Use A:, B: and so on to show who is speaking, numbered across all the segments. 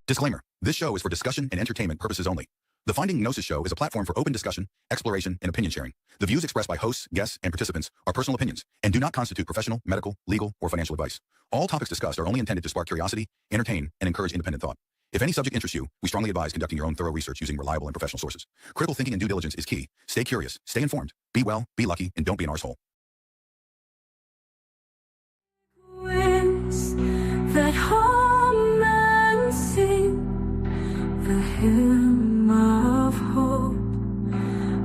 A: Disclaimer. This show is for discussion and entertainment purposes only. The Finding Gnosis Show is a platform for open discussion, exploration, and opinion sharing. The views expressed by hosts, guests, and participants are personal opinions and do not constitute professional, medical, legal, or financial advice. All topics discussed are only intended to spark curiosity, entertain, and encourage independent thought. If any subject interests you, we strongly advise conducting your own thorough research using reliable and professional sources. Critical thinking and due diligence is key. Stay curious, stay informed, be well, be lucky, and don't be an arsehole.
B: Winds that hum and sing the hymn of hope,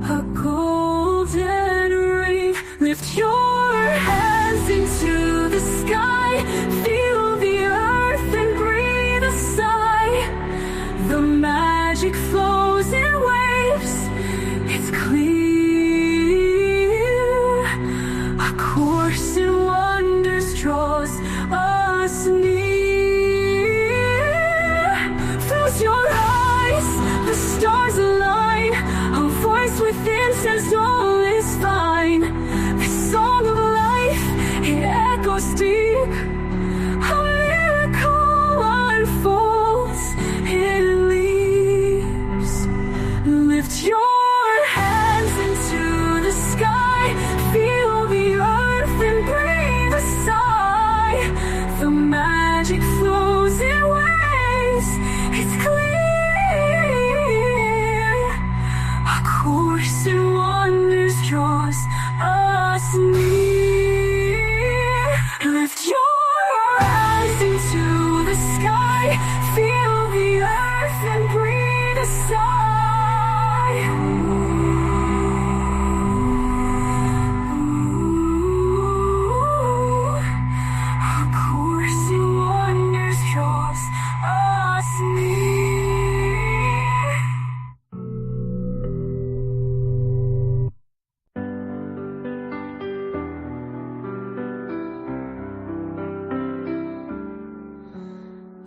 B: a golden ring. Lift your hands into the sky, feel the earth and breathe a sigh. The magic flows in waves, it's clear. A course in wonders draws us near. Close your eyes, the stars align, a voice within says all is fine. This song of life, it echoes deep, a miracle unfolds in leaves. Lift your hands into the sky, feel the earth and breathe a sigh. The magic flows in waves, it's clear. A course in wonders draws us near. Lift your eyes into the sky, feel the earth and breathe a sigh. A course in wonders draws us near.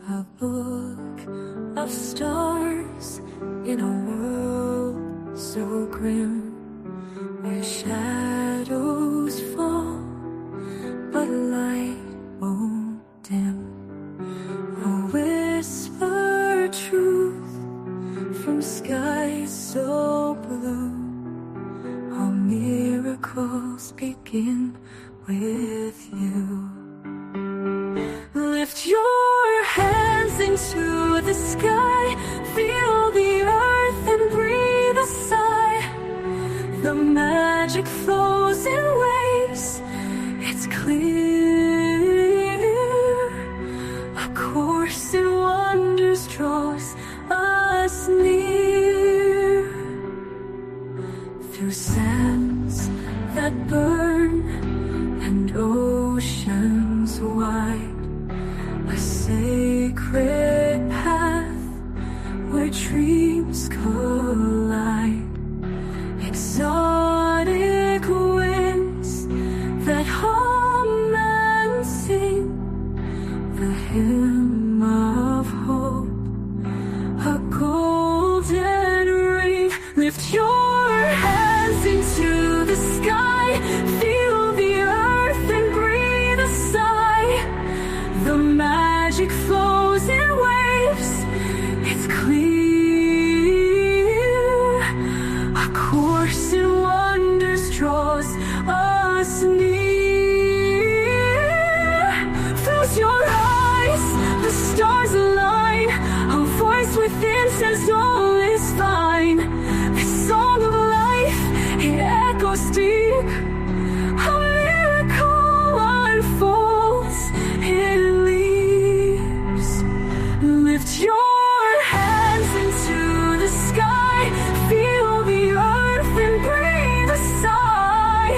B: A book of stars in a world so grim, where shadows fall but light won't dim. A whisper truth from skies so blue. All miracles begin with you. Lift your hands into the sky, feel the earth and breathe a sigh. The magic flows in waves, it's clear. A course in wonders draws us near. Through sands that burn and oceans wide, a sacred path where dreams collide. Exotic winds that hum and sing the hymn of hope, a golden ring. Lift your hands into the sky, feel the earth and breathe a sigh. The magic flows in waves, it's clear. A course in wonders draws us near. Close your eyes, the stars align, a voice within says all is fine. This song of life, it echoes deep, a miracle unfolds in leaves. Lift your hands into the sky, feel the earth and breathe a sigh.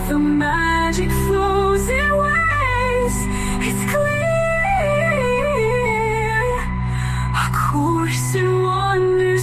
B: The magic flows in waves, it's clear. A course in wonders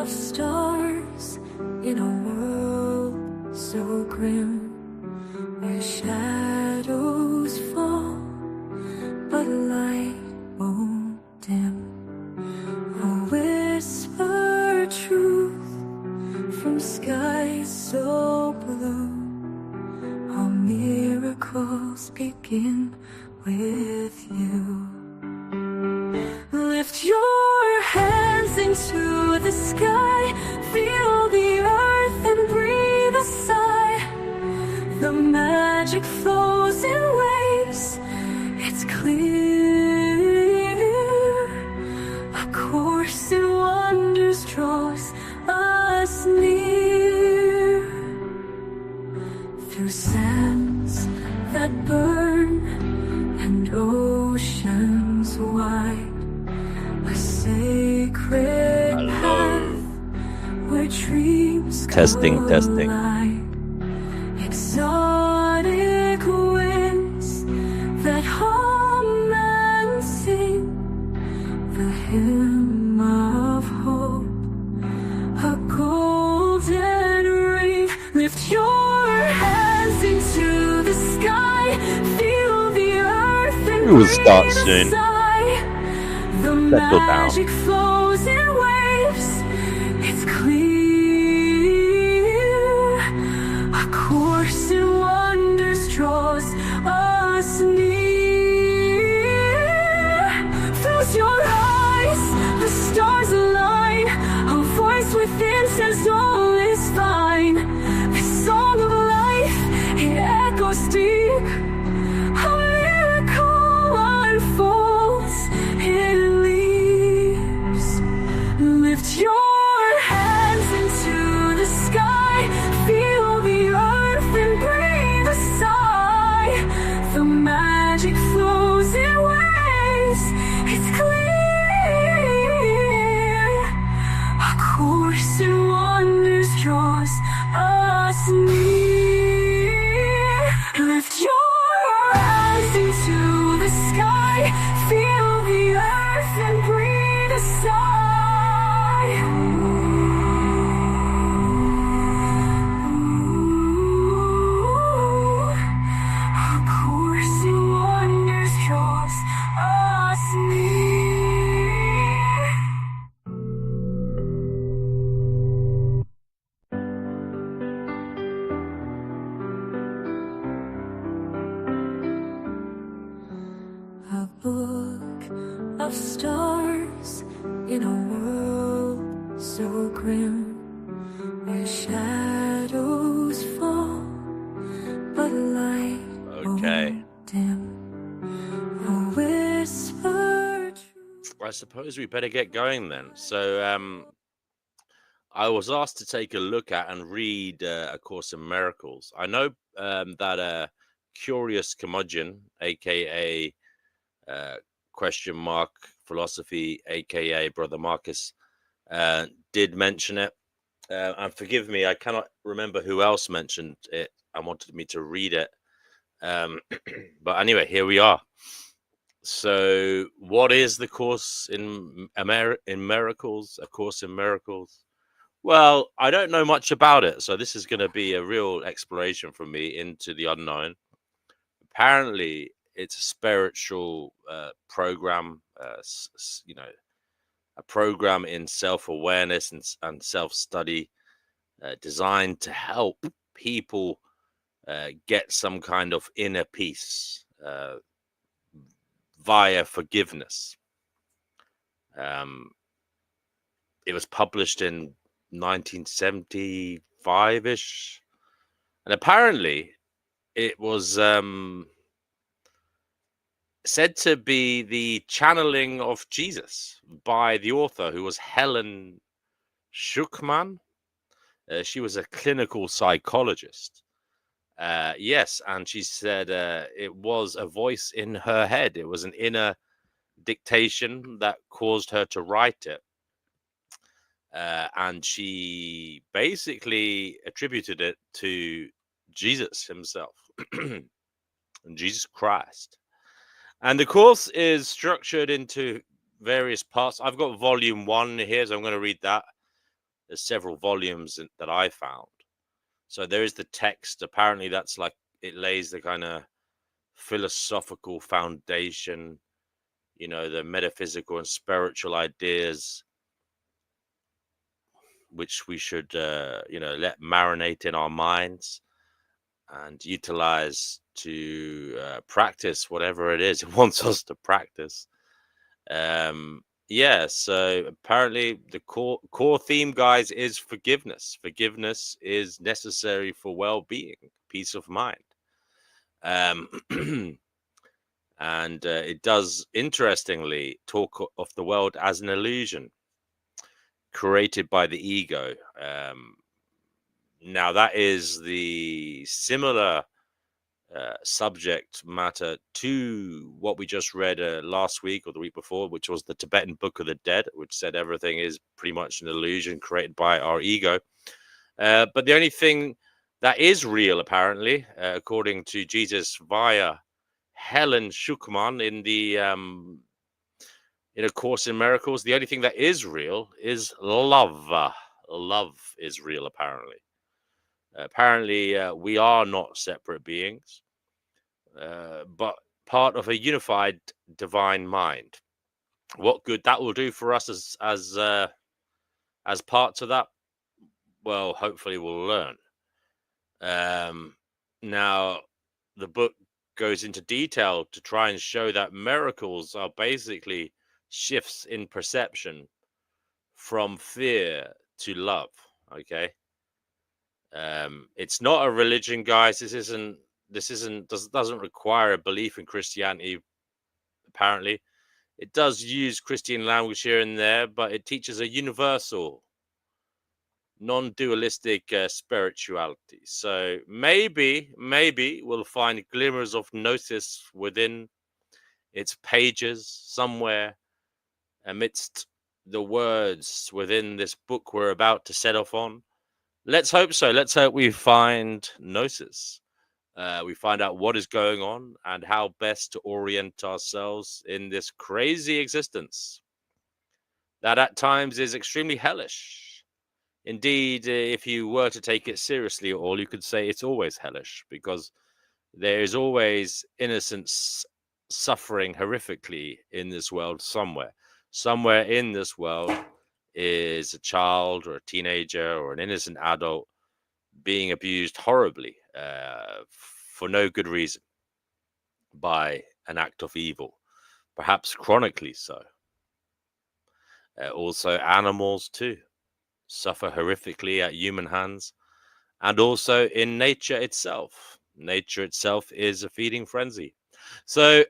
B: of stars in a world so grim, where shadows fall but light won't dim. A whisper truth from skies so blue. All miracles begin with you. Lift your hands into the sky, feel the earth and breathe a sigh. The magic flows in waves, it's clear. A course in wonders draws us near. Through sands that burn and oceans wide, a sacred path where dreams
C: Testing.
B: collide. Exotic winds that hum and sing the hymn of hope, a golden ring. Lift your hands into the sky, feel the earth and
C: We will start
B: breathe a
C: soon.
B: sigh. The
C: Settle down.
B: magic flows in waves, it's clear. A course in wonders draws us near. Close your eyes, the stars align. A voice within says all is fine. The song of life, it echoes deep. A miracle unfolds in leaves. Lift your hands into the sky, feel the earth and breathe a sigh. The magic flows in waves, it's clear. A course in wonders draws us near. Lift your eyes into the sky, feel the earth and breathe a sigh. A course in wonders draws us near. A book of stars in a world so grim, where shadows fall but light
C: Okay.
B: won't dim. A whisper
C: I suppose we better get going then. So, I was asked to take a look at and read A Course in Miracles. I know that Curious Curmudgeon, aka question mark philosophy, aka Brother Marcus, did mention it. And forgive me, I cannot remember who else mentioned it and wanted me to read it. But anyway, here we are. So, what is the Course in Miracles? A Course in Miracles? Well, I don't know much about it, so this is going to be a real exploration for me into the unknown. Apparently, it's a spiritual program, a program in self-awareness and self-study designed to help people get some kind of inner peace via forgiveness. It was published in 1975-ish, and apparently it was said to be the channeling of Jesus by the author, who was Helen Schuckman. She was a clinical psychologist. Yes, and she said it was a voice in her head. It was an inner dictation that caused her to write it. And she basically attributed it to Jesus himself, Jesus Christ. And the course is structured into various parts. I've got volume 1 here, so I'm going to read that. There's several volumes that I found. So there is the text. Apparently, that's like it lays the kind of philosophical foundation, the metaphysical and spiritual ideas, which we should, let marinate in our minds and utilize to practice whatever it is it wants us to practice. Yeah, so apparently the core theme, guys, is forgiveness. Forgiveness is necessary for well-being, peace of mind. Um, and it does, interestingly, talk of the world as an illusion created by the ego. Now, that is the similar subject matter to what we just read last week or the week before, which was the Tibetan Book of the Dead, which said everything is pretty much an illusion created by our ego. But the only thing that is real, apparently, according to Jesus via Helen Schuckman in the in A Course in Miracles, the only thing that is real is love. Love is real, apparently. Apparently, we are not separate beings, but part of a unified divine mind. What good that will do for us as parts of that, well, hopefully we'll learn. Now, the book goes into detail to try and show that miracles are basically shifts in perception from fear to love. Okay. It's not a religion, guys. Doesn't require a belief in Christianity. Apparently, it does use Christian language here and there, but it teaches a universal, non-dualistic spirituality. So maybe we'll find glimmers of gnosis within its pages somewhere amidst the words within this book we're about to set off on. Let's hope so. Let's hope we find gnosis. We find out what is going on and how best to orient ourselves in this crazy existence that at times is extremely hellish. Indeed, if you were to take it seriously at all, you could say it's always hellish, because there is always innocence suffering horrifically in this world somewhere. Somewhere in this world is a child or a teenager or an innocent adult being abused horribly for no good reason by an act of evil, perhaps chronically so. Also, animals too suffer horrifically at human hands, and also in nature itself. Nature itself is a feeding frenzy. So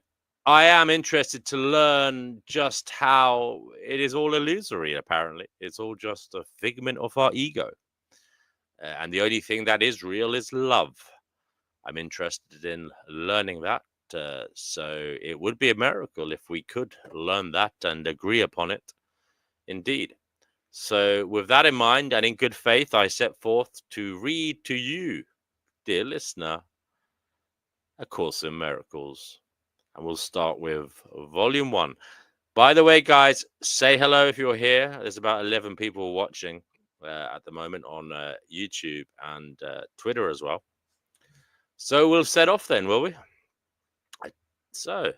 C: I am interested to learn just how it is all illusory, apparently. It's all just a figment of our ego. And the only thing that is real is love. I'm interested in learning that. So it would be a miracle if we could learn that and agree upon it. Indeed. So with that in mind and in good faith, I set forth to read to you, dear listener, A Course in Miracles. And we'll start with Volume 1. By the way, guys, say hello if you're here. There's about 11 people watching at the moment on YouTube and Twitter as well. So we'll set off then, will we? So,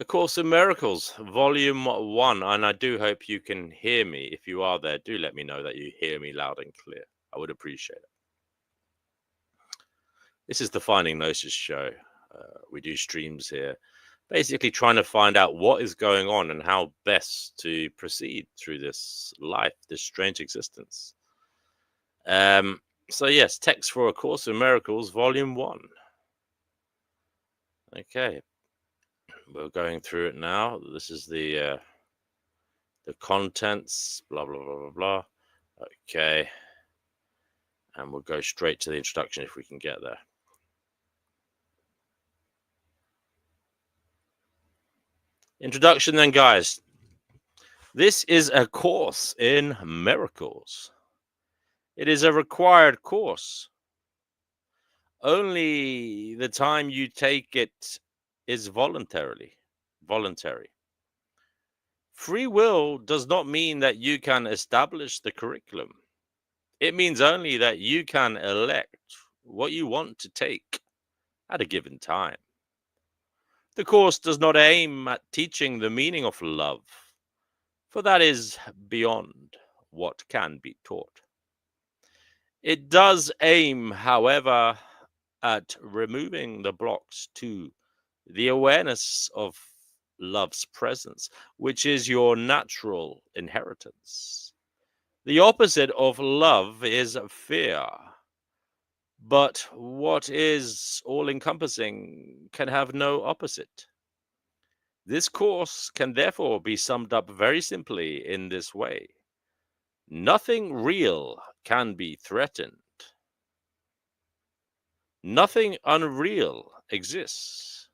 C: A Course in Miracles, Volume 1. And I do hope you can hear me. If you are there, do let me know that you hear me loud and clear. I would appreciate it. This is the Finding Gnosis Show. We do streams here, basically trying to find out what is going on and how best to proceed through this life, this strange existence. So yes, text for A Course in Miracles, Volume 1. Okay, we're going through it now. This is the contents, blah, blah, blah, blah, blah. Okay, and we'll go straight to the introduction if we can get there. Introduction then, guys. This is A Course in Miracles. It is a required course. Only the time you take it is voluntary. Free will does not mean that you can establish the curriculum. It means only that you can elect what you want to take at a given time. The course does not aim at teaching the meaning of love, for that is beyond what can be taught. It does aim, however, at removing the blocks to the awareness of love's presence, which is your natural inheritance. The opposite of love is fear. But what is all encompassing can have no opposite. This course can therefore be summed up very simply in this way: nothing real can be threatened, nothing unreal exists.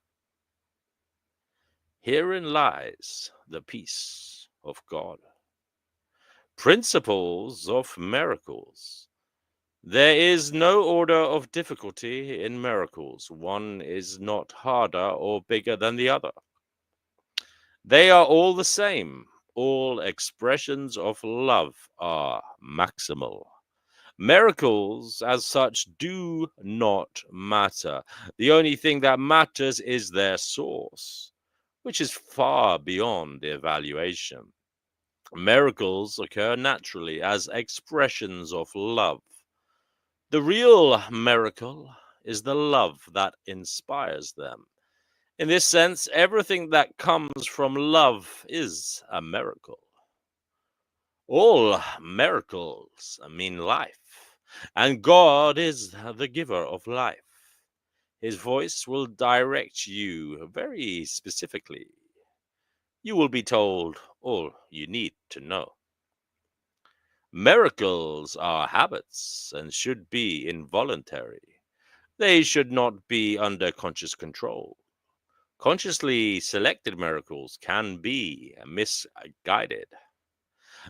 C: Herein lies the peace of God. Principles of miracles. There is no order of difficulty in miracles. One is not harder or bigger than the other. They are all the same. All expressions of love are maximal. Miracles, as such, do not matter. The only thing that matters is their source, which is far beyond evaluation. Miracles occur naturally as expressions of love. The real miracle is the love that inspires them. In this sense, everything that comes from love is a miracle. All miracles mean life, and God is the giver of life. His voice will direct you very specifically. You will be told all you need to know. Miracles are habits and should be involuntary. They should not be under conscious control. Consciously selected miracles can be misguided.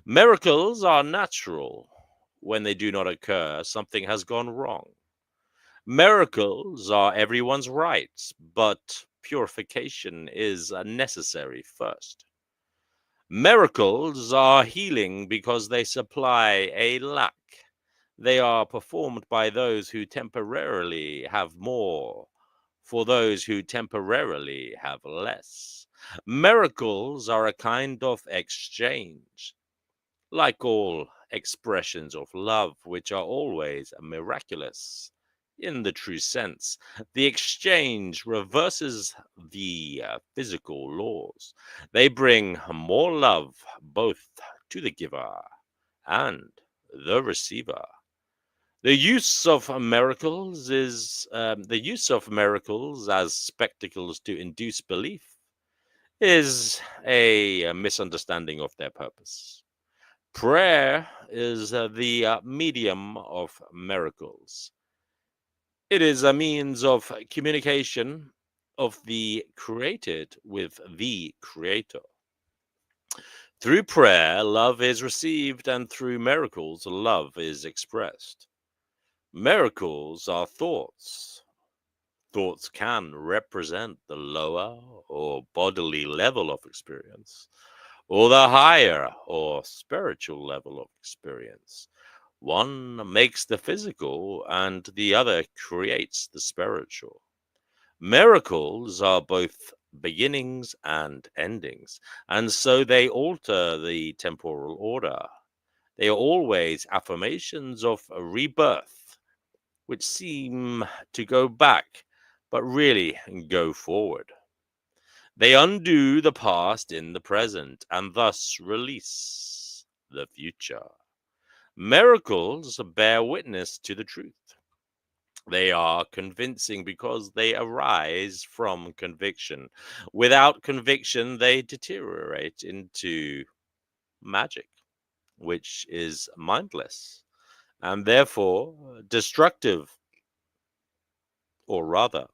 C: Miracles are natural. When they do not occur, something has gone wrong. Miracles are everyone's right, but purification is necessary first. Miracles are healing because they supply a lack. They are performed by those who temporarily have more, for those who temporarily have less. Miracles are a kind of exchange. Like all expressions of love, which are always miraculous in the true sense, the exchange reverses the physical laws. They bring more love both to the giver and the receiver. The use of miracles as spectacles to induce belief is a misunderstanding of their purpose. Prayer is the medium of miracles. It is a means of communication of the created with the creator. Through prayer, love is received, and through miracles, love is expressed. Miracles are thoughts. Thoughts can represent the lower or bodily level of experience, or the higher or spiritual level of experience. One makes the physical, and the other creates the spiritual. Miracles are both beginnings and endings, and so they alter the temporal order. They are always affirmations of a rebirth, which seem to go back, but really go forward. They undo the past in the present, and thus release the future. Miracles bear witness to the truth. They are convincing because they arise from conviction. Without conviction, they deteriorate into magic, which is mindless and therefore destructive, or rather,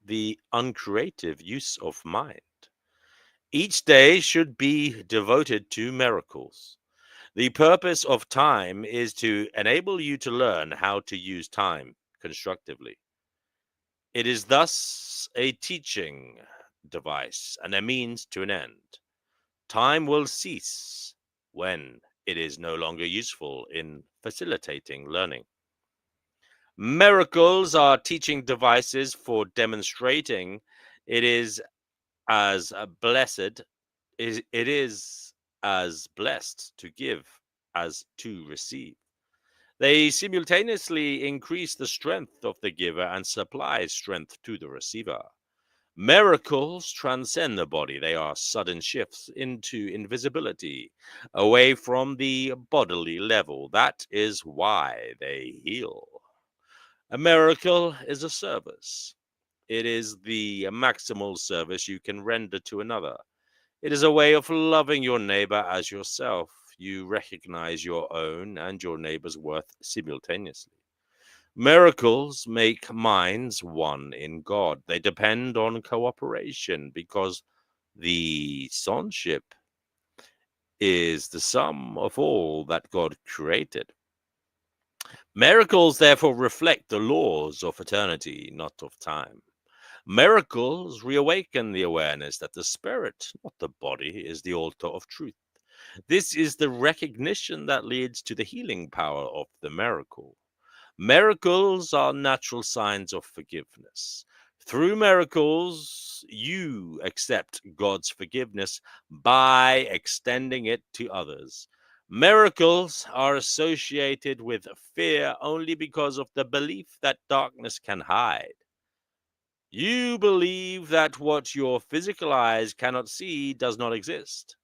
C: the uncreative use of mind. Each day should be devoted to miracles. The purpose of time is to enable you to learn how to use time constructively. It is thus a teaching device and a means to an end. Time will cease when it is no longer useful in facilitating learning. Miracles are teaching devices for demonstrating it is as blessed it is as blessed to give as to receive. They simultaneously increase the strength of the giver and supply strength to the receiver. Miracles transcend the body. They are sudden shifts into invisibility, away from the bodily level. That is why they heal. A miracle is a service. It is the maximal service you can render to another. It is a way of loving your neighbor as yourself. You recognize your own and your neighbor's worth simultaneously. Miracles make minds one in God. They depend on cooperation because the sonship is the sum of all that God created. Miracles therefore reflect the laws of eternity, not of time. Miracles reawaken the awareness that the spirit, not the body, is the altar of truth. This is the recognition that leads to the healing power of the miracle. Miracles are natural signs of forgiveness. Through miracles, you accept God's forgiveness by extending it to others. Miracles are associated with fear only because of the belief that darkness can hide. You believe that what your physical eyes cannot see does not exist.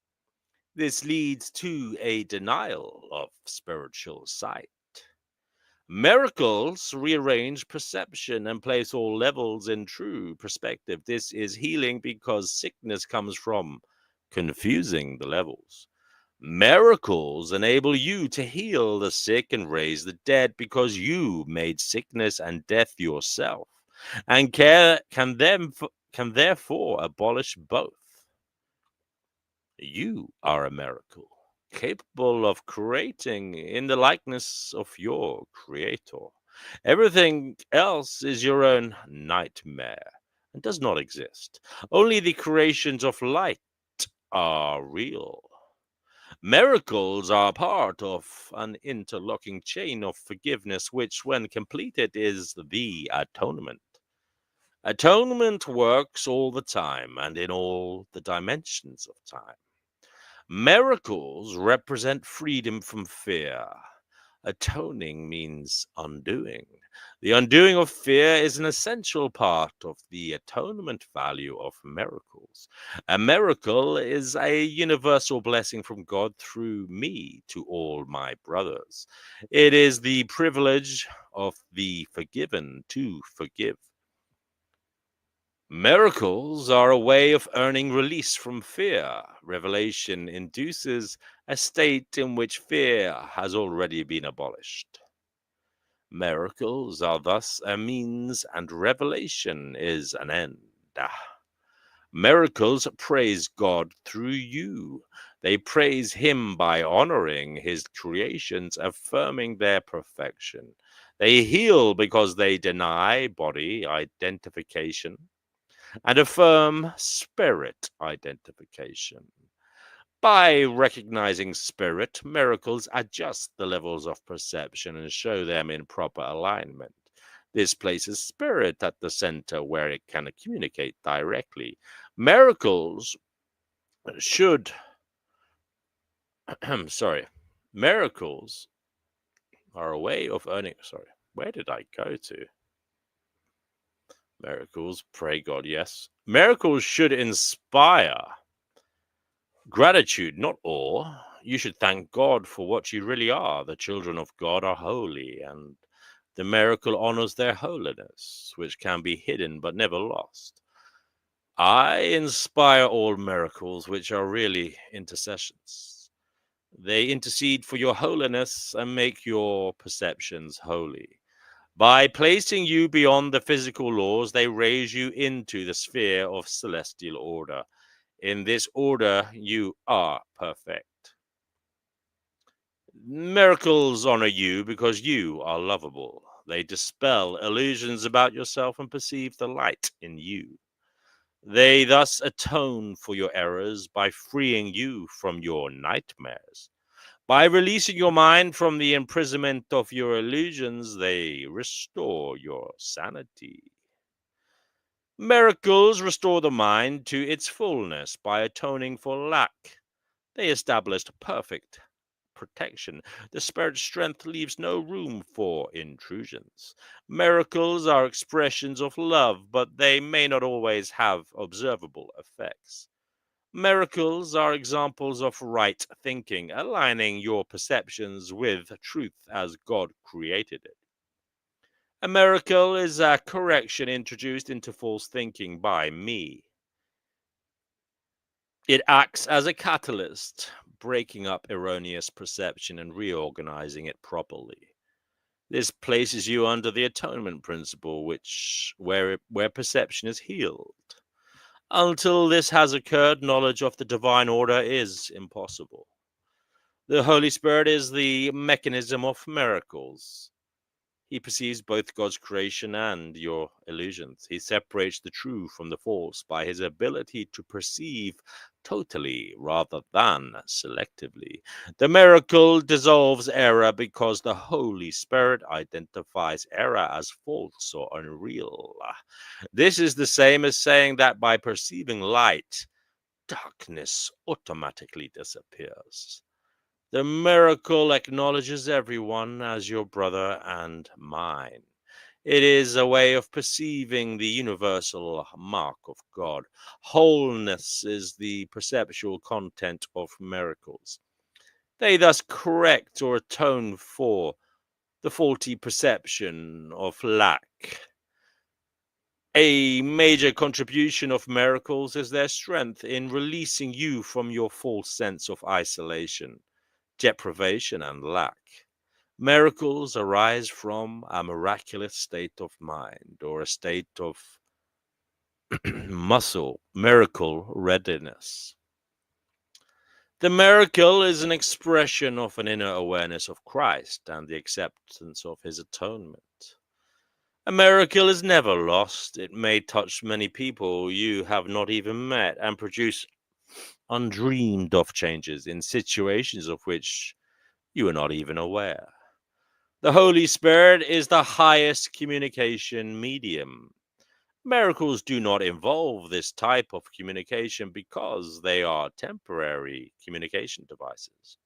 C: This leads to a denial of spiritual sight. Miracles rearrange perception and place all levels in true perspective. This is healing because sickness comes from confusing the levels. Miracles enable you to heal the sick and raise the dead because you made sickness and death yourself and can therefore abolish both. You are a miracle, capable of creating in the likeness of your creator. Everything else is your own nightmare and does not exist. Only the creations of light are real. Miracles are part of an interlocking chain of forgiveness, which, when completed, is the atonement. Atonement works all the time and in all the dimensions of time. Miracles represent freedom from fear. Atoning means undoing. The undoing of fear is an essential part of the atonement value of miracles. A miracle is a universal blessing from God through me to all my brothers. It is the privilege of the forgiven to forgive. Miracles are a way of earning release from fear. Revelation induces a state in which fear has already been abolished. Miracles are thus a means, and revelation is an end. Miracles praise God through you. They praise Him by honoring His creations, affirming their perfection. They heal because they deny body identification and affirm spirit identification. By recognizing spirit, miracles adjust the levels of perception and show them in proper alignment. This places spirit at the center where it can communicate directly. Miracles should, miracles are a way of earning. Where did I go to? Miracles, pray God, yes. Miracles should inspire gratitude, not awe. You should thank God for what you really are. The children of God are holy, and the miracle honors their holiness, which can be hidden but never lost. I inspire all miracles, which are really intercessions. They intercede for your holiness and make your perceptions holy. By placing you beyond the physical laws, they raise you into the sphere of celestial order. In this order, you are perfect. Miracles honor you because you are lovable. They dispel illusions about yourself and perceive the light in you. They thus atone for your errors by freeing you from your nightmares. By releasing your mind from the imprisonment of your illusions, they restore your sanity. Miracles restore the mind to its fullness by atoning for lack. They established perfect protection. The spirit's strength leaves no room for intrusions. Miracles are expressions of love, but they may not always have observable effects. Miracles are examples of right thinking, aligning your perceptions with truth as God created it. A miracle is a correction introduced into false thinking by me. It acts as a catalyst, breaking up erroneous perception and reorganizing it properly. This places you under the atonement principle, where perception is healed. Until this has occurred, knowledge of the divine order is impossible. The Holy Spirit is the mechanism of miracles. He perceives both God's creation and your illusions. He separates the true from the false by his ability to perceive totally rather than selectively. The miracle dissolves error because the Holy Spirit identifies error as false or unreal. This is the same as saying that by perceiving light, darkness automatically disappears. The miracle acknowledges everyone as your brother and mine. It is a way of perceiving the universal mark of God. Wholeness is the perceptual content of miracles. They thus correct or atone for the faulty perception of lack. A major contribution of miracles is their strength in releasing you from your false sense of isolation, deprivation, and lack. Miracles arise from a miraculous state of mind or a state of miracle readiness. The miracle is an expression of an inner awareness of Christ and the acceptance of his atonement. A miracle is never lost. It may touch many people you have not even met and produce undreamed of changes in situations of which you are not even aware. The Holy Spirit is the highest communication medium. Miracles do not involve this type of communication because they are temporary communication devices.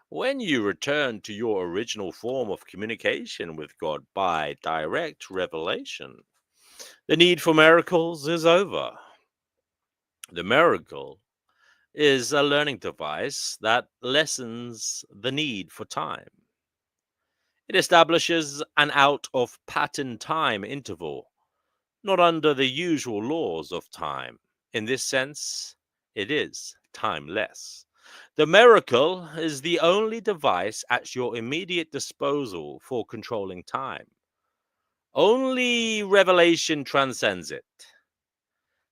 C: When you return to your original form of communication with God by direct revelation, the need for miracles is over. The miracle is a learning device that lessens the need for time. It establishes an out of pattern time interval, not under the usual laws of time. In this sense, it is timeless. The miracle is the only device at your immediate disposal for controlling time. Only revelation transcends it,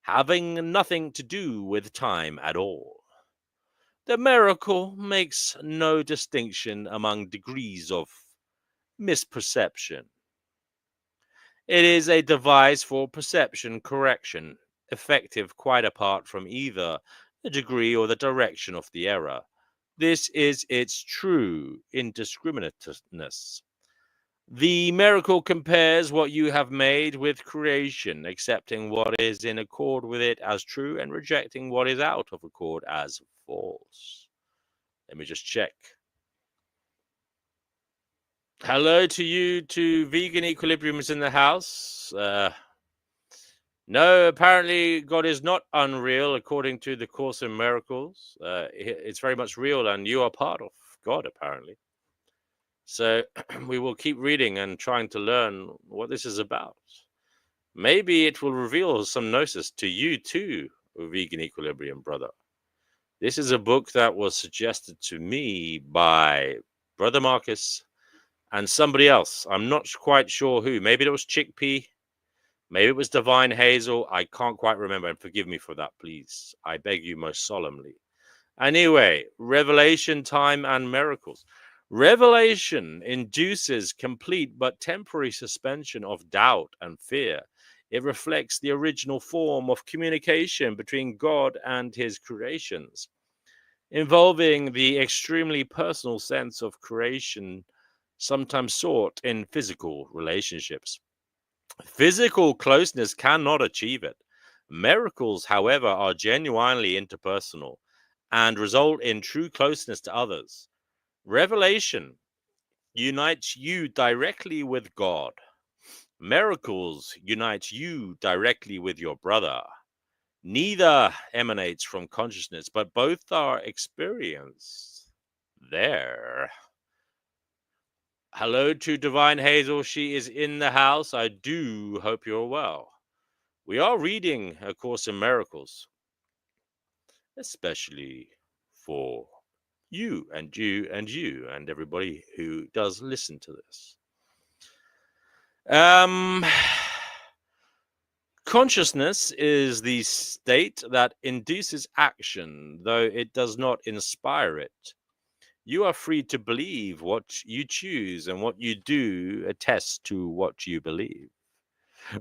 C: having nothing to do with time at all. The miracle makes no distinction among degrees of misperception. It is a device for perception correction, effective quite apart from either the degree or the direction of the error. This is its true indiscriminateness. The miracle compares what you have made with creation, accepting what is in accord with it as true and rejecting what is out of accord as false. Let me just check. Hello to you, to Vegan Equilibrium is in the house. No, apparently God is not unreal according to the Course in Miracles. It's very much real and you are part of God, apparently. So we will keep reading and trying to learn what this is about. Maybe it will reveal some gnosis to you too, Vegan Equilibrium brother. This is a book that was suggested to me by Brother Marcus and somebody else. I'm not quite sure who. Maybe it was Chickpea. Maybe it was Divine Hazel. I can't quite remember. And forgive me for that, please. I beg you most solemnly. Anyway, revelation, time, and miracles. Revelation induces complete but temporary suspension of doubt and fear. It reflects the original form of communication between God and his creations, involving the extremely personal sense of creation sometimes sought in physical relationships. Physical closeness cannot achieve it. Miracles, however, are genuinely interpersonal and result in true closeness to others. Revelation unites you directly with God. Miracles unite you directly with your brother. Neither emanates from consciousness, but both are experienced there. Hello to Divine Hazel. She is in the house. I do hope you're well. We are reading A Course in Miracles, especially for you and you and you and everybody who does listen to this. Consciousness is the state that induces action, though it does not inspire it. You are free to believe what you choose, and what you do attests to what you believe.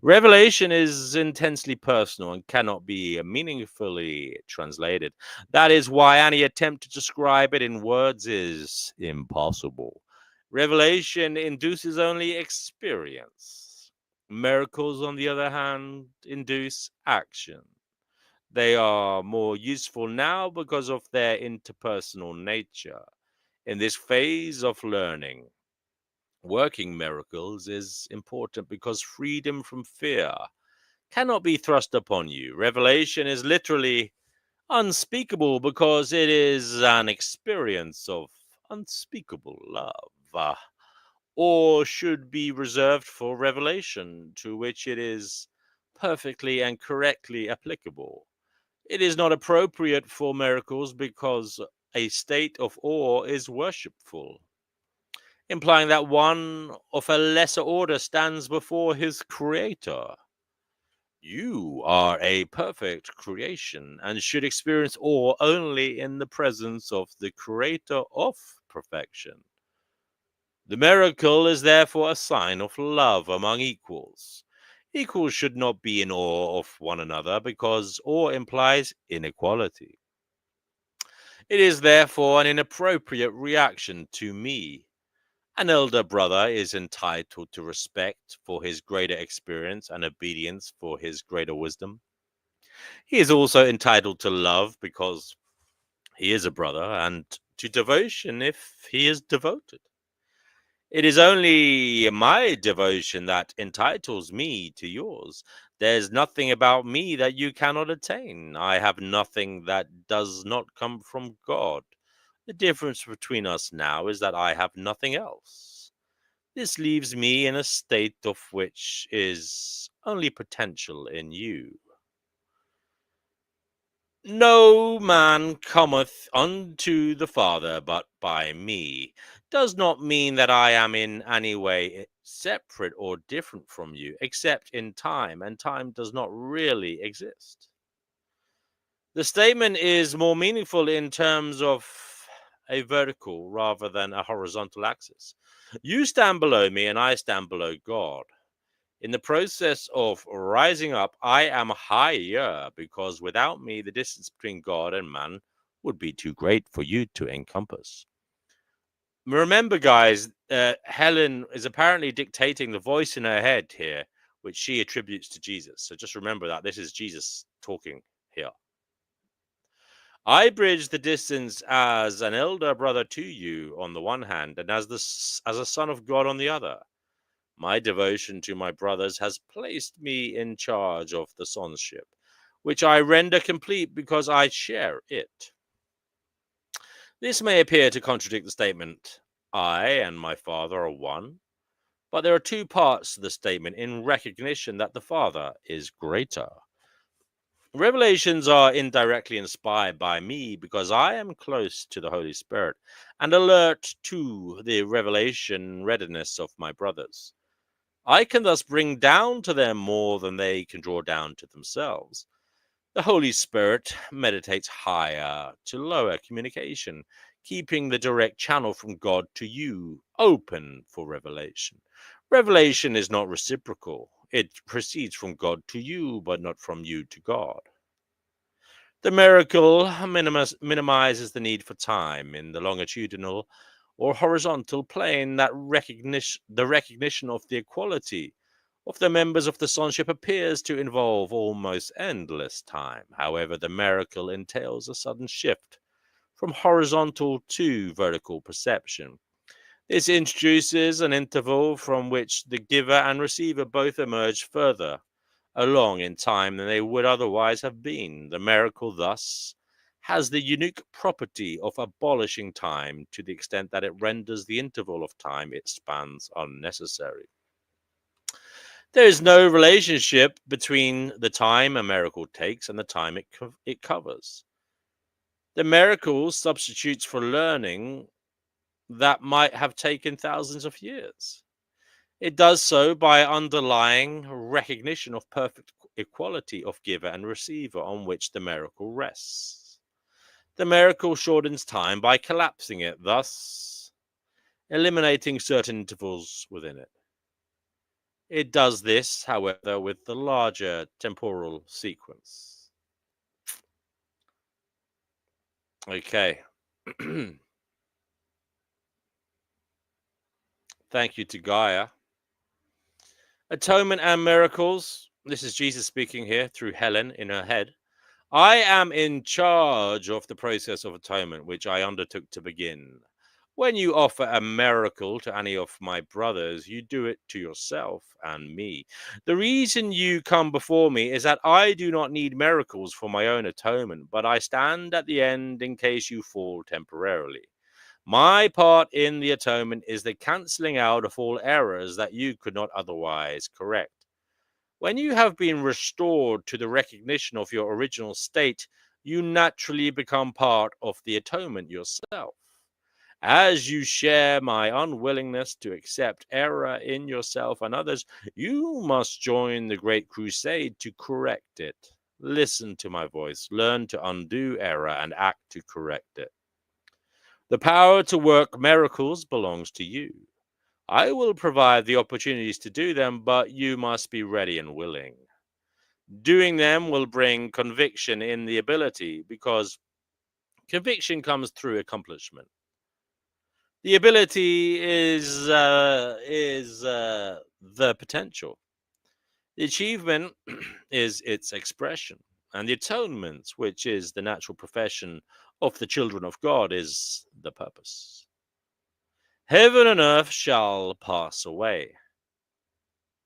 C: Revelation is intensely personal and cannot be meaningfully translated. That is why any attempt to describe it in words is impossible. Revelation induces only experience. Miracles, on the other hand, induce action. They are more useful now because of their interpersonal nature. In this phase of learning, working miracles is important because freedom from fear cannot be thrust upon you. Revelation is literally unspeakable because it is an experience of unspeakable love, or should be reserved for revelation, to which it is perfectly and correctly applicable. It is not appropriate for miracles because a state of awe is worshipful, implying that one of a lesser order stands before his creator. You are a perfect creation and should experience awe only in the presence of the creator of perfection. The miracle is therefore a sign of love among equals. Equals should not be in awe of one another because awe implies inequality. It is therefore an inappropriate reaction to me. An elder brother is entitled to respect for his greater experience and obedience for his greater wisdom. He is also entitled to love because he is a brother, and to devotion if he is devoted. It is only my devotion that entitles me to yours. There's nothing about me that you cannot attain. I have nothing that does not come from God. The difference between us now is that I have nothing else. This leaves me in a state of which is only potential in you. No man cometh unto the Father but by me, does not mean that I am in any way separate or different from you, except in time, and time does not really exist. The statement is more meaningful in terms of a vertical rather than a horizontal axis. You stand below me, and I stand below God. In the process of rising up, I am higher because without me, the distance between God and man would be too great for you to encompass. Remember, guys, Helen is apparently dictating the voice in her head here, which she attributes to Jesus. So just remember that this is Jesus talking here. I bridge the distance as an elder brother to you on the one hand, and as a son of God on the other. My devotion to my brothers has placed me in charge of the sonship, which I render complete because I share it. This may appear to contradict the statement, I and my Father are one, but there are two parts to the statement in recognition that the Father is greater. Revelations are indirectly inspired by me because I am close to the Holy Spirit and alert to the revelation readiness of my brothers. I can thus bring down to them more than they can draw down to themselves. The Holy Spirit meditates higher to lower communication, keeping the direct channel from God to you open for revelation. Revelation is not reciprocal. It proceeds from God to you, but not from you to God. The miracle minimizes the need for time in the longitudinal or horizontal plane. The recognition of the equality of the members of the sonship appears to involve almost endless time. However, the miracle entails a sudden shift from horizontal to vertical perception. This introduces an interval from which the giver and receiver both emerge further along in time than they would otherwise have been. The miracle thus has the unique property of abolishing time to the extent that it renders the interval of time it spans unnecessary. There is no relationship between the time a miracle takes and the time it covers. The miracle substitutes for learning that might have taken thousands of years. It does so by underlying recognition of perfect equality of giver and receiver on which the miracle rests. The miracle shortens time by collapsing it, thus eliminating certain intervals within it. It does this, however, with the larger temporal sequence. Okay. Thank you to Gaia. Atonement and miracles. This is Jesus speaking here through Helen in her head. I am in charge of the process of atonement, which I undertook to begin. When you offer a miracle to any of my brothers, you do it to yourself and me. The reason you come before me is that I do not need miracles for my own atonement, but I stand at the end in case you fall temporarily. My part in the atonement is the cancelling out of all errors that you could not otherwise correct. When you have been restored to the recognition of your original state, you naturally become part of the atonement yourself. As you share my unwillingness to accept error in yourself and others, you must join the great crusade to correct it. Listen to my voice, learn to undo error, and act to correct it. The power to work miracles belongs to you. I will provide the opportunities to do them, but you must be ready and willing. Doing them will bring conviction in the ability, because conviction comes through accomplishment. The ability is the potential. The achievement is its expression, and the atonement, which is the natural profession of the children of God, is the purpose. Heaven and earth shall pass away.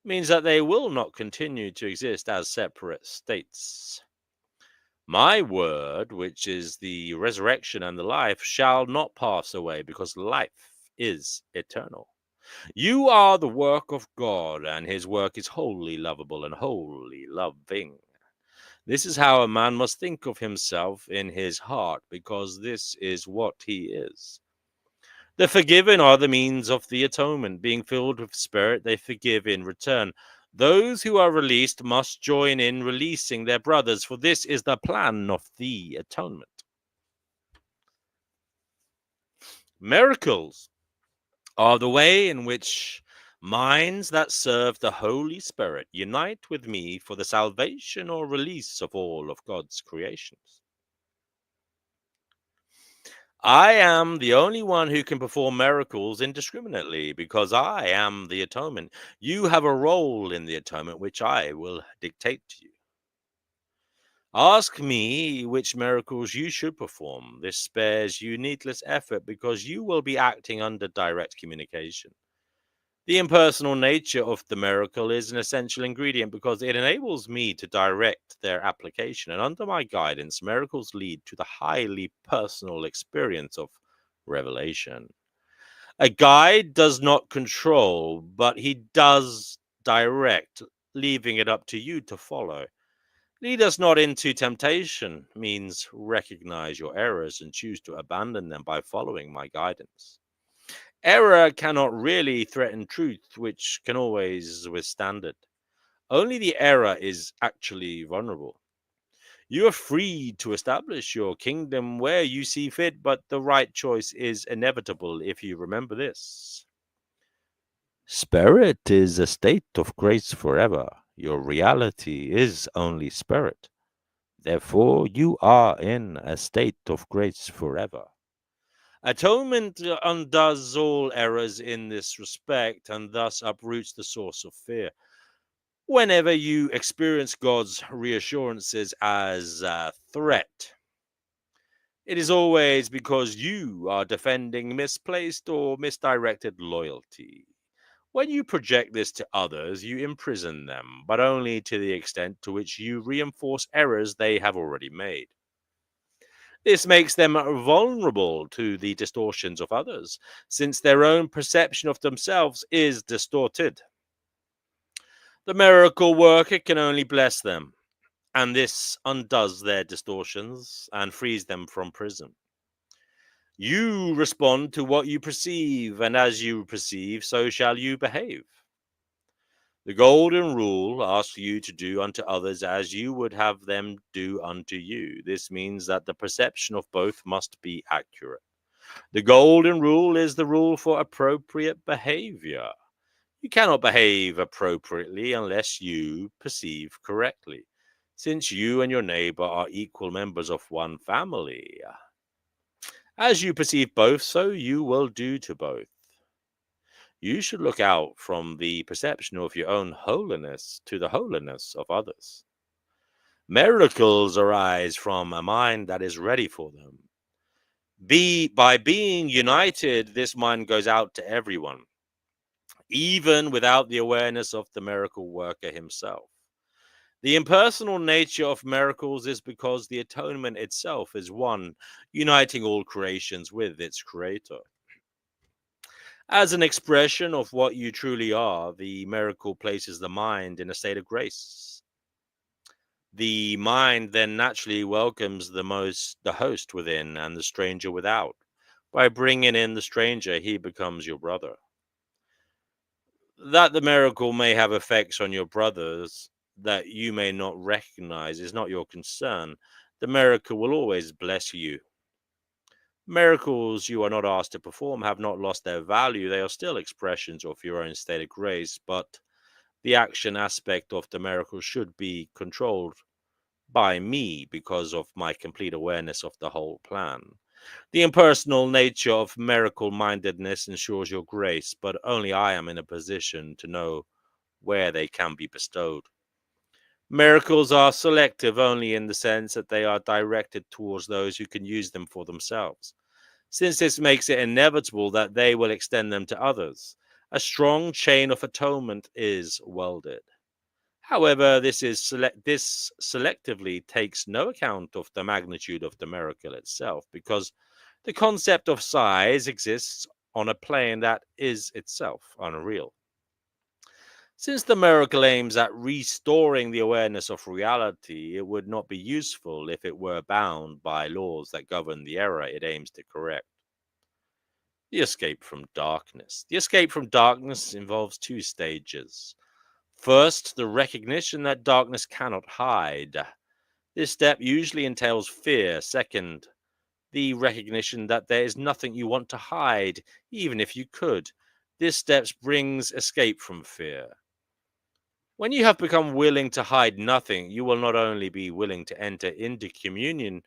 C: Means that they will not continue to exist as separate states. My word, which is the resurrection and the life, shall not pass away, because life is eternal. You are the work of God, and his work is wholly lovable and wholly loving. This is how a man must think of himself in his heart, because this is what he is. The forgiven are the means of the atonement. Being filled with spirit, they forgive in return. Those who are released must join in releasing their brothers, for this is the plan of the atonement. Miracles are the way in which minds that serve the Holy Spirit unite with me for the salvation or release of all of God's creations. I am the only one who can perform miracles indiscriminately, because I am the atonement. You have a role in the atonement, which I will dictate to you. Ask me which miracles you should perform. This spares you needless effort, because you will be acting under direct communication. The impersonal nature of the miracle is an essential ingredient, because it enables me to direct their application, and under my guidance, miracles lead to the highly personal experience of revelation. A guide does not control, but he does direct, leaving it up to you to follow. Lead us not into temptation means recognize your errors and choose to abandon them by following my guidance. Error cannot really threaten truth, which can always withstand it. Only the error is actually vulnerable. You are free to establish your kingdom where you see fit, but the right choice is inevitable if you remember this. Spirit is a state of grace forever. Your reality is only spirit. Therefore, you are in a state of grace forever. Atonement undoes all errors in this respect and thus uproots the source of fear. Whenever you experience God's reassurances as a threat, it is always because you are defending misplaced or misdirected loyalty. When you project this to others, you imprison them, but only to the extent to which you reinforce errors they have already made. This makes them vulnerable to the distortions of others, since their own perception of themselves is distorted. The miracle worker can only bless them, and this undoes their distortions and frees them from prison. You respond to what you perceive, and as you perceive, so shall you behave. The golden rule asks you to do unto others as you would have them do unto you. This means that the perception of both must be accurate. The golden rule is the rule for appropriate behavior. You cannot behave appropriately unless you perceive correctly, since you and your neighbor are equal members of one family. As you perceive both, so you will do to both. You should look out from the perception of your own holiness to the holiness of others. Miracles arise from a mind that is ready for them. By being united, this mind goes out to everyone, even without the awareness of the miracle worker himself. The impersonal nature of miracles is because the atonement itself is one, uniting all creations with its creator. As an expression of what you truly are, the miracle places the mind in a state of grace. The mind then naturally welcomes the host within and the stranger without. By bringing in the stranger, he becomes your brother. That the miracle may have effects on your brothers that you may not recognize is not your concern. The miracle will always bless you. Miracles you are not asked to perform have not lost their value. They are still expressions of your own state of grace, but the action aspect of the miracle should be controlled by me because of my complete awareness of the whole plan. The impersonal nature of miracle-mindedness ensures your grace, but only I am in a position to know where they can be bestowed. Miracles are selective only in the sense that they are directed towards those who can use them for themselves, since this makes it inevitable that they will extend them to others. A strong chain of atonement is welded. However, this selectively takes no account of the magnitude of the miracle itself, because the concept of size exists on a plane that is itself unreal. Since the miracle aims at restoring the awareness of reality, it would not be useful if it were bound by laws that govern the error it aims to correct. The escape from darkness. The escape from darkness involves two stages. First, the recognition that darkness cannot hide. This step usually entails fear. Second, the recognition that there is nothing you want to hide, even if you could. This step brings escape from fear. When you have become willing to hide nothing, you will not only be willing to enter into communion,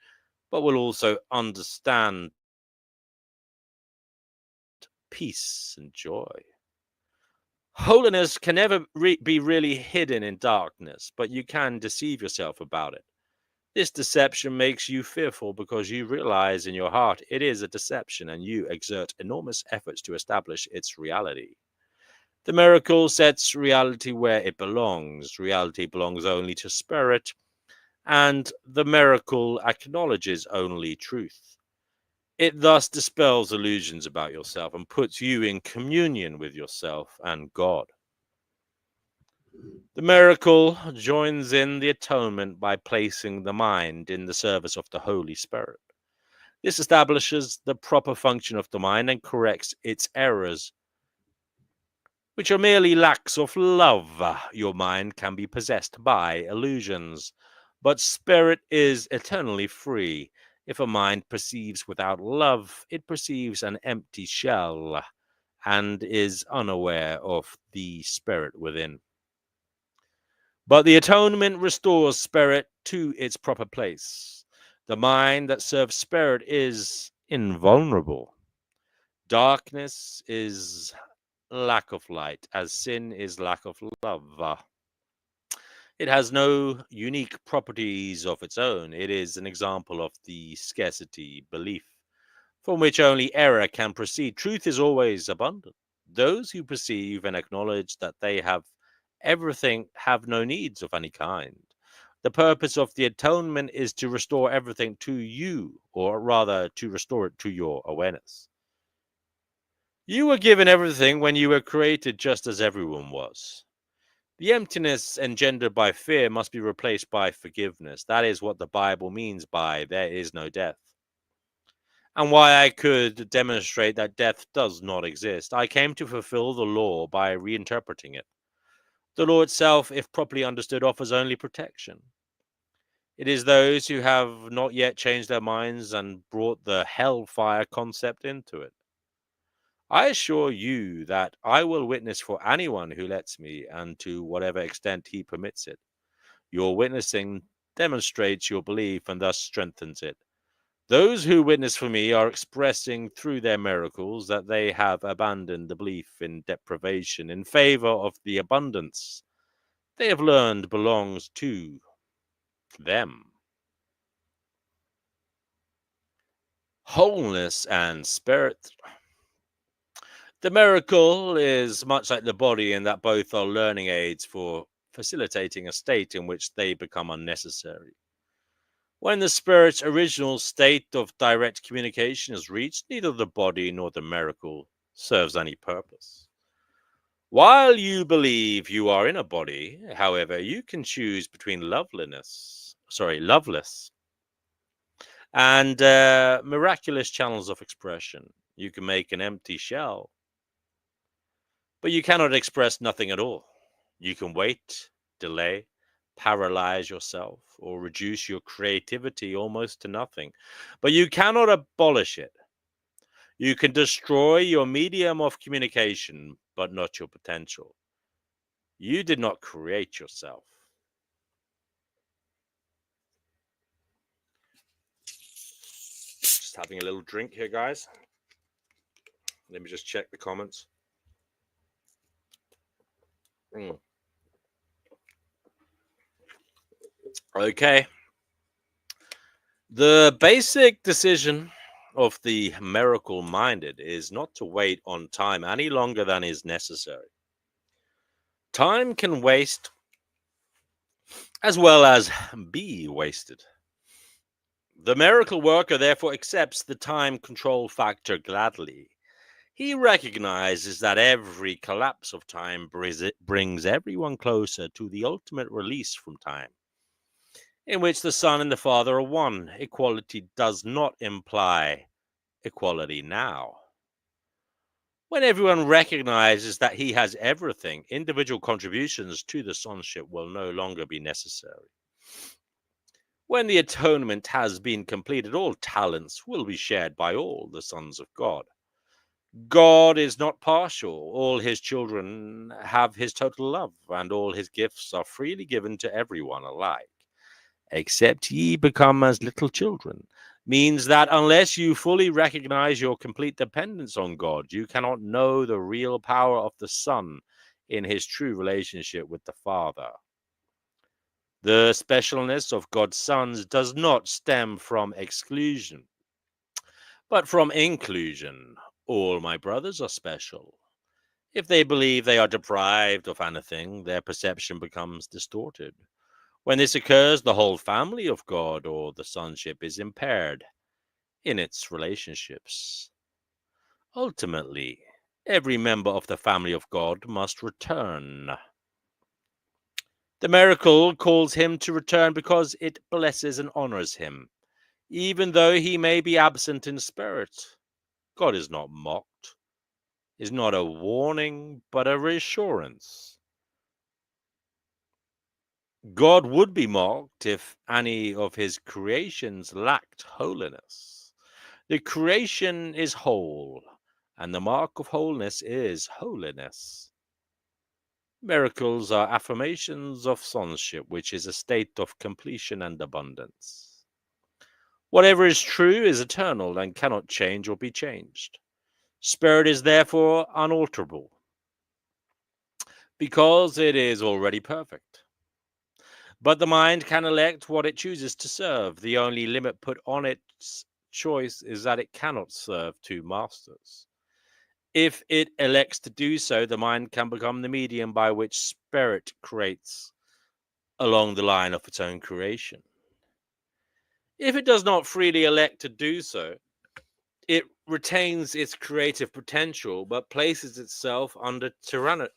C: but will also understand peace and joy. Holiness can never be really hidden in darkness, but you can deceive yourself about it. This deception makes you fearful because you realize in your heart it is a deception and you exert enormous efforts to establish its reality. The miracle sets reality where it belongs. Reality belongs only to spirit, and the miracle acknowledges only truth. It thus dispels illusions about yourself and puts you in communion with yourself and God. The miracle joins in the atonement by placing the mind in the service of the Holy Spirit. This establishes the proper function of the mind and corrects its errors, which are merely lacks of love. Your mind can be possessed by illusions, but spirit is eternally free. If a mind perceives without love, it perceives an empty shell. and is unaware of the spirit within. But the atonement restores spirit to its proper place. The mind that serves spirit is invulnerable. Darkness is lack of light, as sin is lack of love. It has no unique properties of its own. It is an example of the scarcity belief from which only error can proceed. Truth is always abundant. Those who perceive and acknowledge that they have everything have no needs of any kind. The purpose of the atonement is to restore everything to you, or rather, to restore it to your awareness. You were given everything when you were created, just as everyone was. The emptiness engendered by fear must be replaced by forgiveness. That is what the Bible means by there is no death. And why I could demonstrate that death does not exist. I came to fulfill the law by reinterpreting it. The law itself, if properly understood, offers only protection. It is those who have not yet changed their minds and brought the hellfire concept into it. I assure you that I will witness for anyone who lets me, and to whatever extent he permits it. Your witnessing demonstrates your belief and thus strengthens it. Those who witness for me are expressing through their miracles that they have abandoned the belief in deprivation in favor of the abundance they have learned belongs to them. Wholeness and spirit. The miracle is much like the body in that both are learning aids for facilitating a state in which they become unnecessary. When the spirit's original state of direct communication is reached, neither the body nor the miracle serves any purpose. While you believe you are in a body, however, you can choose between loveless, and miraculous channels of expression. You can make an empty shell, but you cannot express nothing at all. You can wait, delay, paralyze yourself, or reduce your creativity almost to nothing, but you cannot abolish it. You can destroy your medium of communication, but not your potential. You did not create yourself. Just having a little drink here, guys. Let me just check the comments. Okay. The basic decision of the miracle minded is not to wait on time any longer than is necessary. Time can waste as well as be wasted. The miracle worker therefore accepts the time control factor gladly. He recognizes that every collapse of time brings everyone closer to the ultimate release from time, in which the Son and the Father are one. Equality does not imply equality now. When everyone recognizes that he has everything, individual contributions to the sonship will no longer be necessary. When the atonement has been completed, all talents will be shared by all the sons of God. God is not partial. All his children have his total love, and all his gifts are freely given to everyone alike. Except ye become as little children, means that unless you fully recognize your complete dependence on God, you cannot know the real power of the Son in his true relationship with the Father. The specialness of God's sons does not stem from exclusion, but from inclusion. All my brothers are special. If they believe they are deprived of anything, their perception becomes distorted. When this occurs, the whole family of God or the sonship is impaired in its relationships. Ultimately, every member of the family of God must return. The miracle calls him to return because it blesses and honors him, even though he may be absent in spirit. God is not mocked, is not a warning, but a reassurance. God would be mocked if any of his creations lacked holiness. The creation is whole, and the mark of wholeness is holiness. Miracles are affirmations of sonship, which is a state of completion and abundance. Whatever is true is eternal and cannot change or be changed. Spirit is therefore unalterable, because it is already perfect. But the mind can elect what it chooses to serve. The only limit put on its choice is that it cannot serve two masters. If it elects to do so, the mind can become the medium by which spirit creates along the line of its own creation. If it does not freely elect to do so, it retains its creative potential, but places itself under tyrannous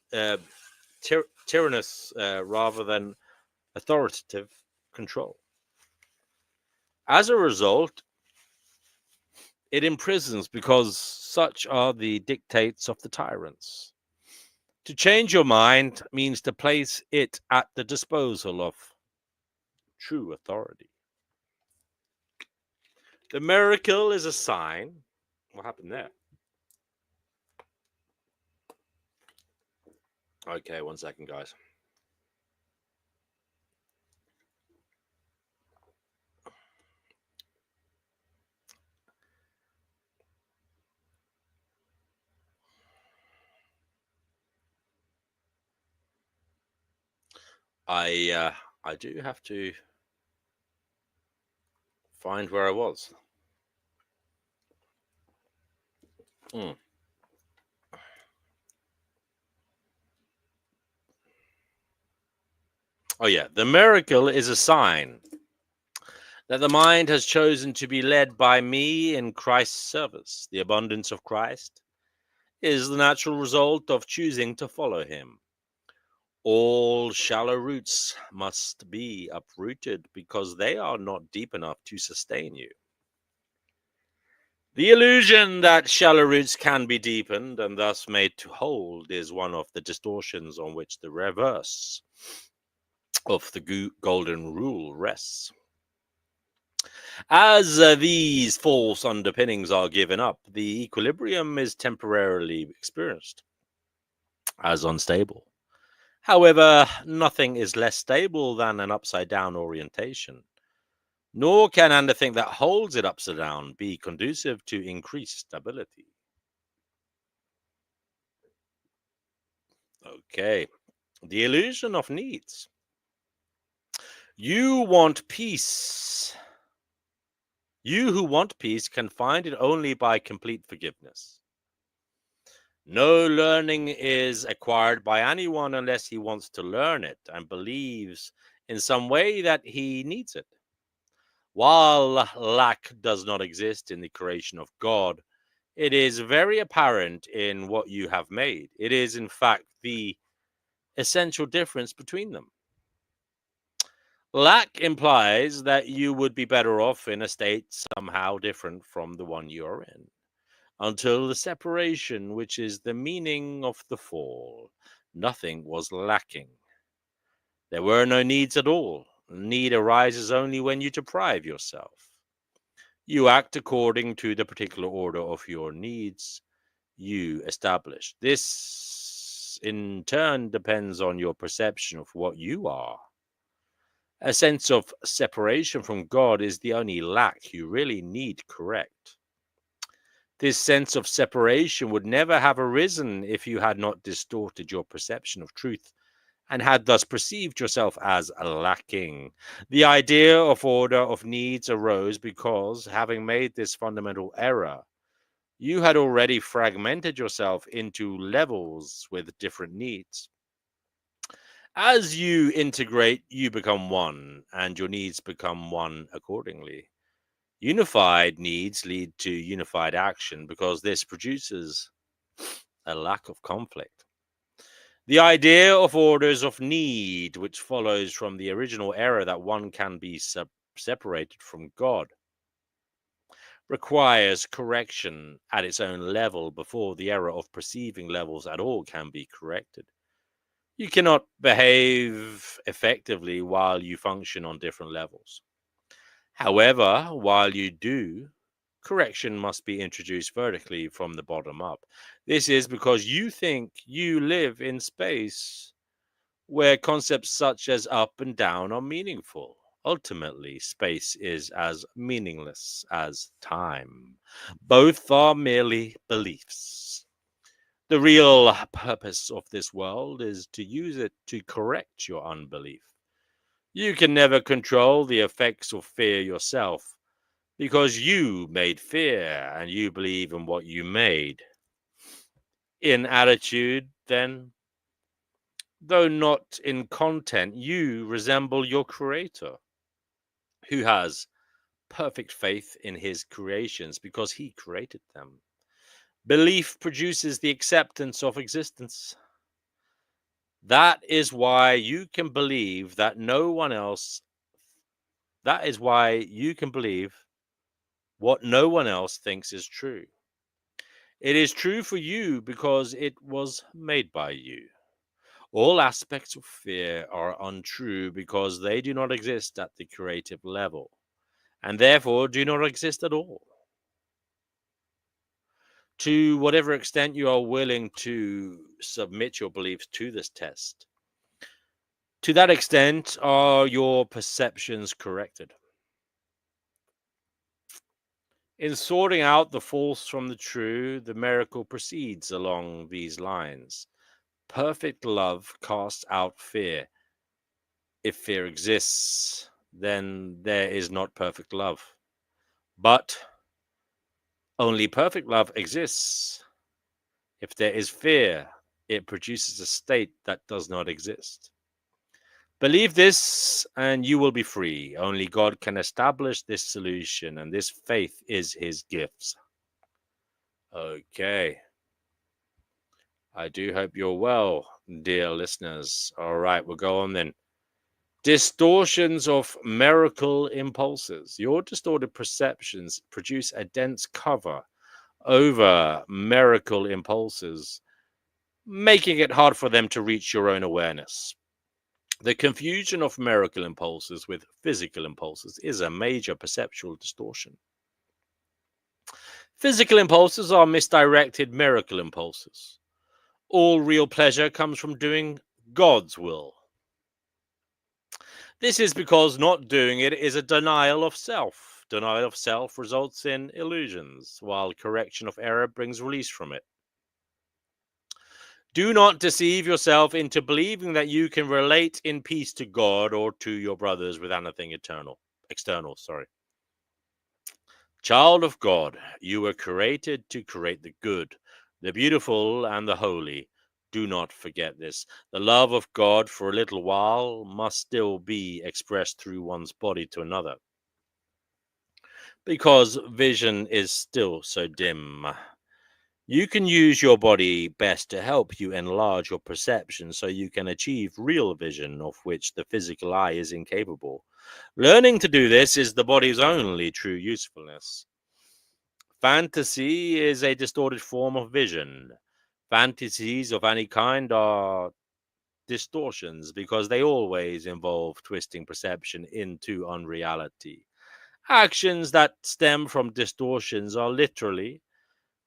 C: rather than authoritative control. As a result, it imprisons, because such are the dictates of the tyrants. To change your mind means to place it at the disposal of true authority. The miracle is a sign. What happened there? Okay, 1 second, guys. I do have to find where I was. Oh yeah, the miracle is a sign that the mind has chosen to be led by me in Christ's service. The abundance of Christ is the natural result of choosing to follow him. All shallow roots must be uprooted, because they are not deep enough to sustain you. The illusion that shallow roots can be deepened and thus made to hold is one of the distortions on which the reverse of the golden rule rests. As these false underpinnings are given up, the equilibrium is temporarily experienced as unstable. However, nothing is less stable than an upside-down orientation, nor can anything that holds it upside down be conducive to increased stability. Okay, the illusion of needs. You want peace. You who want peace can find it only by complete forgiveness. No learning is acquired by anyone unless he wants to learn it and believes in some way that he needs it. While lack does not exist in the creation of God, it is very apparent in what you have made. It is, in fact, the essential difference between them. Lack implies that you would be better off in a state somehow different from the one you are in, until the separation, which is the meaning of the fall. Nothing was lacking. There were no needs at all. Need arises only when you deprive yourself. You act according to the particular order of your needs you establish. This, in turn, depends on your perception of what you are. A sense of separation from God is the only lack you really need correct. This sense of separation would never have arisen if you had not distorted your perception of truth and had thus perceived yourself as lacking. The idea of order of needs arose because, having made this fundamental error, you had already fragmented yourself into levels with different needs. As you integrate, you become one, and your needs become one accordingly. Unified needs lead to unified action because this produces a lack of conflict. The idea of orders of need, which follows from the original error that one can be separated from God, requires correction at its own level before the error of perceiving levels at all can be corrected. You cannot behave effectively while you function on different levels. However, while you do, correction must be introduced vertically from the bottom up. This is because you think you live in space where concepts such as up and down are meaningful. Ultimately, space is as meaningless as time. Both are merely beliefs. The real purpose of this world is to use it to correct your unbelief. You can never control the effects of fear yourself because you made fear and you believe in what you made. In attitude, then, though not in content, you resemble your creator, who has perfect faith in his creations because he created them. Belief produces the acceptance of existence. That is why you can believe that no one else, that is why you can believe what no one else thinks is true. It is true for you because it was made by you. All aspects of fear are untrue because they do not exist at the creative level, and therefore do not exist at all. To whatever extent you are willing to submit your beliefs to this test, to that extent are your perceptions corrected. In sorting out the false from the true, the miracle proceeds along these lines. Perfect love casts out fear. If fear exists, then there is not perfect love. But only perfect love exists. If there is fear, it produces a state that does not exist. Believe this and you will be free. Only God can establish this solution, and this faith is his gifts. Okay. I do hope you're well, dear listeners. All right, we'll go on then. Distortions of miracle impulses. Your distorted perceptions produce a dense cover over miracle impulses, making it hard for them to reach your own awareness. The confusion of miracle impulses with physical impulses is a major perceptual distortion. Physical impulses are misdirected miracle impulses. All real pleasure comes from doing God's will. This is because not doing it is a denial of self. Denial of self results in illusions, while correction of error brings release from it. Do not deceive yourself into believing that you can relate in peace to God or to your brothers with anything external. Child of God, you were created to create the good, the beautiful, and the holy. Do not forget this. The love of God for a little while must still be expressed through one's body to another, because vision is still so dim. You can use your body best to help you enlarge your perception so you can achieve real vision of which the physical eye is incapable. Learning to do this is the body's only true usefulness. Fantasy is a distorted form of vision. Fantasies of any kind are distortions because they always involve twisting perception into unreality. Actions that stem from distortions are literally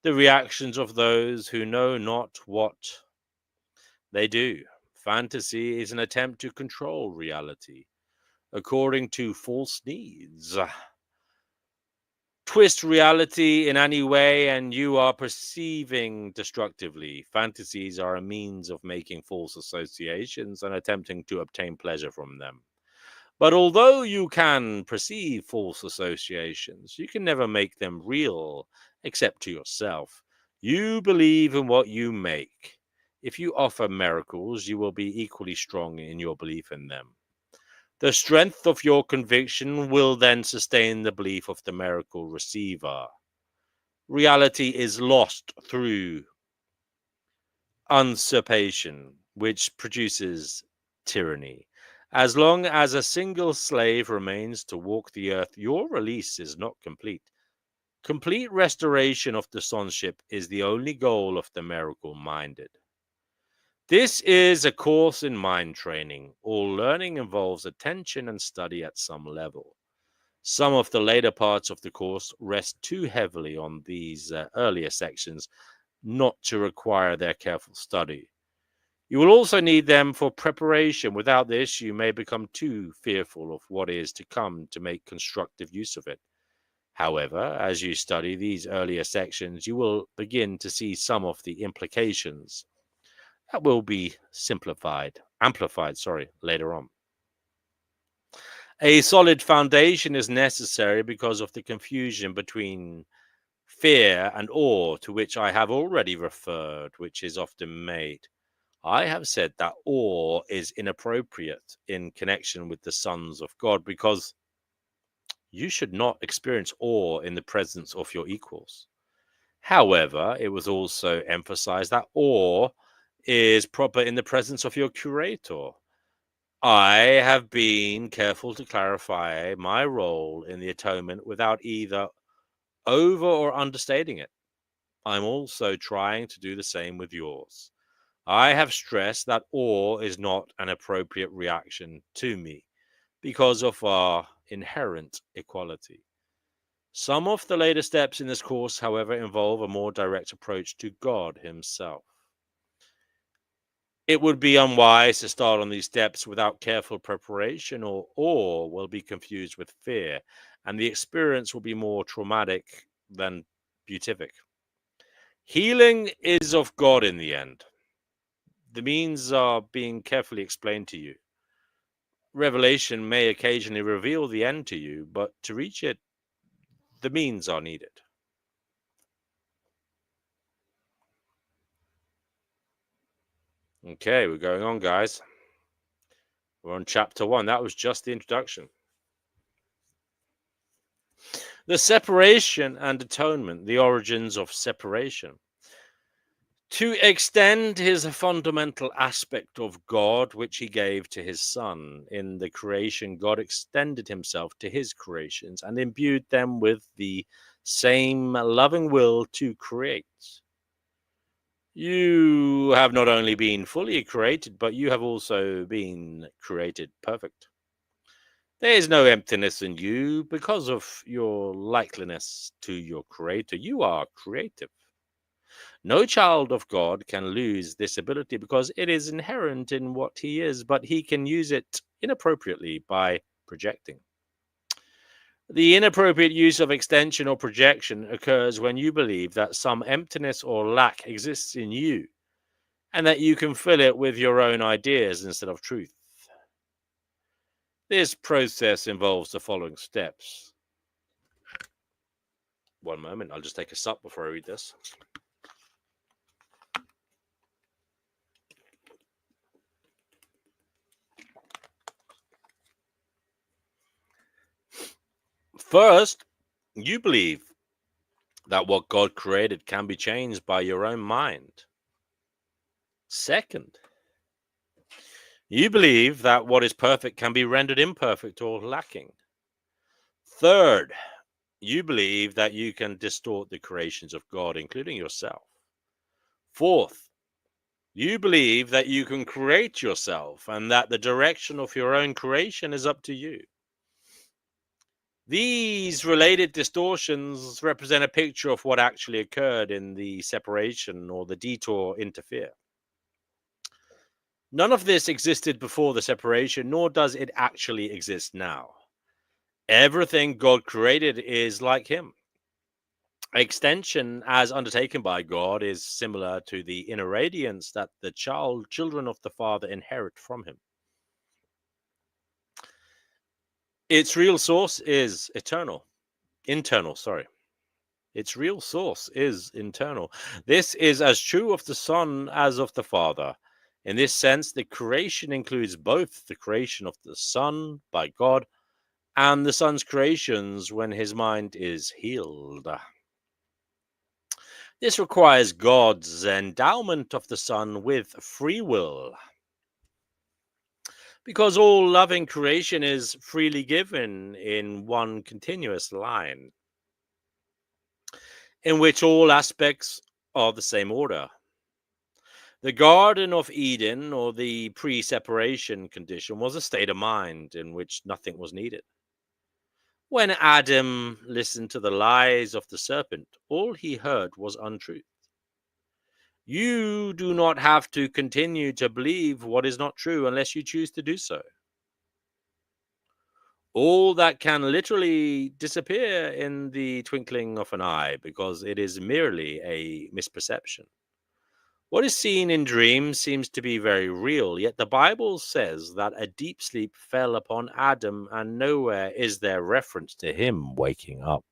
C: the reactions of those who know not what they do. Fantasy is an attempt to control reality according to false needs. Twist reality in any way and you are perceiving destructively. Fantasies are a means of making false associations and attempting to obtain pleasure from them. But although you can perceive false associations, you can never make them real except to yourself. You believe in what you make. If you offer miracles, you will be equally strong in your belief in them. The strength of your conviction will then sustain the belief of the miracle receiver. Reality is lost through usurpation, which produces tyranny. As long as a single slave remains to walk the earth, your release is not complete. Complete restoration of the sonship is the only goal of the miracle-minded. This is a course in mind training. All learning involves attention and study at some level. Some of the later parts of the course rest too heavily on these earlier sections not to require their careful study. You will also need them for preparation. Without this, you may become too fearful of what is to come to make constructive use of it. However, as you study these earlier sections, you will begin to see some of the implications that will be amplified, later on. A solid foundation is necessary because of the confusion between fear and awe to which I have already referred, which is often made. I have said that awe is inappropriate in connection with the sons of God because you should not experience awe in the presence of your equals. However, it was also emphasized that awe is proper in the presence of your curator. I have been careful to clarify my role in the atonement without either over or understating it. I'm also trying to do the same with yours. I have stressed that awe is not an appropriate reaction to me because of our inherent equality. Some of the later steps in this course, however, involve a more direct approach to God Himself. It would be unwise to start on these steps without careful preparation, or awe will be confused with fear, and the experience will be more traumatic than beatific. Healing is of God in the end. The means are being carefully explained to you. Revelation may occasionally reveal the end to you, but to reach it, the means are needed. Okay, we're going on, guys. We're on chapter 1. That was just the introduction. The separation and atonement, the origins of separation. To extend his fundamental aspect of God, which he gave to his Son. In the creation, God extended himself to his creations and imbued them with the same loving will to create. You have not only been fully created, but you have also been created perfect. There is no emptiness in you because of your likeness to your Creator. You are creative. No child of God can lose this ability because it is inherent in what he is, but he can use it inappropriately by projecting. The inappropriate use of extension or projection occurs when you believe that some emptiness or lack exists in you and that you can fill it with your own ideas instead of truth. This process involves the following steps. One moment, I'll just take a sup before I read this. First, you believe that what God created can be changed by your own mind. Second, you believe that what is perfect can be rendered imperfect or lacking. Third, you believe that you can distort the creations of God, including yourself. Fourth, you believe that you can create yourself and that the direction of your own creation is up to you. These related distortions represent a picture of what actually occurred in the separation or the detour interfere. None of this existed before the separation, nor does it actually exist now. Everything God created is like Him. Extension, as undertaken by God, is similar to the inner radiance that the children of the Father inherit from Him. Its real source is internal. Its real source is internal. This is as true of the Son as of the Father. In this sense, the creation includes both the creation of the Son by God and the Son's creations when his mind is healed. This requires God's endowment of the Son with free will. Because all loving creation is freely given in one continuous line, in which all aspects are the same order. The Garden of Eden, or the pre-separation condition, was a state of mind in which nothing was needed. When Adam listened to the lies of the serpent, all he heard was untruth. You do not have to continue to believe what is not true unless you choose to do so. All that can literally disappear in the twinkling of an eye because it is merely a misperception. What is seen in dreams seems to be very real, yet the Bible says that a deep sleep fell upon Adam, and nowhere is there reference to him waking up.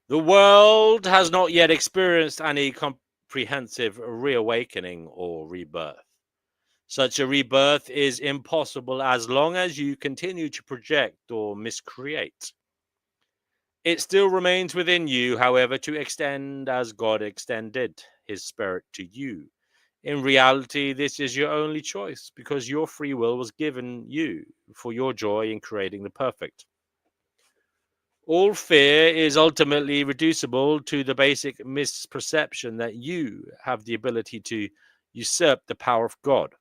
C: The world has not yet experienced any comprehensive reawakening or rebirth. Such a rebirth is impossible as long as you continue to project or miscreate. It still remains within you, however, to extend as God extended his spirit to you. In reality, this is your only choice because your free will was given you for your joy in creating the perfect. All fear is ultimately reducible to the basic misperception that you have the ability to usurp the power of God.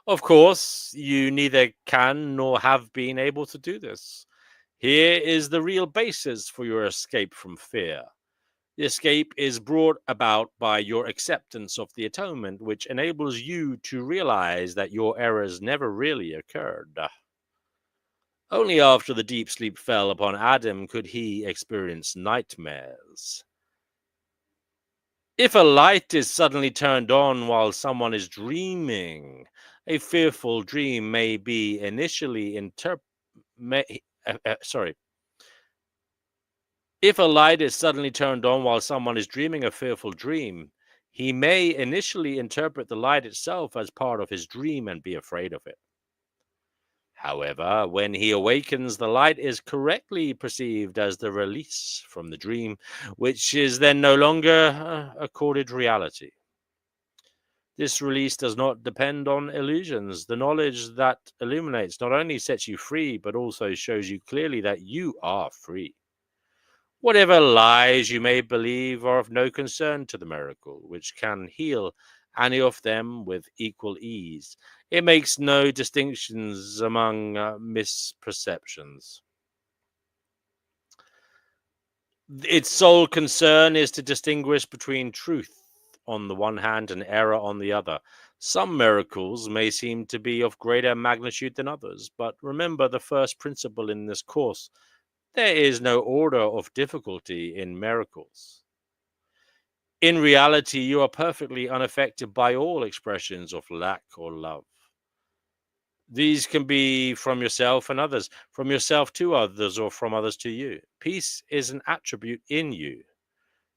C: Of course, you neither can nor have been able to do this. Here is the real basis for your escape from fear. The escape is brought about by your acceptance of the atonement, which enables you to realize that your errors never really occurred. Only after the deep sleep fell upon Adam could he experience nightmares. If a light is suddenly turned on while someone is dreaming, a fearful dream may be initially If a light is suddenly turned on while someone is dreaming a fearful dream, he may initially interpret the light itself as part of his dream and be afraid of it. However, when he awakens, the light is correctly perceived as the release from the dream, which is then no longer accorded reality. This release does not depend on illusions. The knowledge that illuminates not only sets you free, but also shows you clearly that you are free. Whatever lies you may believe are of no concern to the miracle, which can heal any of them with equal ease. It makes no distinctions among misperceptions. Its sole concern is to distinguish between truth on the one hand and error on the other. Some miracles may seem to be of greater magnitude than others, but remember the first principle in this course. There is no order of difficulty in miracles. In reality, you are perfectly unaffected by all expressions of lack or love. These can be from yourself and others, from yourself to others, or from others to you. Peace is an attribute in you.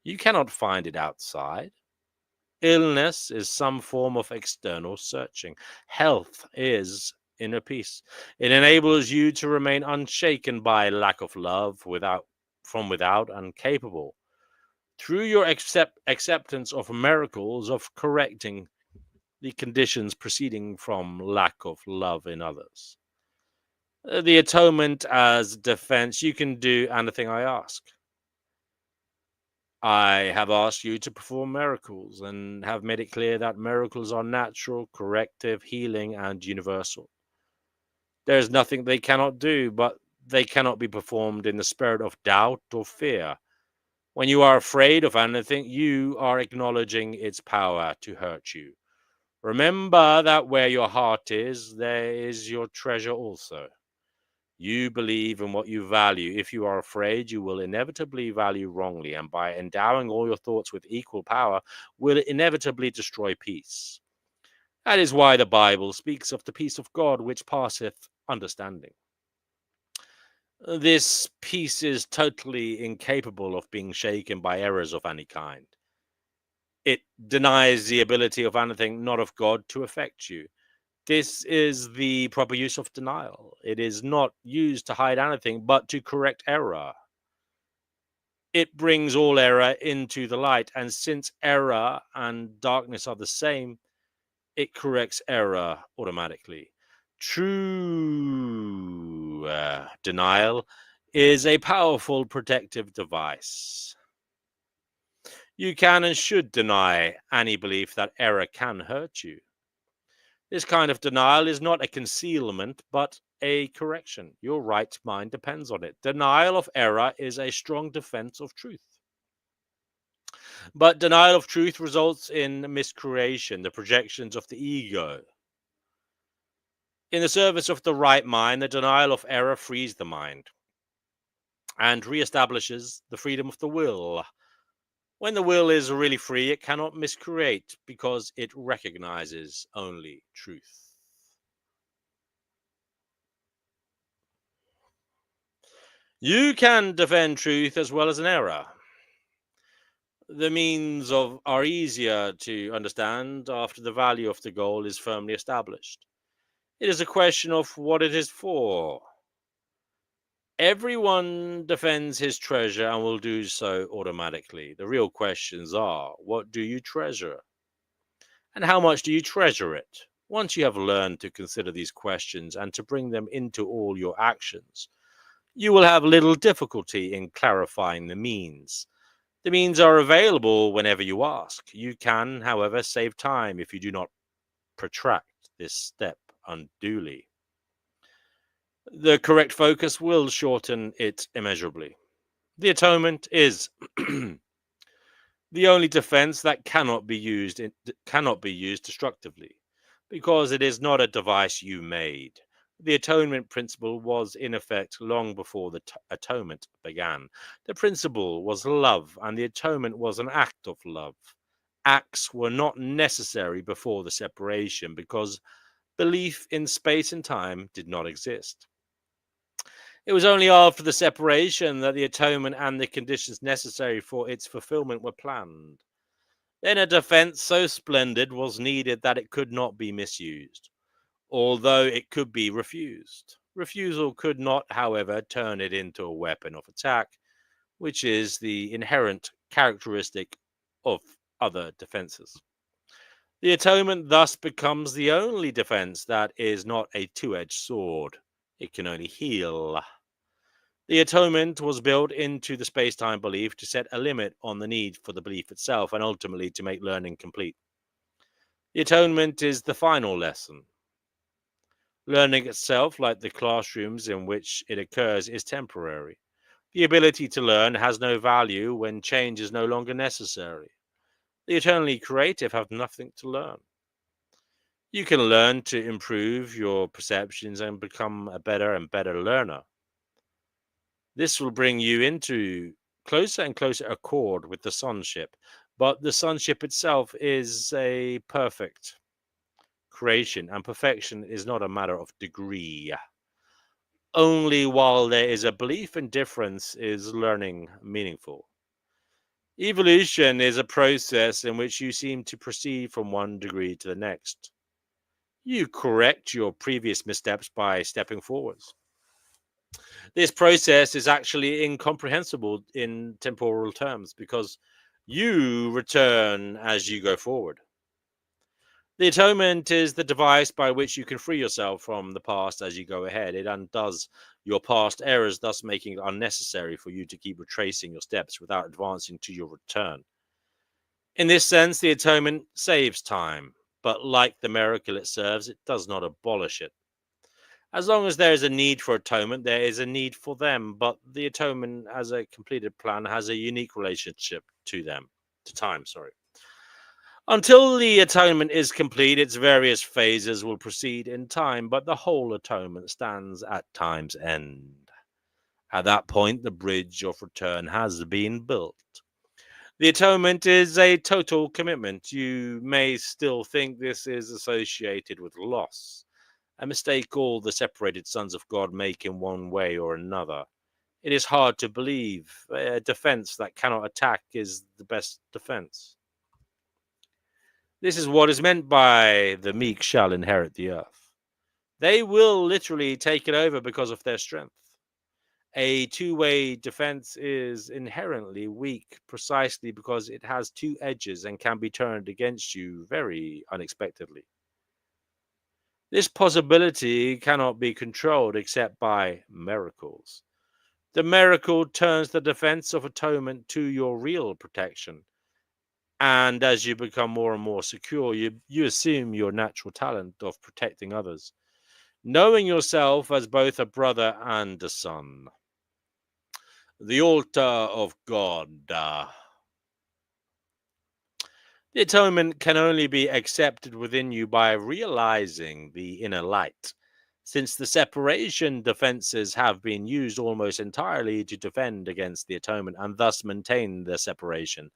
C: You cannot find it outside. Illness is some form of external searching. Health is inner peace. It enables you to remain unshaken by lack of love from without and capable through your acceptance of miracles of correcting the conditions proceeding from lack of love in others. The atonement as defense, you can do anything I ask. I have asked you to perform miracles and have made it clear that miracles are natural, corrective, healing, and universal. There is nothing they cannot do, but they cannot be performed in the spirit of doubt or fear. When you are afraid of anything, you are acknowledging its power to hurt you. Remember that where your heart is, there is your treasure also. You believe in what you value. If you are afraid, you will inevitably value wrongly, and by endowing all your thoughts with equal power, will inevitably destroy peace. That is why the Bible speaks of the peace of God which passeth understanding. This peace is totally incapable of being shaken by errors of any kind. It denies the ability of anything not of God to affect you. This is the proper use of denial. It is not used to hide anything, but to correct error. It brings all error into the light, and since error and darkness are the same, it corrects error automatically. True denial is a powerful protective device. You can and should deny any belief that error can hurt you. This kind of denial is not a concealment, but a correction. Your right mind depends on it. Denial of error is a strong defense of truth. But denial of truth results in miscreation, the projections of the ego. In the service of the right mind, the denial of error frees the mind and reestablishes the freedom of the will. When the will is really free, it cannot miscreate because it recognizes only truth. You can defend truth as well as an error. The means of are easier to understand after the value of the goal is firmly established. It is a question of what it is for. Everyone defends his treasure and will do so automatically. The real questions are, what do you treasure? And how much do you treasure it? Once you have learned to consider these questions and to bring them into all your actions, you will have little difficulty in clarifying the means. The means are available whenever you ask. You can, however, save time if you do not protract this step unduly. The correct focus will shorten it immeasurably. The atonement is the only defense that cannot be used destructively, because it is not a device you made. The atonement principle was in effect long before the atonement began. The principle was love, and the atonement was an act of love. Acts were not necessary before the separation because belief in space and time did not exist. It was only after the separation that the atonement and the conditions necessary for its fulfillment were planned. Then a defense so splendid was needed that it could not be misused, although it could be refused. Refusal could not, however, turn it into a weapon of attack, which is the inherent characteristic of other defenses. The atonement thus becomes the only defense that is not a two-edged sword. It can only heal. The atonement was built into the space-time belief to set a limit on the need for the belief itself and ultimately to make learning complete. The atonement is the final lesson. Learning itself, like the classrooms in which it occurs, is temporary. The ability to learn has no value when change is no longer necessary. The eternally creative have nothing to learn. You can learn to improve your perceptions and become a better and better learner. This will bring you into closer and closer accord with the sonship, but the sonship itself is a perfect creation, and perfection is not a matter of degree. Only while there is a belief in difference is learning meaningful. Evolution is a process in which you seem to proceed from one degree to the next. You correct your previous missteps by stepping forwards. This process is actually incomprehensible in temporal terms because you return as you go forward. The atonement is the device by which you can free yourself from the past as you go ahead. It undoes your past errors, thus making it unnecessary for you to keep retracing your steps without advancing to your return. In this sense, the atonement saves time, but like the miracle it serves, it does not abolish it. As long as there is a need for atonement, there is a need for them, but the atonement as a completed plan has a unique relationship to time. Until the atonement is complete, its various phases will proceed in time, but the whole atonement stands at time's end. At that point, the bridge of return has been built. The atonement is a total commitment. You may still think this is associated with loss, a mistake all the separated sons of God make in one way or another. It is hard to believe. A defense that cannot attack is the best defense. This is what is meant by the meek shall inherit the earth. They will literally take it over because of their strength. A two-way defense is inherently weak precisely because it has two edges and can be turned against you very unexpectedly. This possibility cannot be controlled except by miracles. The miracle turns the defense of atonement to your real protection, And as you become more and more secure, you assume your natural talent of protecting others, knowing yourself as both a brother and a son. The altar of God. The atonement can only be accepted within you by realizing the inner light, since the separation defenses have been used almost entirely to defend against the atonement and thus maintain the separation.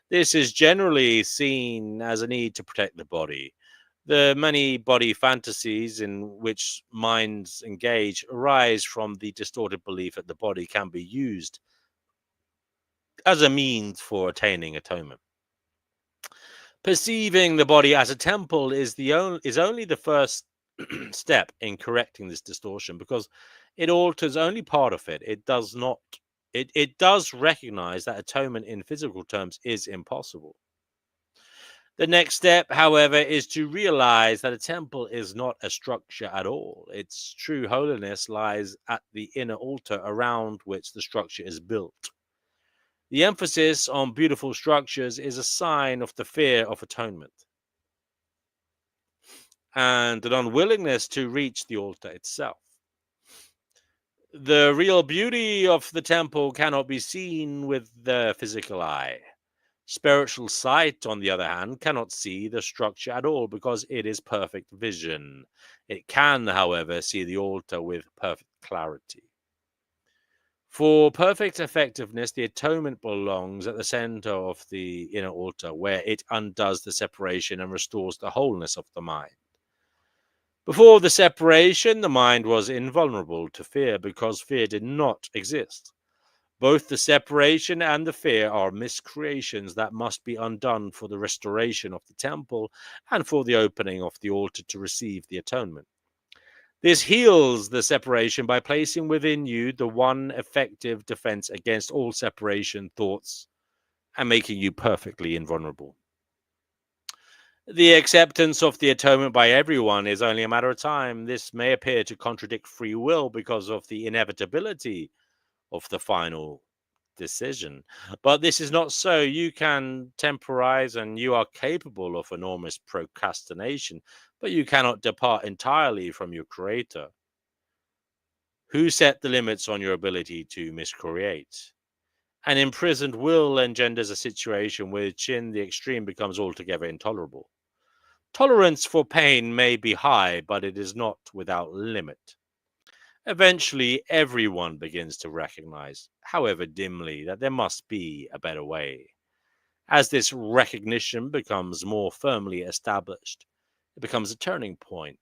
C: This is generally seen as a need to protect the body. The many body fantasies in which minds engage arise from the distorted belief that the body can be used as a means for attaining atonement. Perceiving the body as a temple is only the first step in correcting this distortion, because it alters only part of it. It does not. It does recognize that atonement in physical terms is impossible. The next step, however, is to realize that a temple is not a structure at all. Its true holiness lies at the inner altar around which the structure is built. The emphasis on beautiful structures is a sign of the fear of atonement and an unwillingness to reach the altar itself. The real beauty of the temple cannot be seen with the physical eye. Spiritual sight, on the other hand, cannot see the structure at all because it is perfect vision. It can, however, see the altar with perfect clarity. For perfect effectiveness, the atonement belongs at the center of the inner altar, where it undoes the separation and restores the wholeness of the mind. Before the separation, the mind was invulnerable to fear because fear did not exist. Both the separation and the fear are miscreations that must be undone for the restoration of the temple and for the opening of the altar to receive the atonement. This heals the separation by placing within you the one effective defense against all separation thoughts and making you perfectly invulnerable. The acceptance of the atonement by everyone is only a matter of time. This may appear to contradict free will because of the inevitability of the final decision, but this is not so. You can temporize and you are capable of enormous procrastination, but you cannot depart entirely from your creator. Who set the limits on your ability to miscreate? An imprisoned will engenders a situation which in the extreme becomes altogether intolerable. Tolerance for pain may be high, but it is not without limit. Eventually, everyone begins to recognize, however dimly, that there must be a better way. As this recognition becomes more firmly established, it becomes a turning point.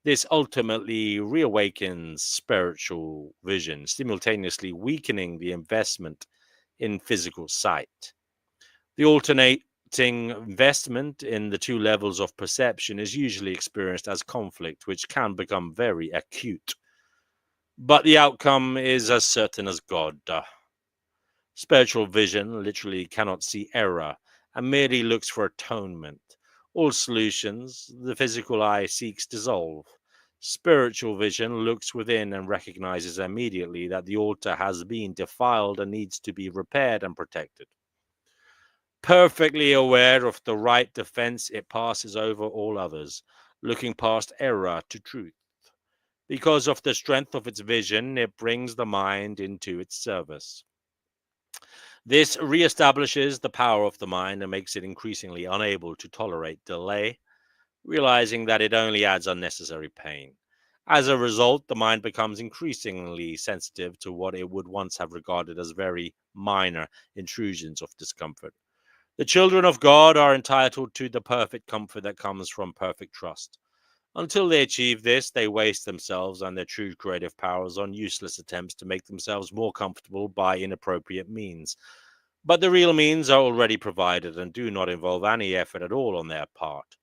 C: This ultimately reawakens spiritual vision, simultaneously weakening the investment in physical sight. The alternating investment in the two levels of perception is usually experienced as conflict, which can become very acute. But the outcome is as certain as God. Spiritual vision literally cannot see error and merely looks for atonement. All solutions the physical eye seeks dissolve. Spiritual vision looks within and recognizes immediately that the altar has been defiled and needs to be repaired and protected. Perfectly aware of the right defense, it passes over all others, looking past error to truth. Because of the strength of its vision, it brings the mind into its service. This reestablishes the power of the mind and makes it increasingly unable to tolerate delay, realizing that it only adds unnecessary pain. As a result, the mind becomes increasingly sensitive to what it would once have regarded as very minor intrusions of discomfort. The children of God are entitled to the perfect comfort that comes from perfect trust. Until they achieve this, they waste themselves and their true creative powers on useless attempts to make themselves more comfortable by inappropriate means. But the real means are already provided and do not involve any effort at all on their part.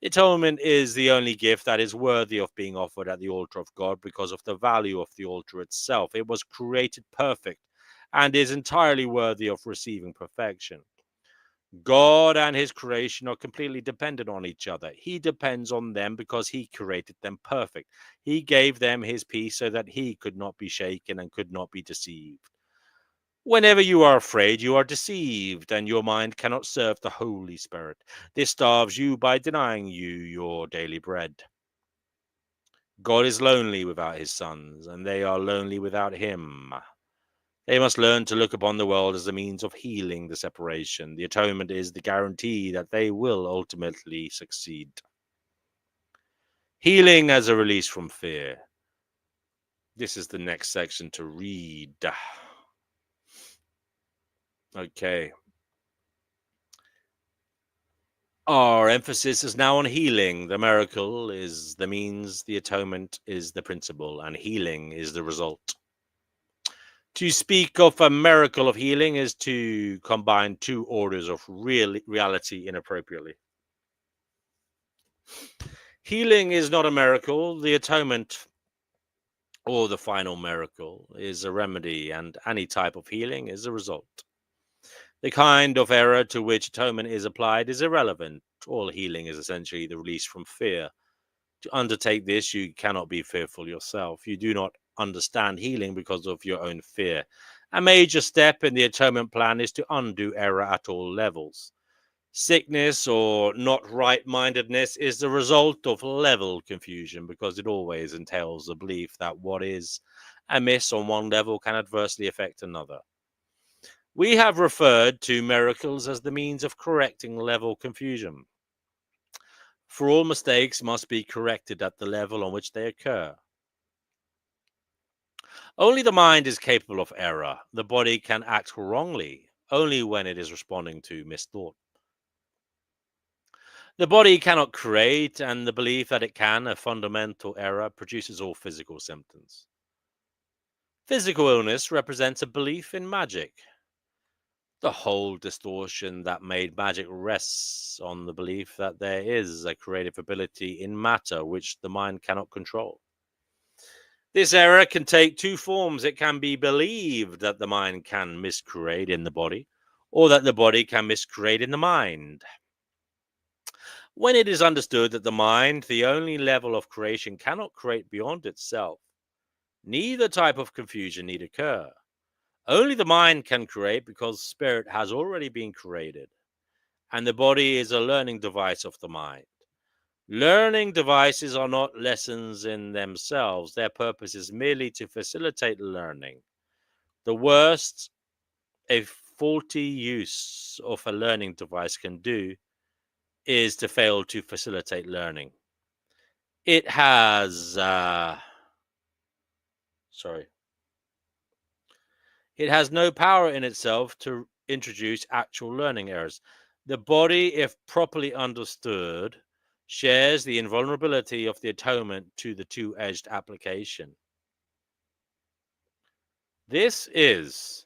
C: Atonement is the only gift that is worthy of being offered at the altar of God because of the value of the altar itself. It was created perfect and is entirely worthy of receiving perfection. God and his creation are completely dependent on each other. He depends on them because he created them perfect. He gave them his peace so that he could not be shaken and could not be deceived. Whenever you are afraid, you are deceived, and your mind cannot serve the Holy Spirit. This starves you by denying you your daily bread. God is lonely without his sons, and they are lonely without him. They must learn to look upon the world as a means of healing the separation. The atonement is the guarantee that they will ultimately succeed. Healing as a release from fear. This is the next section to read. Okay. Our emphasis is now on healing. The miracle is the means, the atonement is the principle, and healing is the result. To speak of a miracle of healing is to combine two orders of reality inappropriately. Healing is not a miracle. The atonement, or the final miracle, is a remedy, and any type of healing is a result. The kind of error to which atonement is applied is irrelevant. All healing is essentially the release from fear. To undertake this, you cannot be fearful yourself. You do not understand healing because of your own fear. A major step in the atonement plan is to undo error at all levels. Sickness or not right-mindedness is the result of level confusion because it always entails the belief that what is amiss on one level can adversely affect another. We have referred to miracles as the means of correcting level confusion. For all mistakes must be corrected at the level on which they occur. Only the mind is capable of error. The body can act wrongly only when it is responding to misthought. The body cannot create, and the belief that it can, a fundamental error, produces all physical symptoms. Physical illness represents a belief in magic. The whole distortion that made magic rests on the belief that there is a creative ability in matter which the mind cannot control. This error can take two forms. It can be believed that the mind can miscreate in the body, or that the body can miscreate in the mind. When it is understood that the mind, the only level of creation, cannot create beyond itself, neither type of confusion need occur. Only the mind can create because spirit has already been created, and the body is a learning device of the mind. Learning devices are not lessons in themselves. Their purpose is merely to facilitate learning. The worst a faulty use of a learning device can do is to fail to facilitate learning. It has It has no power in itself to introduce actual learning errors. The body, if properly understood, shares the invulnerability of the atonement to the two-edged application. This is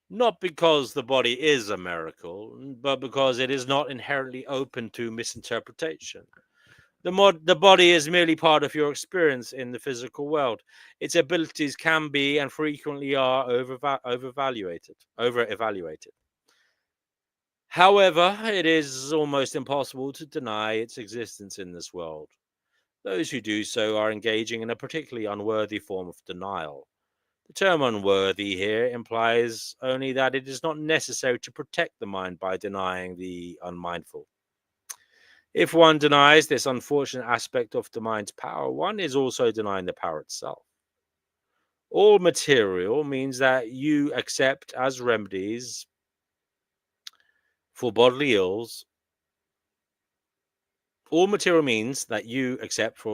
C: not because the body is a miracle, but because it is not inherently open to misinterpretation. The body is merely part of your experience in the physical world. Its abilities can be and frequently are over-evaluated. However, it is almost impossible to deny its existence in this world. Those who do so are engaging in a particularly unworthy form of denial. The term unworthy here implies only that it is not necessary to protect the mind by denying the unmindful. If one denies this unfortunate aspect of the mind's power, one is also denying the power itself. All material means that you accept as remedies for bodily ills. All material means that you accept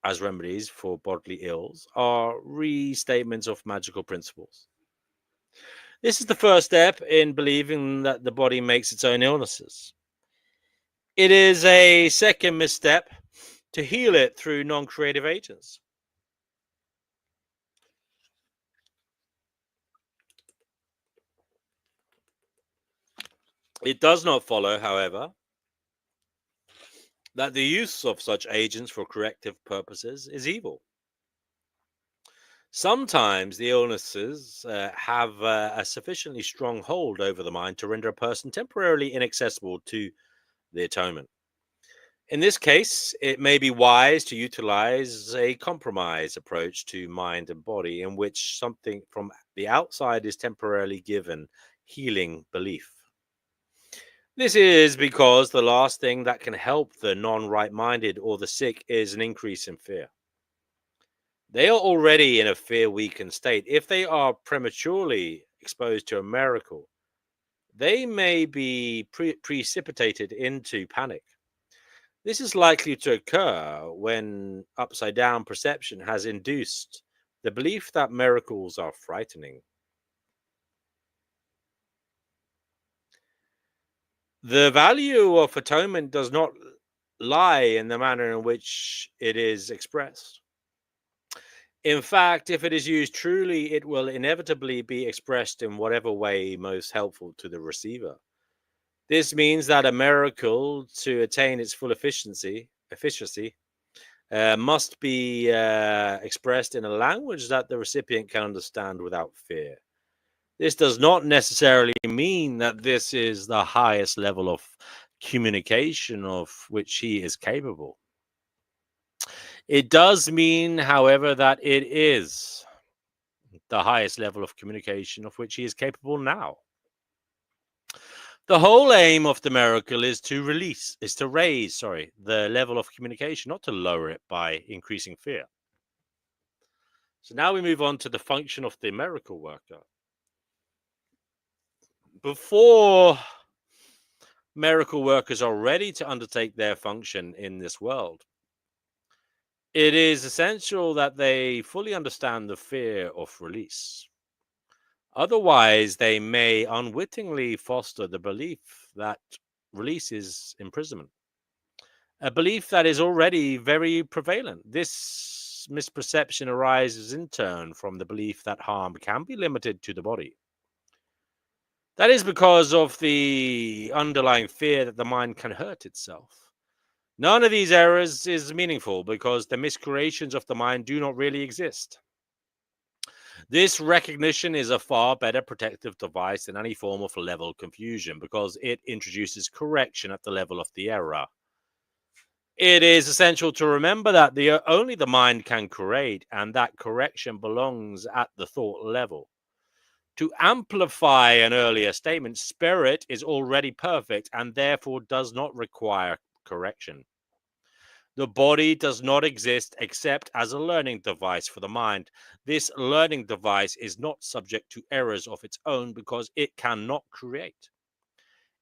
C: as remedies for bodily ills are restatements of magical principles. This is the first step in believing that the body makes its own illnesses. It is a second misstep to heal it through non-creative agents. It does not follow, however, that the use of such agents for corrective purposes is evil. Sometimes the illnesses have a sufficiently strong hold over the mind to render a person temporarily inaccessible to the atonement. In this case, it may be wise to utilize a compromise approach to mind and body in which something from the outside is temporarily given healing belief. This is because the last thing that can help the non right minded or the sick is an increase in fear. They are already in a fear weakened state. If they are prematurely exposed to a miracle, they may be precipitated into panic. This is likely to occur when upside down perception has induced the belief that miracles are frightening. The value of atonement does not lie in the manner in which it is expressed. In fact, if it is used truly, it will inevitably be expressed in whatever way most helpful to the receiver. This means that a miracle, to attain its full efficiency, must be expressed in a language that the recipient can understand without fear. This does not necessarily mean that this is the highest level of communication of which he is capable. It does mean, however, that it is the highest level of communication of which he is capable now. The whole aim of the miracle is to raise, the level of communication, not to lower it by increasing fear. So now we move on to the function of the miracle worker. Before miracle workers are ready to undertake their function in this world, it is essential that they fully understand the fear of release. Otherwise, they may unwittingly foster the belief that release is imprisonment, a belief that is already very prevalent. This misperception arises in turn from the belief that harm can be limited to the body. That is because of the underlying fear that the mind can hurt itself. None of these errors is meaningful because the miscreations of the mind do not really exist. This recognition is a far better protective device than any form of level confusion because it introduces correction at the level of the error. It is essential to remember that only the mind can create, and that correction belongs at the thought level. To amplify an earlier statement, spirit is already perfect and therefore does not require correction. The body does not exist except as a learning device for the mind. This learning device is not subject to errors of its own because it cannot create.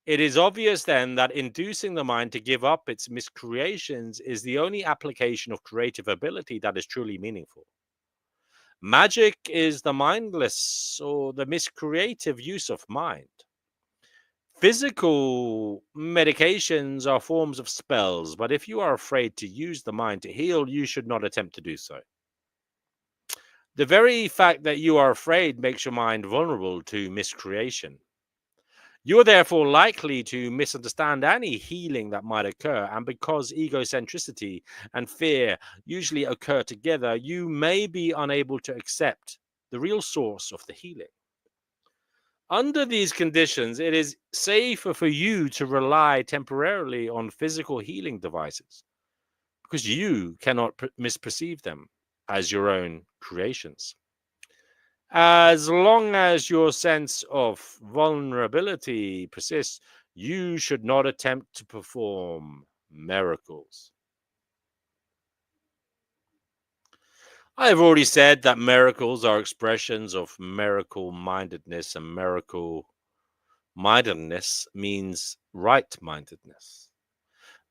C: It is obvious then that inducing the mind to give up its miscreations is the only application of creative ability that is truly meaningful. Magic is the mindless or the miscreative use of mind. Physical medications are forms of spells, but if you are afraid to use the mind to heal, you should not attempt to do so. The very fact that you are afraid makes your mind vulnerable to miscreation. You are therefore likely to misunderstand any healing that might occur, and because egocentricity and fear usually occur together, you may be unable to accept the real source of the healing. Under these conditions, it is safer for you to rely temporarily on physical healing devices because you cannot misperceive them as your own creations. As long as your sense of vulnerability persists, you should not attempt to perform miracles. I have already said that miracles are expressions of miracle mindedness, and miracle mindedness means right mindedness.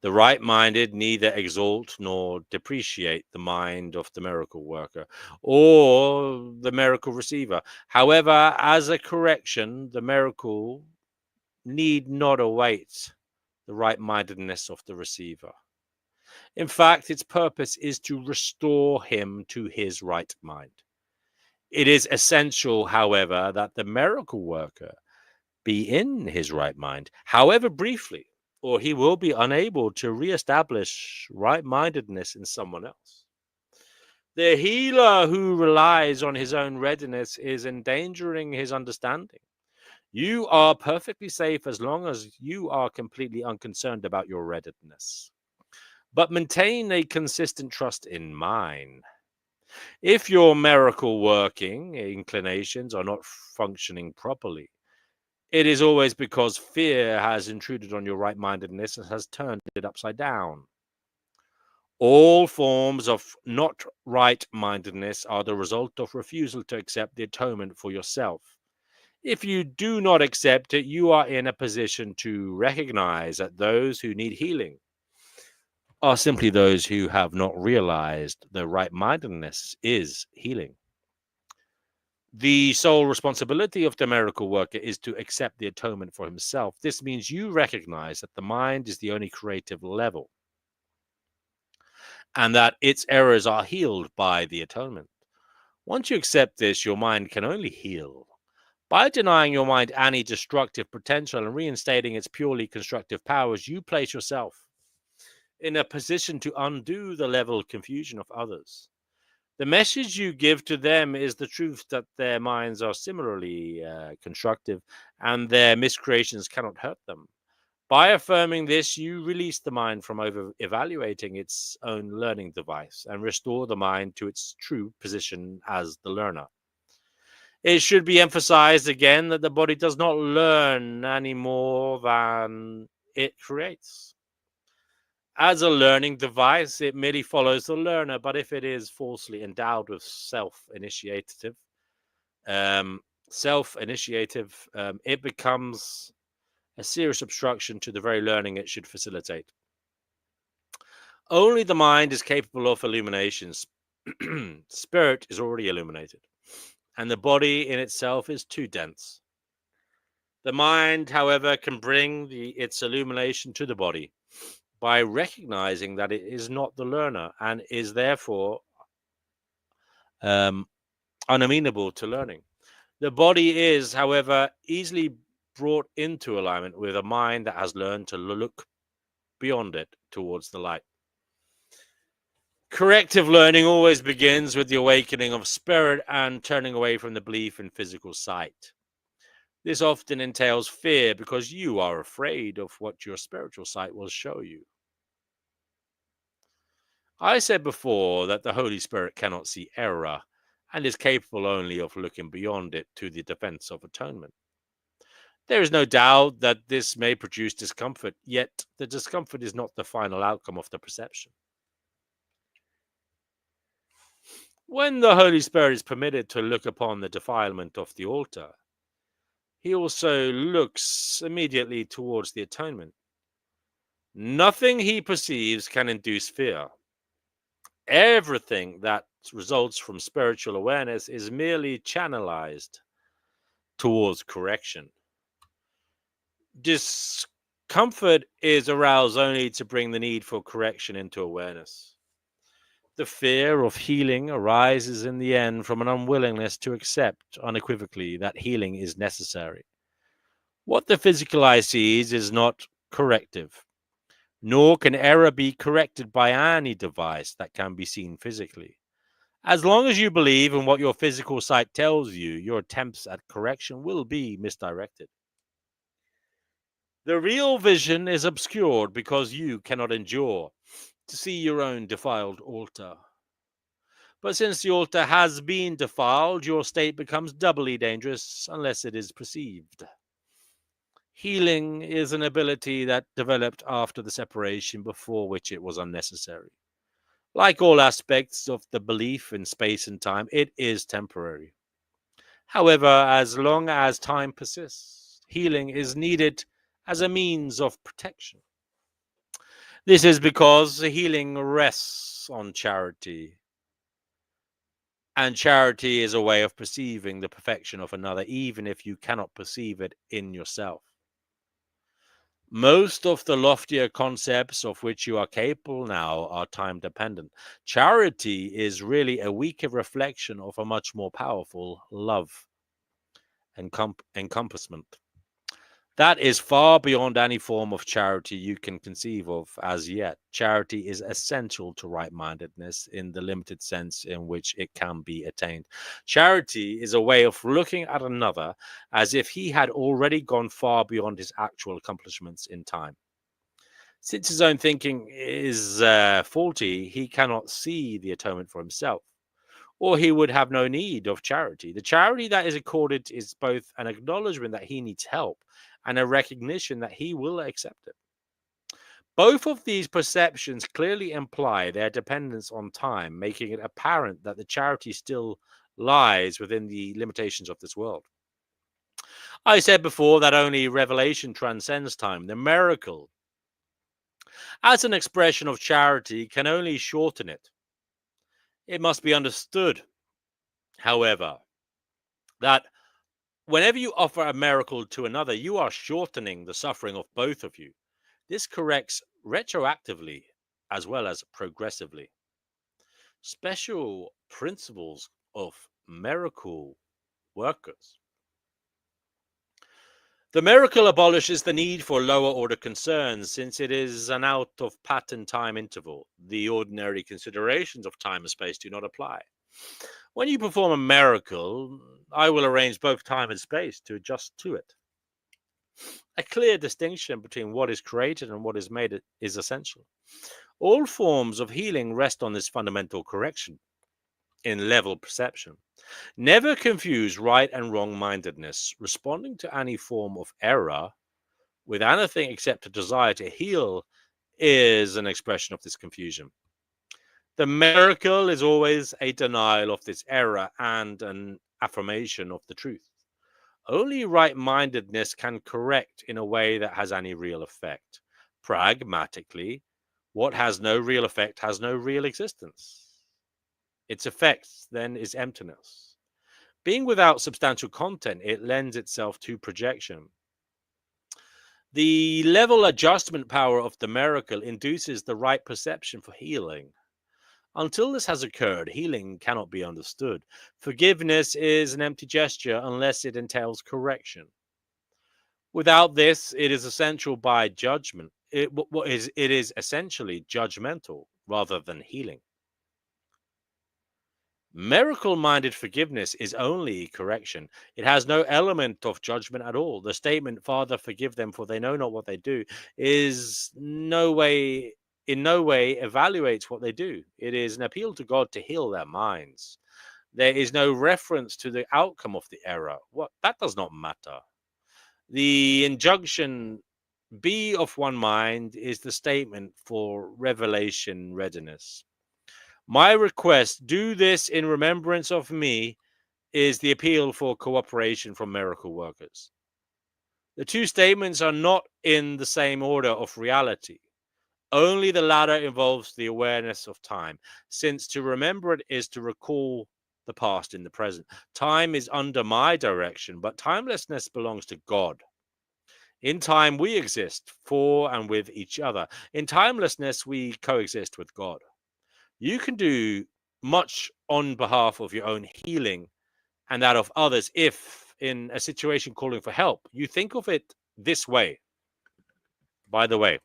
C: The right minded neither exalt nor depreciate the mind of the miracle worker or the miracle receiver. However, as a correction, the miracle need not await the right mindedness of the receiver. In fact, its purpose is to restore him to his right mind. It is essential, however, that the miracle worker be in his right mind, however briefly, or he will be unable to reestablish right-mindedness in someone else. The healer who relies on his own readiness is endangering his understanding. You are perfectly safe as long as you are completely unconcerned about your readiness. but maintain a consistent trust in mine. If your miracle working inclinations are not functioning properly, it is always because fear has intruded on your right mindedness and has turned it upside down. All forms of not right mindedness are the result of refusal to accept the atonement for yourself. If you do not accept it, you are in a position to recognize that those who need healing are simply those who have not realized the right mindedness is healing. The sole responsibility of the miracle worker is to accept the atonement for himself. This means you recognize that the mind is the only creative level and that its errors are healed by the atonement. Once you accept this, your mind can only heal. By denying your mind any destructive potential and reinstating its purely constructive powers, you place yourself in a position to undo the level of confusion of others. The message you give to them is the truth that their minds are similarly constructive and their miscreations cannot hurt them. By affirming this, you release the mind from over-evaluating its own learning device and restore the mind to its true position as the learner. It should be emphasized again that the body does not learn any more than it creates. As a learning device, it merely follows the learner, but if it is falsely endowed with self-initiative, it becomes a serious obstruction to the very learning it should facilitate. Only the mind is capable of illumination. Spirit is already illuminated, and the body in itself is too dense. The mind, however, can bring its illumination to the body by recognizing that it is not the learner and is therefore unamenable to learning. The body is, however, easily brought into alignment with a mind that has learned to look beyond it towards the light. Corrective learning always begins with the awakening of spirit and turning away from the belief in physical sight. This often entails fear because you are afraid of what your spiritual sight will show you. I said before that the Holy Spirit cannot see error and is capable only of looking beyond it to the defense of atonement. There is no doubt that this may produce discomfort, yet the discomfort is not the final outcome of the perception. When the Holy Spirit is permitted to look upon the defilement of the altar, he also looks immediately towards the atonement. Nothing he perceives can induce fear. Everything that results from spiritual awareness is merely channelized towards correction. Discomfort is aroused only to bring the need for correction into awareness. The fear of healing arises in the end from an unwillingness to accept unequivocally that healing is necessary. What the physical eye sees is not corrective, nor can error be corrected by any device that can be seen physically. As long as you believe in what your physical sight tells you, your attempts at correction will be misdirected. The real vision is obscured because you cannot endure to see your own defiled altar. But since the altar has been defiled, your state becomes doubly dangerous unless it is perceived. Healing is an ability that developed after the separation, before which it was unnecessary. Like all aspects of the belief in space and time, it is temporary. However, as long as time persists, healing is needed as a means of protection. This is because healing rests on charity. And charity is a way of perceiving the perfection of another, even if you cannot perceive it in yourself. Most of the loftier concepts of which you are capable now are time dependent. Charity is really a weaker reflection of a much more powerful love encompassment. That is far beyond any form of charity you can conceive of as yet. Charity is essential to right-mindedness in the limited sense in which it can be attained. Charity is a way of looking at another as if he had already gone far beyond his actual accomplishments in time. Since his own thinking is faulty, he cannot see the atonement for himself, or he would have no need of charity. The charity that is accorded is both an acknowledgement that he needs help and a recognition that he will accept it. Both of these perceptions clearly imply their dependence on time, making it apparent that the charity still lies within the limitations of this world. I said before that only revelation transcends time. The miracle, as an expression of charity, can only shorten it. It must be understood, however, that whenever you offer a miracle to another, you are shortening the suffering of both of you. This corrects retroactively as well as progressively. Special principles of miracle workers. The miracle abolishes the need for lower order concerns since it is an out of pattern time interval. The ordinary considerations of time and space do not apply. When you perform a miracle, I will arrange both time and space to adjust to it. A clear distinction between what is created and what is made is essential. All forms of healing rest on this fundamental correction in level perception. Never confuse right and wrong-mindedness. Responding to any form of error with anything except a desire to heal is an expression of this confusion. The miracle is always a denial of this error and an affirmation of the truth. Only right-mindedness can correct in a way that has any real effect. Pragmatically, what has no real effect has no real existence. Its effect, then, is emptiness. Being without substantial content, it lends itself to projection. The level adjustment power of the miracle induces the right perception for healing. Until this has occurred, healing cannot be understood. Forgiveness is an empty gesture unless it entails correction. Without this, it is essential by judgment. It is essentially judgmental rather than healing. Miracle-minded forgiveness is only correction. It has no element of judgment at all. The statement, "Father, forgive them, for they know not what they do," is in no way evaluates what they do. It is an appeal to God to heal their minds. There is no reference to the outcome of the error. That does not matter. The injunction, "Be of one mind," is the statement for revelation readiness. My request, "Do this in remembrance of me," is the appeal for cooperation from miracle workers. The two statements are not in the same order of reality. Only the latter involves the awareness of time, since to remember it is to recall the past in the present. Time is under my direction, but timelessness belongs to God. In time, we exist for and with each other. In timelessness, we coexist with God. You can do much on behalf of your own healing and that of others if, in a situation calling for help, you think of it this way. By the way,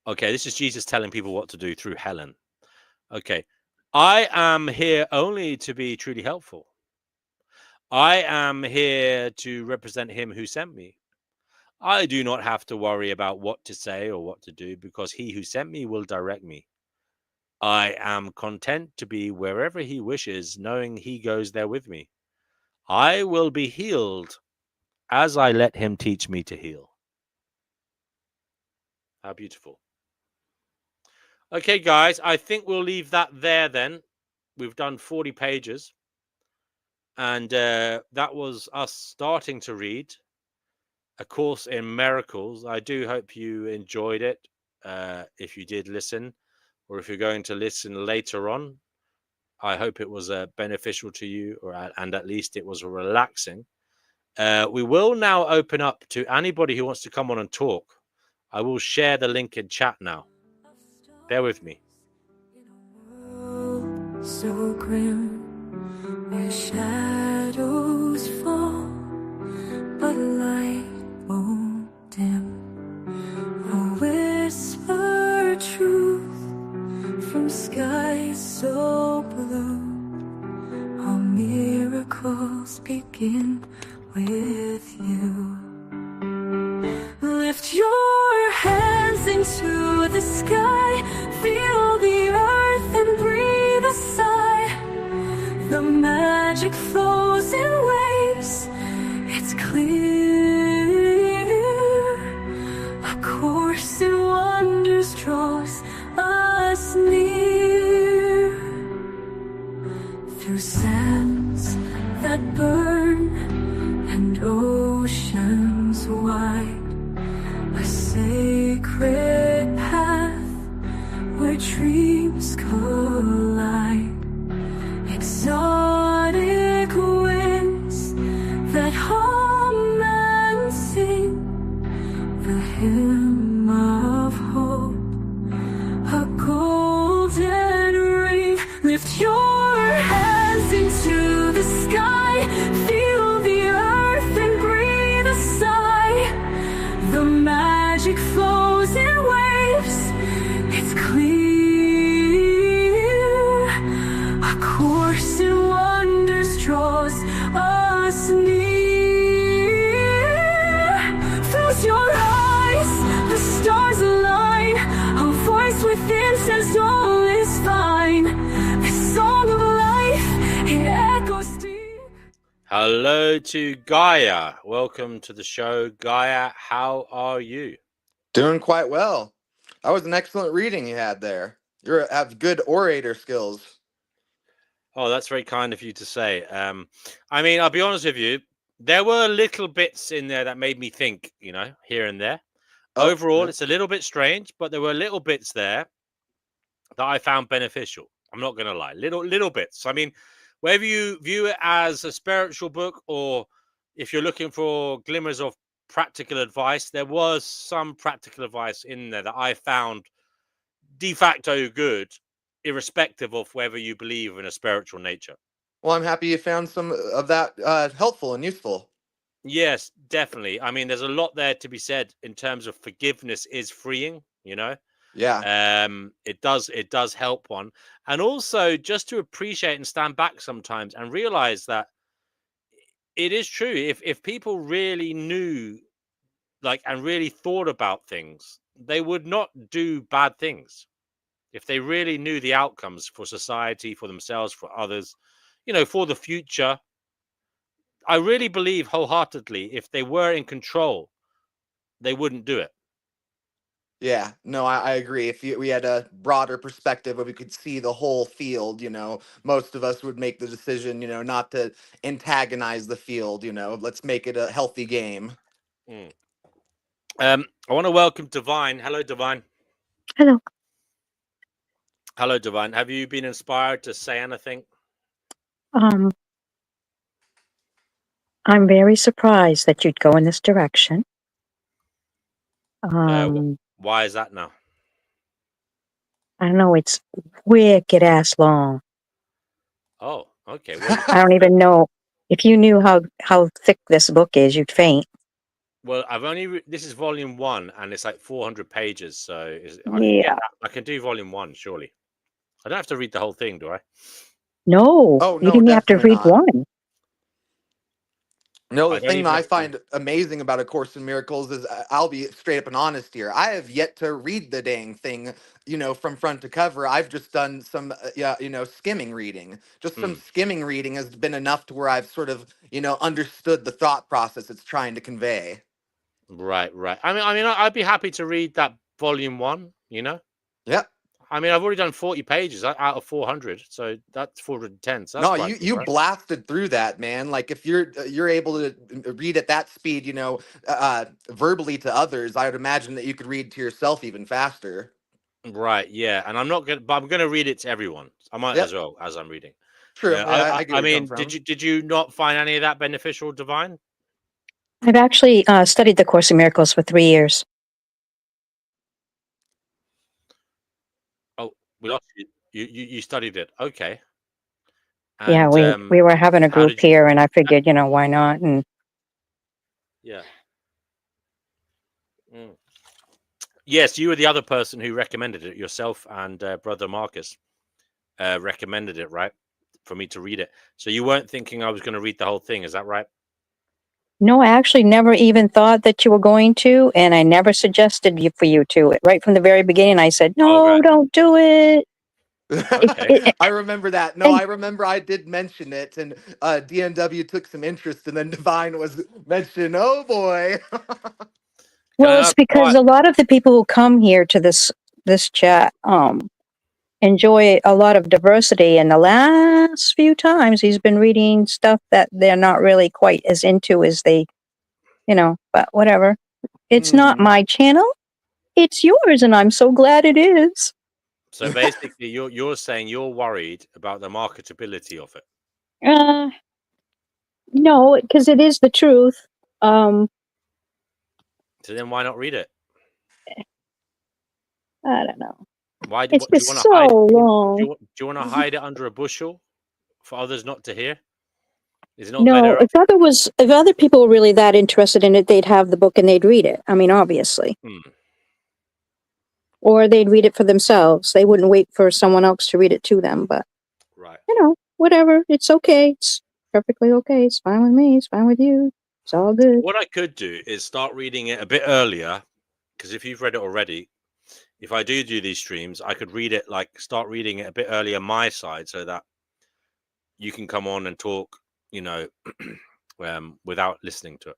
C: okay, this is Jesus telling people what to do through Helen. Okay, I am here only to be truly helpful. I am here to represent him who sent me. I do not have to worry about what to say or what to do because he who sent me will direct me. I am content to be wherever he wishes, knowing he goes there with me. I will be healed as I let him teach me to heal. How beautiful. Okay, guys, I think we'll leave that there then. We've done 40 pages. And that was us starting to read A Course in Miracles. I do hope you enjoyed it. If you did listen, or if you're going to listen later on, I hope it was beneficial to you, and at least it was relaxing. We will now open up to anybody who wants to come on and talk. I will share the link in chat now. Bear with me.
B: In a world so grim, where shadows fall, but light won't dim. A whisper truth from skies so blue. All miracles begin with you. Lift your hands to the sky. Feel the earth and breathe a sigh. The magic flows in waves. It's clear. A course in wonders draws us near. Through sands that burn and oceans wide, a sacred path where dreams collide. Exotic winds that hum and sing the hymn of hope. A golden ring. Lift your hands into the sky. Feel the earth and breathe a sigh. The magic flows in waves. It's clear. A course in wonders draws us near. Close your eyes, the stars align. A voice within says all is fine. This song of life, it echoes deep.
C: Hello to Gaia. Welcome to the show, Gaia. How are you?
D: Doing quite well. That was an excellent reading you had there. You have good orator skills.
C: Oh, that's very kind of you to say. I mean, I'll be honest with you. There were little bits in there that made me think, here and there.
D: Oh,
C: Overall,
D: yeah.
C: it's a little bit strange, but there were little bits there that I found beneficial. I'm not going to lie. Little bits. I mean, whether you view it as a spiritual book or if you're looking for glimmers of practical advice, there was some practical advice in there that I found de facto good, irrespective of whether you believe in a spiritual nature.
D: Well, I'm happy you found some of that helpful and useful.
C: Yes, definitely. I mean, there's a lot there to be said in terms of forgiveness is freeing,
D: Yeah.
C: it does help one. And also just to appreciate and stand back sometimes and realize that it is true. If people really knew and really thought about things, they would not do bad things. If they really knew the outcomes for society, for themselves, for others, for the future, I really believe wholeheartedly if they were in control, they wouldn't do it.
D: Yeah, no, I agree. If we had a broader perspective where we could see the whole field, most of us would make the decision, not to antagonize the field, let's make it a healthy game.
C: Mm. I want to welcome Divine. Hello, Divine.
E: Hello.
C: Hello, Divine. Have you been inspired to say anything?
E: I'm very surprised that you'd go in this direction.
C: Why is that now?
E: I don't know. It's wicked ass long.
C: Oh, okay. Well,
E: I don't even know. If you knew how thick this book is, you'd faint.
C: well, I've only this is volume 1, and it's like 400 pages. So
E: Yeah.
C: I can do volume 1, surely. I don't have to read the whole thing, do I?
E: No,
D: Oh,
E: you
D: no,
E: didn't have to
D: definitely
E: read
D: not.
E: one.
D: No,
C: I
D: the
C: don't
D: thing
C: even
D: that I
C: have to-
D: find amazing about A Course in Miracles is I'll be straight up and honest here. I have yet to read the dang thing, from front to cover. I've just done some, skimming reading. Just some skimming reading has been enough to where I've sort of, understood the thought process it's trying to convey.
C: Right. I mean, I'd be happy to read that volume 1.
D: Yep.
C: I mean, I've already done 40 pages out of 400, so that's 410. So that's
D: No,
C: quite
D: you
C: good,
D: you
C: right?
D: blasted through that, man. Like if you're able to read at that speed, verbally to others, I would imagine that you could read to yourself even faster.
C: Right, yeah, and I'm gonna read it to everyone. I might
D: Yep.
C: as well as I'm reading.
D: True.
C: Yeah,
D: Yeah, I get
C: I
D: where you're coming
C: mean,
D: from.
C: did you not find any of that beneficial, Divine?
E: I've actually studied the Course in Miracles for 3 years.
C: Oh, we lost you. You studied it, okay.
E: Yeah,
C: And
E: we were having a
C: how
E: group
C: did you?
E: here, and I figured, why not? And
C: Yeah. Mm. Yes, you were the other person who recommended it. Yourself and brother Marcus recommended it, right? For me to read it. So you weren't thinking I was going to read the whole thing, is that right?
E: No, I actually never even thought that you were going to, and I never suggested for you to. Right from the very beginning, I said,
C: Oh,
E: no,
C: right.
E: don't do it.
C: Okay.
D: I remember that. No,
E: And
D: I remember I did mention it, and DNW took some interest, and then Divine was mentioned. Oh boy.
C: Can I
E: well, it's
C: ask
E: because
C: why?
E: a lot of the people who come here to this chat enjoy a lot of diversity, and the last few times he's been reading stuff that they're not really quite as into as they, but whatever. It's not
D: Hmm.
E: my channel. It's yours, and I'm so glad it is.
C: So basically, you're saying you're worried about the marketability of it.
E: Uh, no, because it is the truth. Um,
C: So then why not read it?
E: I don't know.
C: Why do
E: It's
C: you want
E: just
C: to hide it?
E: so
C: Do
E: long.
C: you want to hide it under a bushel for others not to hear? Is it not
E: No,
C: better?
E: if other people were really that interested in it, they'd have the book and they'd read it. I mean, obviously.
C: Hmm,
E: Or they'd read it for themselves. They wouldn't wait for someone else to read it to them. But,
C: right.
E: whatever. It's okay. It's perfectly okay. It's fine with me. It's fine with you. It's all good.
C: What I could do is start reading it a bit earlier, because if you've read it already, if I do these streams, I could read it start reading it a bit earlier my side, so that you can come on and talk, without listening to it.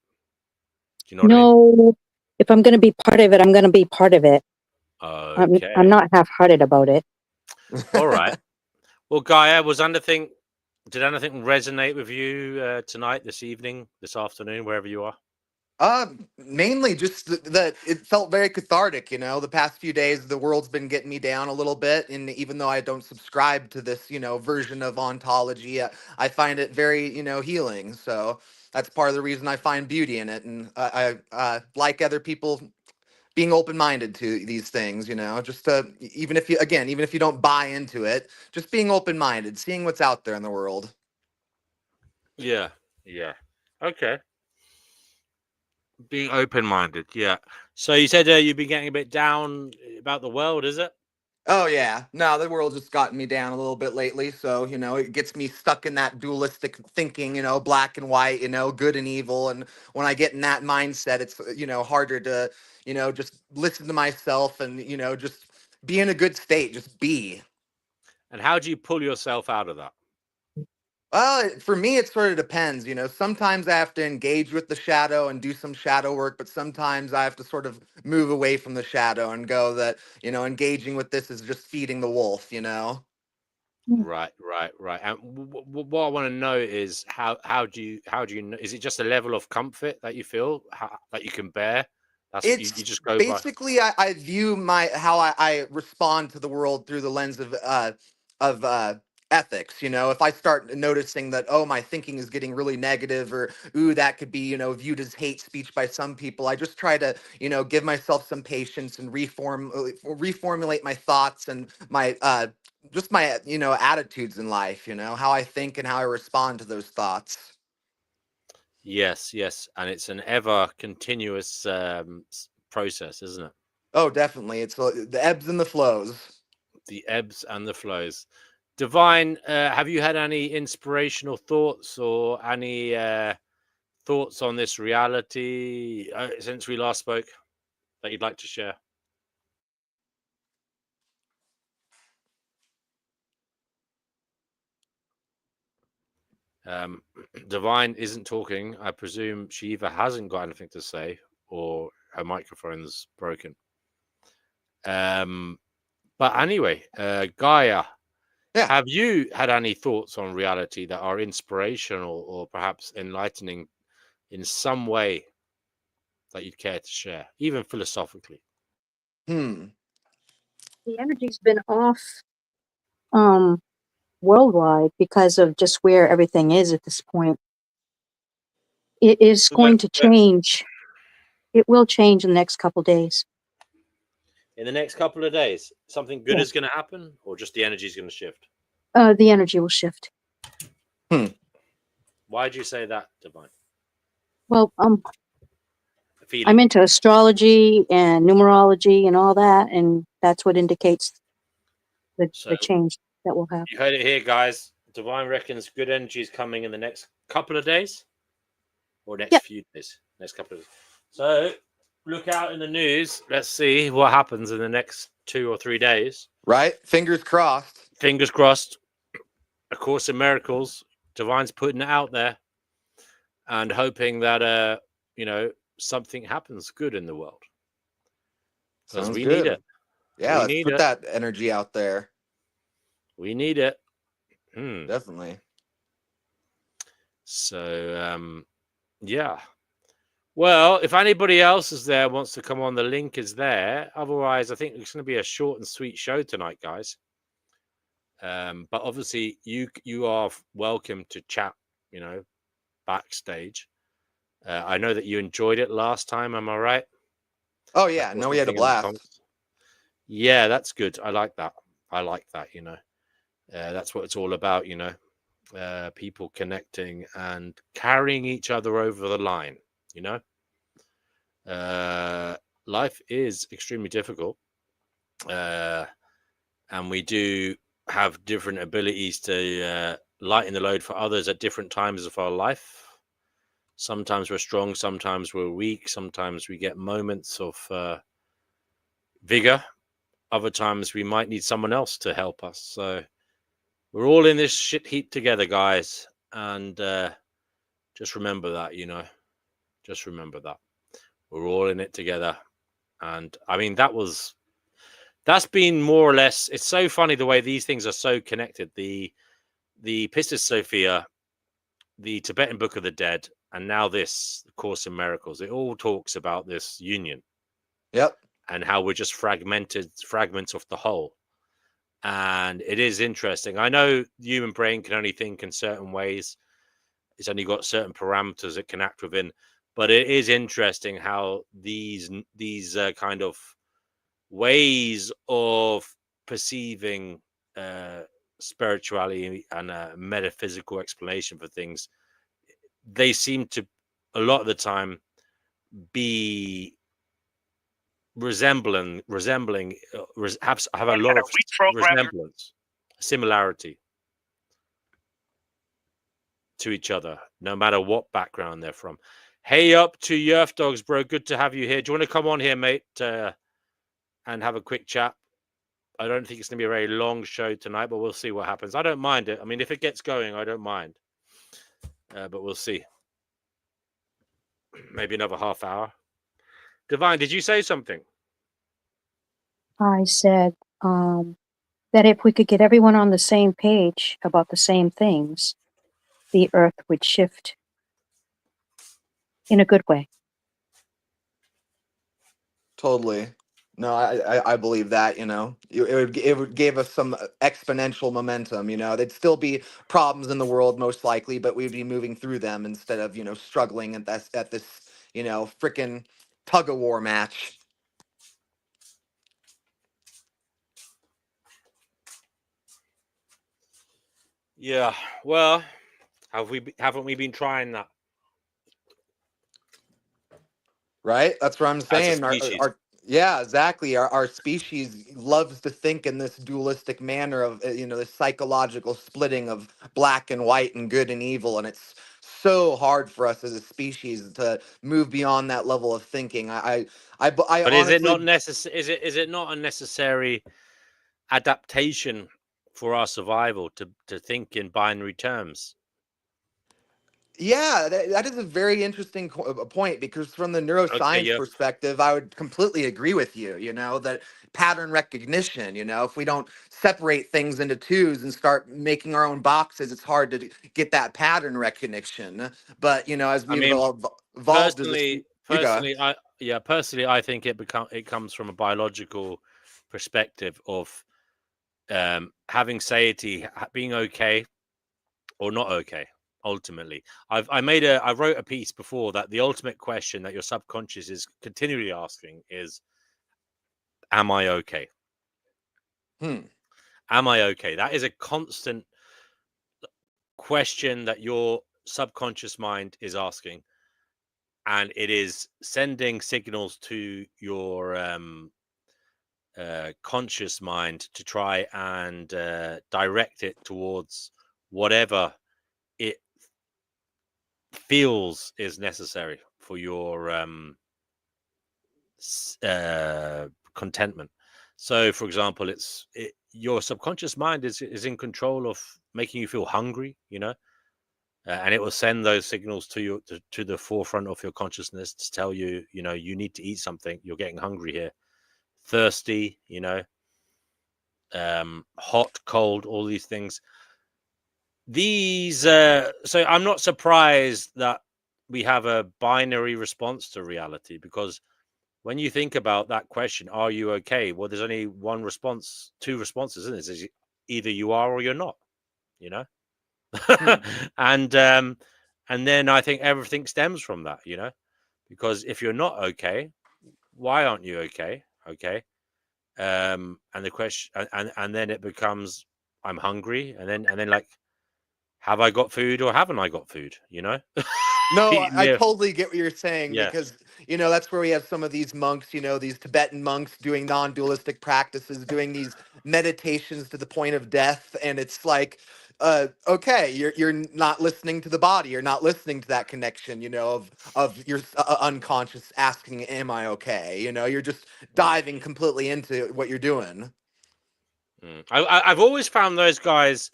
C: Do you know what I mean?
E: No, if I'm going to be part of it, I'm going to be part of it. I'm
C: Okay.
E: not half-hearted about it.
C: All right. Well, Gaia, did anything resonate with you tonight, this evening, this afternoon, wherever you are?
D: Mainly just that it felt very cathartic, the past few days the world's been getting me down a little bit, and even though I don't subscribe to this, version of ontology, I find it very, healing. So that's part of the reason I find beauty in it, and I like other people being open-minded to these things, just to, even if you don't buy into it, just being open-minded, seeing what's out there in the world.
C: Yeah. Yeah. Okay. Being open-minded. Yeah. So you said you've been getting a bit down about the world, is it?
D: Oh yeah, no, the world just gotten me down a little bit lately. So it gets me stuck in that dualistic thinking, black and white, good and evil. And when I get in that mindset, it's harder to just listen to myself and just be in a good state, just be.
C: And how do you pull yourself out of that?
D: Well, for me, it sort of depends. Sometimes I have to engage with the shadow and do some shadow work, but sometimes I have to sort of move away from the shadow and go that, engaging with this is just feeding the wolf.
C: Right, right, right. And what I want to know is how do you know? Is it just a level of comfort that you feel that you can bear? That's you
D: It's
C: just go by.
D: basically I view how I respond to the world through the lens of ethics. If I start noticing that, oh, my thinking is getting really negative, or ooh, that could be viewed as hate speech by some people, I just try to give myself some patience and reformulate my thoughts and my just my attitudes in life. How I think and how I respond to those thoughts.
C: Yes, yes, and it's an ever continuous process, isn't it?
D: Oh, definitely. It's the ebbs and the flows.
C: The ebbs and the flows. Divine, have you had any inspirational thoughts or any thoughts on this reality since we last spoke that you'd like to share? Divine isn't talking. I presume she either hasn't got anything to say or her microphone's broken. But anyway, Gaia,
D: Yeah.
C: have you had any thoughts on reality that are inspirational or perhaps enlightening in some way that you'd care to share, even philosophically?
D: Hmm.
E: The energy's been off worldwide because of just where everything is at this point. It is
C: So
E: going to change. It will change in the next couple days.
C: in the next couple of days, something good
E: Yeah.
C: is going to happen, or just the energy is going to shift?
E: The energy will shift.
C: Why do you say that, Divine?
E: Well,
C: Feeling.
E: I'm into astrology and numerology and all that, and that's what indicates the change that will happen.
C: You heard it here, guys. Divine reckons good energy is coming in the next couple of days. or next
E: Yep.
C: few days, next couple of days. So look out in the news. Let's see what happens in the next 2 or 3 days.
D: Right? Fingers crossed.
C: Fingers crossed. A Course in Miracles. Divine's putting it out there and hoping that something happens good in the world. Because
D: Sounds
C: we need
D: good.
C: it.
D: Yeah,
C: We
D: let's
C: need
D: put
C: it.
D: that energy out there.
C: We need it.
D: Definitely.
C: So yeah. Well, if anybody else is there wants to come on, the link is there. Otherwise, I think it's going to be a short and sweet show tonight, guys. But obviously, you are welcome to chat, backstage. I know that you enjoyed it last time. Am I right?
D: Oh yeah, no, we had a blast.
C: Yeah, that's good. I like that. That's what it's all about, people connecting and carrying each other over the line, life is extremely difficult, and we do have different abilities to lighten the load for others at different times of our life. Sometimes we're strong, sometimes we're weak, sometimes we get moments of vigor. Other times we might need someone else to help us. So we're all in this shit heap together, guys. And just remember that, just remember that. We're all in it together. And I mean, that's been more or less, it's so funny the way these things are so connected. The Pistis Sophia, the Tibetan Book of the Dead, and now this Course in Miracles, it all talks about this union.
D: Yep.
C: And how we're just fragments of the whole. And it is interesting. I know the human brain can only think in certain ways. It's only got certain parameters it can act within. But it is interesting how these kind of ways of perceiving spirituality and a metaphysical explanation for things, they seem to, a lot of the time, be resembling have a lot of resemblance, similarity to each other, no matter what background they're from. Hey up to Yerf Dogs, bro. Good to have you here. Do you want to come on here, mate, and have a quick chat? I don't think it's going to be a very long show tonight, but we'll see what happens. I don't mind it. I mean, if it gets going, I don't mind. But we'll see. Maybe another half hour. Divine, did you say something?
E: I said that if we could get everyone on the same page about the same things, the earth would shift in a good way.
D: Totally. No, I believe that, it would give us some exponential momentum, there'd still be problems in the world most likely, but we'd be moving through them instead of, struggling at this, freaking tug of war match.
C: Yeah. Well, haven't we been trying that?
D: Right? That's what I'm saying.
C: species.
D: Yeah, exactly. Our species loves to think in this dualistic manner of, this psychological splitting of black and white and good and evil. And it's so hard for us as a species to move beyond that level of thinking. But
C: honestly, is it not
D: necessary?
C: Is it not a necessary adaptation for our survival to think in binary terms?
D: Yeah, that is a very interesting point, because from the
C: Okay,
D: neuroscience
C: yeah.
D: perspective, I would completely agree with you, that pattern recognition, if we don't separate things into twos and start making our own boxes, it's hard to get that pattern recognition. But, as
C: I
D: we've
C: mean,
D: evolved as a you go.
C: personally, I think it comes from a biological perspective of having satiety, being okay or not okay. Ultimately, I wrote a piece before that the ultimate question that your subconscious is continually asking is, am I okay? Am I okay? That is a constant question that your subconscious mind is asking, and it is sending signals to your conscious mind to try and direct it towards whatever it feels is necessary for your contentment. So, for example, your subconscious mind is in control of making you feel hungry, and it will send those signals to the forefront of your consciousness to tell you, you need to eat something. You're getting hungry here, thirsty, hot, cold, all these things. So I'm not surprised that we have a binary response to reality, because when you think about that question, are you okay? Well, there's only one response, two responses, isn't it? It's either you are or you're not, and then I think everything stems from that, because if you're not okay, why aren't you okay? Okay. And the question, and then it becomes, I'm hungry, and then like, have I got food or haven't I got food?
D: No, I
C: Yeah,
D: totally get what you're saying
C: yeah,
D: because, that's where we have some of these monks, these Tibetan monks doing non-dualistic practices, doing these meditations to the point of death. And it's like, okay, you're not listening to the body. You're not listening to that connection, of your unconscious asking, am I okay? You're just
C: mm,
D: diving completely into what you're doing.
C: I've always found those guys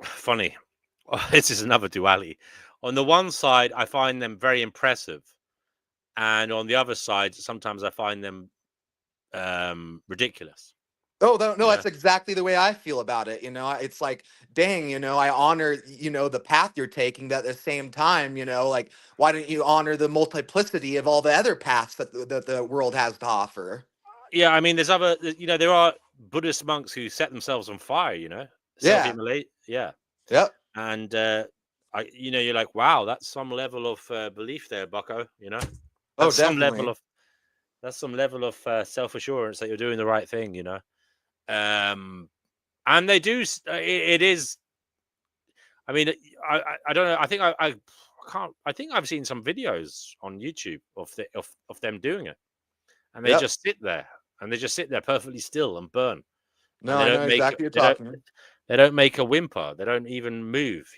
C: funny. This is another duality. On the one side, I find them very impressive, and on the other side, sometimes I find them ridiculous.
D: Oh, no,
C: You know,
D: that's exactly the way I feel about it. It's like, dang, I honor, the path you're taking, but at the same time, like, why don't you honor the multiplicity of all the other paths that the world has to offer?
C: yeah. I mean, there are Buddhist monks who set themselves on fire.
D: Yeah.
C: Self-immolate. Yeah,
D: Yep.
C: and you're like, wow, that's some level of belief there, Bucko.
D: Oh,
C: That's some level
D: definitely.
C: of self-assurance that you're doing the right thing. And they do. It is. I mean, I don't know. I think I can't. I think I've seen some videos on YouTube of them doing it, and they
D: Yep.
C: just sit there, perfectly still and burn,
D: No,
C: and
D: I know exactly what you're talking about.
C: they don't make a whimper. They don't even move.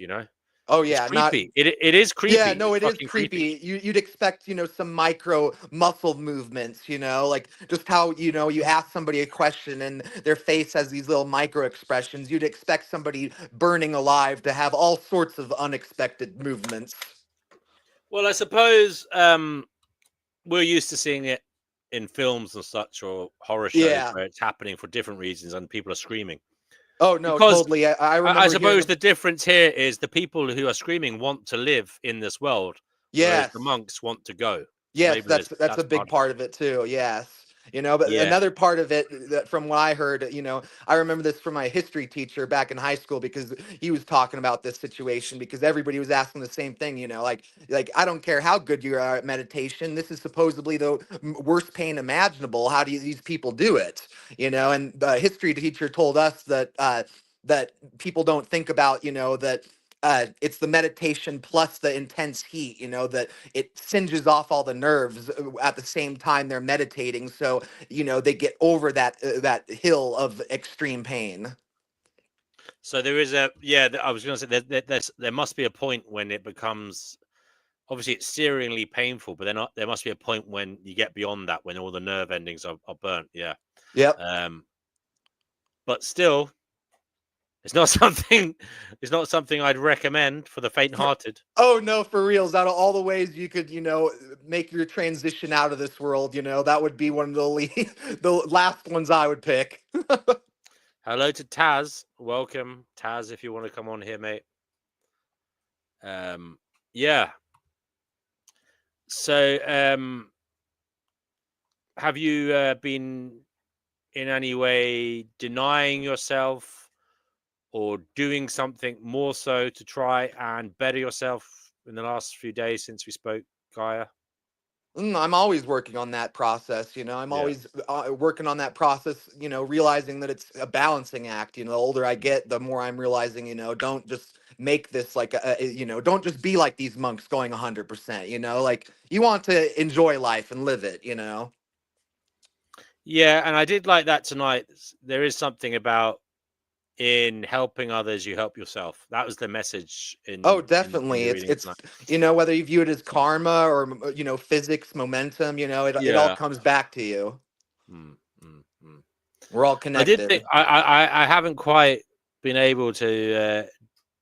D: Oh,
C: It's
D: yeah. Not.
C: creepy. It is
D: Yeah,
C: creepy.
D: no,
C: It's
D: it is
C: fucking creepy.
D: creepy. You'd expect, some micro muscle movements, like just how, you ask somebody a question and their face has these little micro expressions. You'd expect somebody burning alive to have all sorts of unexpected movements.
C: Well, I suppose we're used to seeing it in films and such, or horror shows
D: Yeah.
C: where it's happening for different reasons and people are screaming.
D: Oh, no,
C: Because
D: totally. I
C: I
D: remember hearing.
C: suppose the difference here is the people who are screaming want to live in this world, whereas
D: Yes.
C: the monks want to go. So
D: Yes,
C: maybe
D: that's a
C: that's
D: big
C: part of it.
D: part of it too. Yes. But
C: Yeah.
D: another part of it that from what I heard, I remember this from my history teacher back in high school because he was talking about this situation because everybody was asking the same thing, like I don't care how good you are at meditation, this is supposedly the worst pain imaginable. How do these people do it? And the history teacher told us that that people don't think about, that it's the meditation plus the intense heat, that it singes off all the nerves at the same time they're meditating. So, they get over that hill of extreme pain.
C: So there is I was going to say there must be a point when it becomes, obviously it's searingly painful, but there must be a point when you get beyond that, when all the nerve endings are burnt. Yeah.
D: Yep.
C: Um, but still, it's not something I'd recommend for the faint-hearted.
D: Oh no, for reals. Out of all the ways you could, make your transition out of this world, that would be one of the the last ones I would pick.
C: Hello to Taz. Welcome, Taz, if you want to come on here, mate. Yeah. So, have you been in any way denying yourself or doing something more so to try and better yourself in the last few days since we spoke, Gaia?
D: I'm always working on that process, I'm
C: Yeah.
D: always working on that process, realizing that it's a balancing act. The older I get, the more I'm realizing, don't just make this like don't just be like these monks going 100%, like you want to enjoy life and live it.
C: Yeah, and I did like that tonight. There is something about in helping others, you help yourself. That was the message
D: Oh,
C: in
D: definitely.
C: the
D: It's
C: reading
D: it's
C: tonight.
D: whether you view it as karma or physics, momentum, it all
C: Yeah.
D: comes back to you.
C: Mm, mm, mm.
D: We're all
C: I did think
D: connected.
C: I haven't quite been able to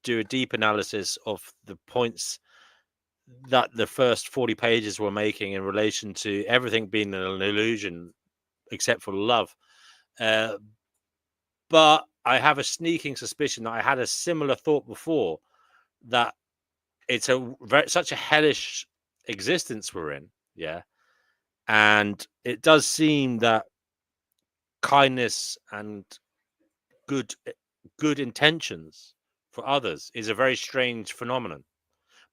C: do a deep analysis of the points that the first 40 pages were making in relation to everything being an illusion except for love. But I have a sneaking suspicion that I had a similar thought before, that it's such a hellish existence we're in, yeah, and it does seem that kindness and good good intentions for others is a very strange phenomenon.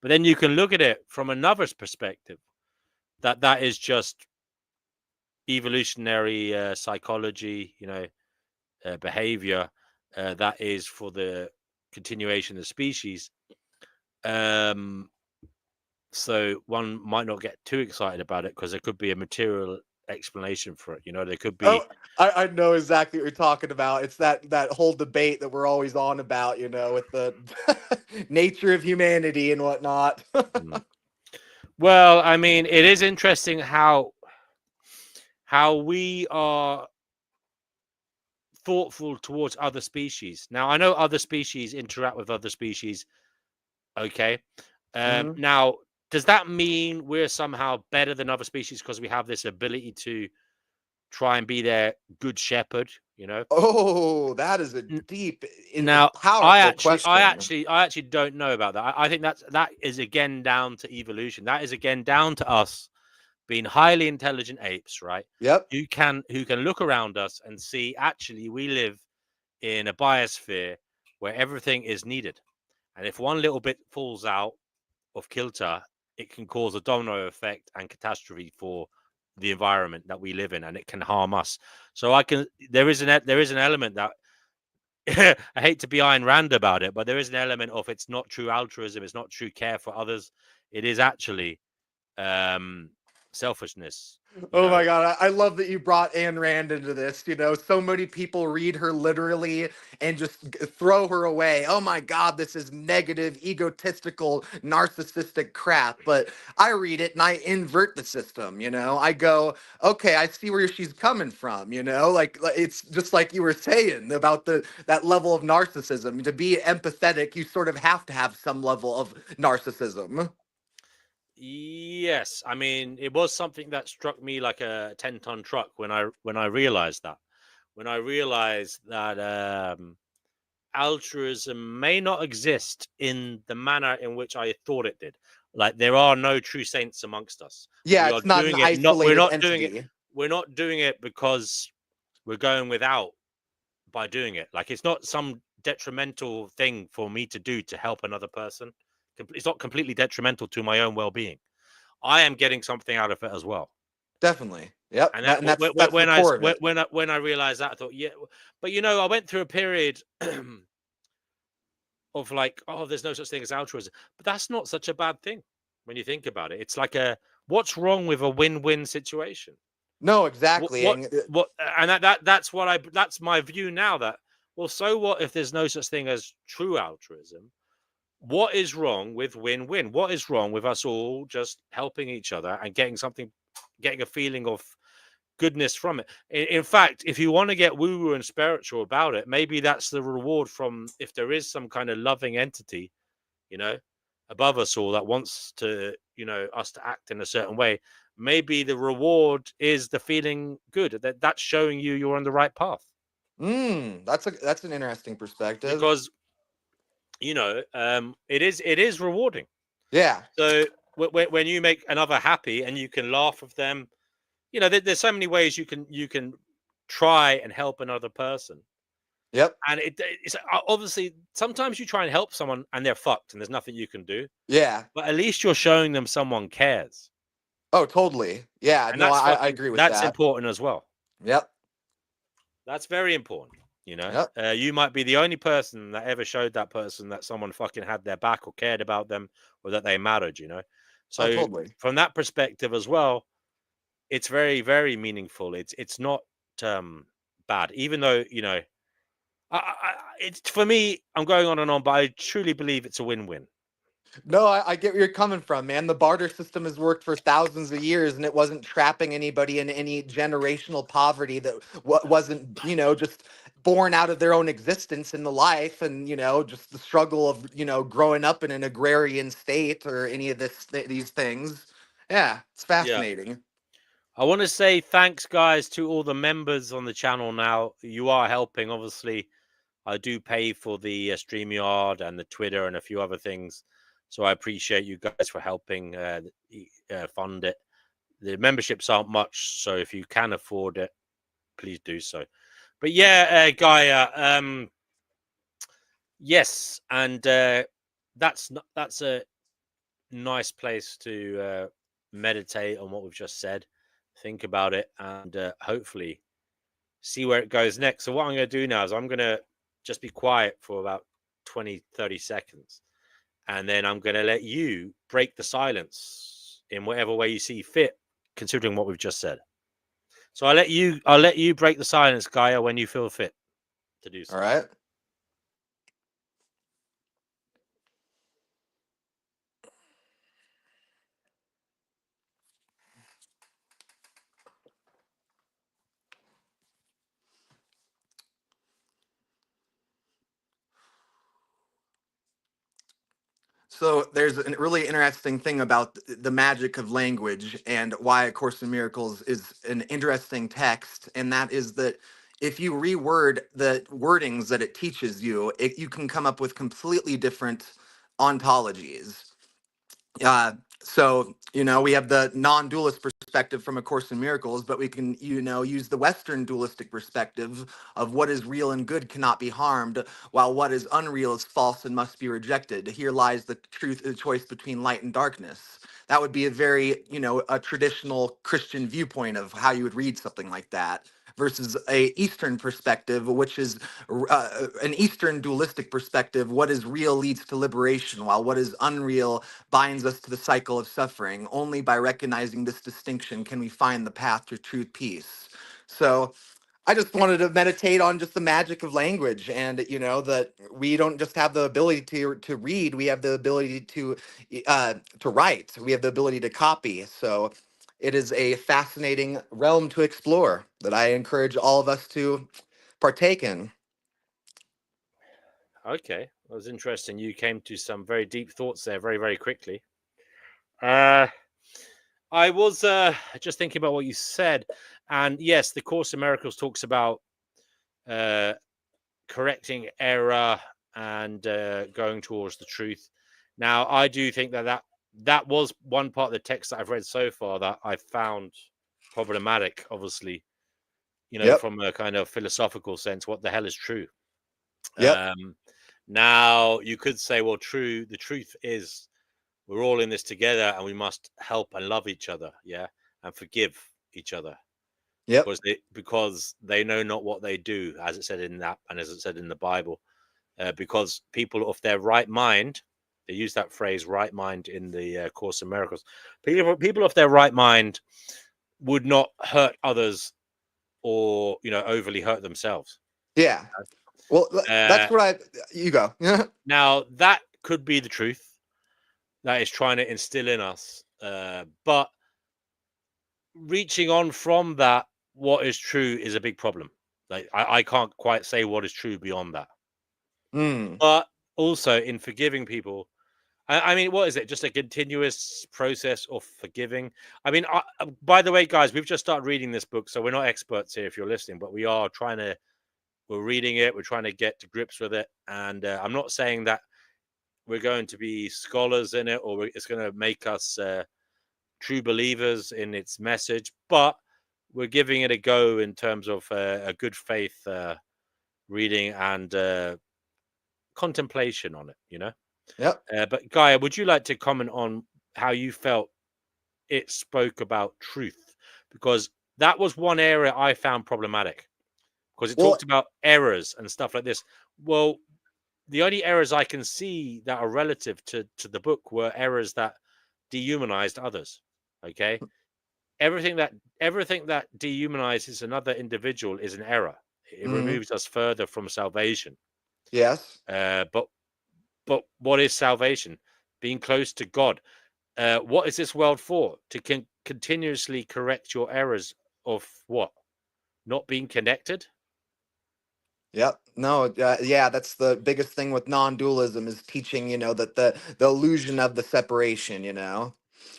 C: But then you can look at it from another perspective, that is just evolutionary psychology, behavior, that is for the continuation of the species. Um, so one might not get too excited about it because there could be a material explanation for it. There could
D: Oh,
C: be.
D: I know exactly what you're talking about. It's that whole debate that we're always on about, with the nature of humanity and whatnot.
C: Mm. Well, I mean, it is interesting how we are thoughtful towards other species. Now, I know other species interact with other species. Okay.
D: Hmm.
C: Now, does that mean we're somehow better than other species because we have this ability to try and be their good shepherd?
D: Oh, that is a deep,
C: Now,
D: powerful question.
C: I actually don't know about that. I think that is again down to evolution. That is again down to us being highly intelligent apes, right?
D: Yep.
C: Who can look around us and see actually we live in a biosphere where everything is needed, and if one little bit falls out of kilter, it can cause a domino effect and catastrophe for the environment that we live in, and it can harm us. So there is an element that I hate to be Ayn Rand about it, but there is an element of it's not true altruism, it's not true care for others. It is actually um, selfishness. You
D: Oh
C: know,
D: my God. I love that you brought Ayn Rand into this. So many people read her literally and just throw her away. Oh my God, this is negative, egotistical, narcissistic crap. But I read it and I invert the system. I go, okay, I see where she's coming from. Like it's just like you were saying about that level of narcissism. To be empathetic, you sort of have to have some level of narcissism.
C: yes, I mean it was something that struck me like a 10-ton truck when I realized that. When I realized that altruism may not exist in the manner in which I thought it did. Like there are no true saints amongst us.
D: Yeah,
C: We are
D: it's not an
C: doing it not we're
D: isolated
C: not doing it
D: entity.
C: we're not doing it because we're going without by doing it. Like it's not some detrimental thing for me to do to help another person. It's not completely detrimental to my own well-being. I am getting something out of it as well.
D: Definitely. Yep.
C: And
D: That,
C: that
D: and that's the core of it.
C: when I realized that, I thought, yeah, but I went through a period of like, oh, there's no such thing as altruism, but that's not such a bad thing when you think about it. It's like what's wrong with a win-win situation?
D: No,
C: What
D: exactly.
C: what
D: And
C: what? And that's my view now. That, well, so what if there's no such thing as true altruism? What is wrong with win-win? What is wrong with us all just helping each other and getting a feeling of goodness from it? In fact, if you want to get woo-woo and spiritual about it, maybe that's the reward from, if there is some kind of loving entity, you know, above us all, that wants to, us to act in a certain way. Maybe the reward is the feeling good. That's showing you're on the right path.
D: that's an interesting perspective.
C: Because it is rewarding.
D: Yeah.
C: So when you make another happy and you can laugh with them, there's so many ways you can try and help another person.
D: Yep.
C: And it's obviously sometimes you try and help someone and they're fucked and there's nothing you can do,
D: Yeah.
C: but at least you're showing them someone cares.
D: Oh, totally. Yeah.
C: And
D: No, I agree with
C: that's
D: that.
C: important as well.
D: Yep.
C: That's very important.
D: Yep.
C: You might be the only person that ever showed that person that someone fucking had their back or cared about them or that they mattered.
D: Oh,
C: So
D: totally.
C: from that perspective as well, it's very, very meaningful. It's not bad, even though It's for me. I'm going on and on, but I truly believe it's a win-win.
D: No, I get where you're coming from, man. The barter system has worked for thousands of years, and it wasn't trapping anybody in any generational poverty that wasn't, just born out of their own existence in the life, and just the struggle of growing up in an agrarian state or any of these things. Yeah, it's
C: Yeah.
D: fascinating.
C: I want to say thanks, guys, to all the members on the channel now. You are helping, obviously. I do pay for the StreamYard and the Twitter and a few other things. So I appreciate you guys for helping fund it. The memberships aren't much, so if you can afford it, please do so. But yeah, Gaia, yes, and that's a nice place to meditate on what we've just said, think about it, and hopefully see where it goes next. So what I'm going to do now is I'm going to just be quiet for about 20-30 seconds, and then I'm going to let you break the silence in whatever way you see fit, considering what we've just said. So I'll let you break the silence, Gaia, when you feel fit to do so.
D: All right. So there's a really interesting thing about the magic of language and why A Course in Miracles is an interesting text, and that is that if you reword the wordings that it teaches you, you can come up with completely different ontologies. So we have the non-dualist perspective from A Course in Miracles, but we can use the Western dualistic perspective of what is real and good cannot be harmed, while what is unreal is false and must be rejected. Here lies the truth, the choice between light and darkness. That would be a very a traditional Christian viewpoint of how you would read something like that, versus a Eastern perspective, which is an Eastern dualistic perspective. What is real leads to liberation, while what is unreal binds us to the cycle of suffering. Only by recognizing this distinction can we find the path to true peace. So I just wanted to meditate on just the magic of language, and that we don't just have the ability to read; we have the ability to write. We have the ability to copy. So it is a fascinating realm to explore that I encourage all of us to partake in.
C: Okay, that was interesting. You came to some very deep thoughts there very, very quickly. I was just thinking about what you said, and yes, the Course in Miracles talks about correcting error and going towards the truth. Now, I do think that was one part of the text that I've read so far that I found problematic. Obviously,
D: Yep.
C: from a kind of philosophical sense, what the hell is true?
D: Yep.
C: Now you could say, well, the truth is we're all in this together and we must help and love each other, yeah, and forgive each other
D: Yep.
C: because they know not what they do, as it said in that, and as it said in the Bible, because people of their right mind, they use that phrase right mind in the Course in Miracles. People of their right mind would not hurt others or overly hurt themselves.
D: Yeah. Well, that's
C: Uh,
D: what you go.
C: Now that could be the truth that is trying to instill in us, but reaching on from that, what is true is a big problem. Like I can't quite say what is true beyond that.
D: Mm.
C: But also in forgiving people, I mean, what is it? Just a continuous process of forgiving. I mean, by the way, guys, we've just started reading this book, so we're not experts here if you're listening, but we're reading it, we're trying to get to grips with it, and I'm not saying that we're going to be scholars in it or it's going to make us true believers in its message, but we're giving it a go in terms of a good faith reading and contemplation on it.
D: Yep.
C: But Gaia, would you like to comment on how you felt it spoke about truth? Because that was one area I found problematic, because it
D: Well,
C: talked about errors and stuff like this. Well, the only errors I can see that are relative to the book were errors that dehumanized others. Okay, everything that dehumanizes another individual is an error. It removes us further from salvation.
D: Yes.
C: But what is salvation? Being close to God. What is this world for? To continuously correct your errors of what? Not being connected?
D: Yep. No, yeah, that's the biggest thing with non-dualism is teaching, that the illusion of the separation,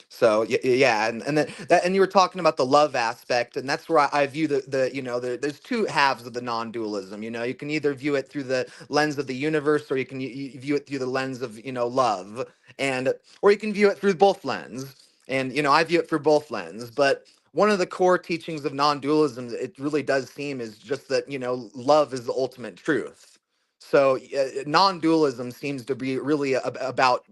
D: So yeah, and that and you were talking about the love aspect, and that's where I view there's two halves of the non-dualism. You can either view it through the lens of the universe, or you view it through the lens of love, and or you can view it through both lens. And I view it through both lens, but one of the core teachings of non-dualism, it really does seem, is just that love is the ultimate truth. So non-dualism seems to be really about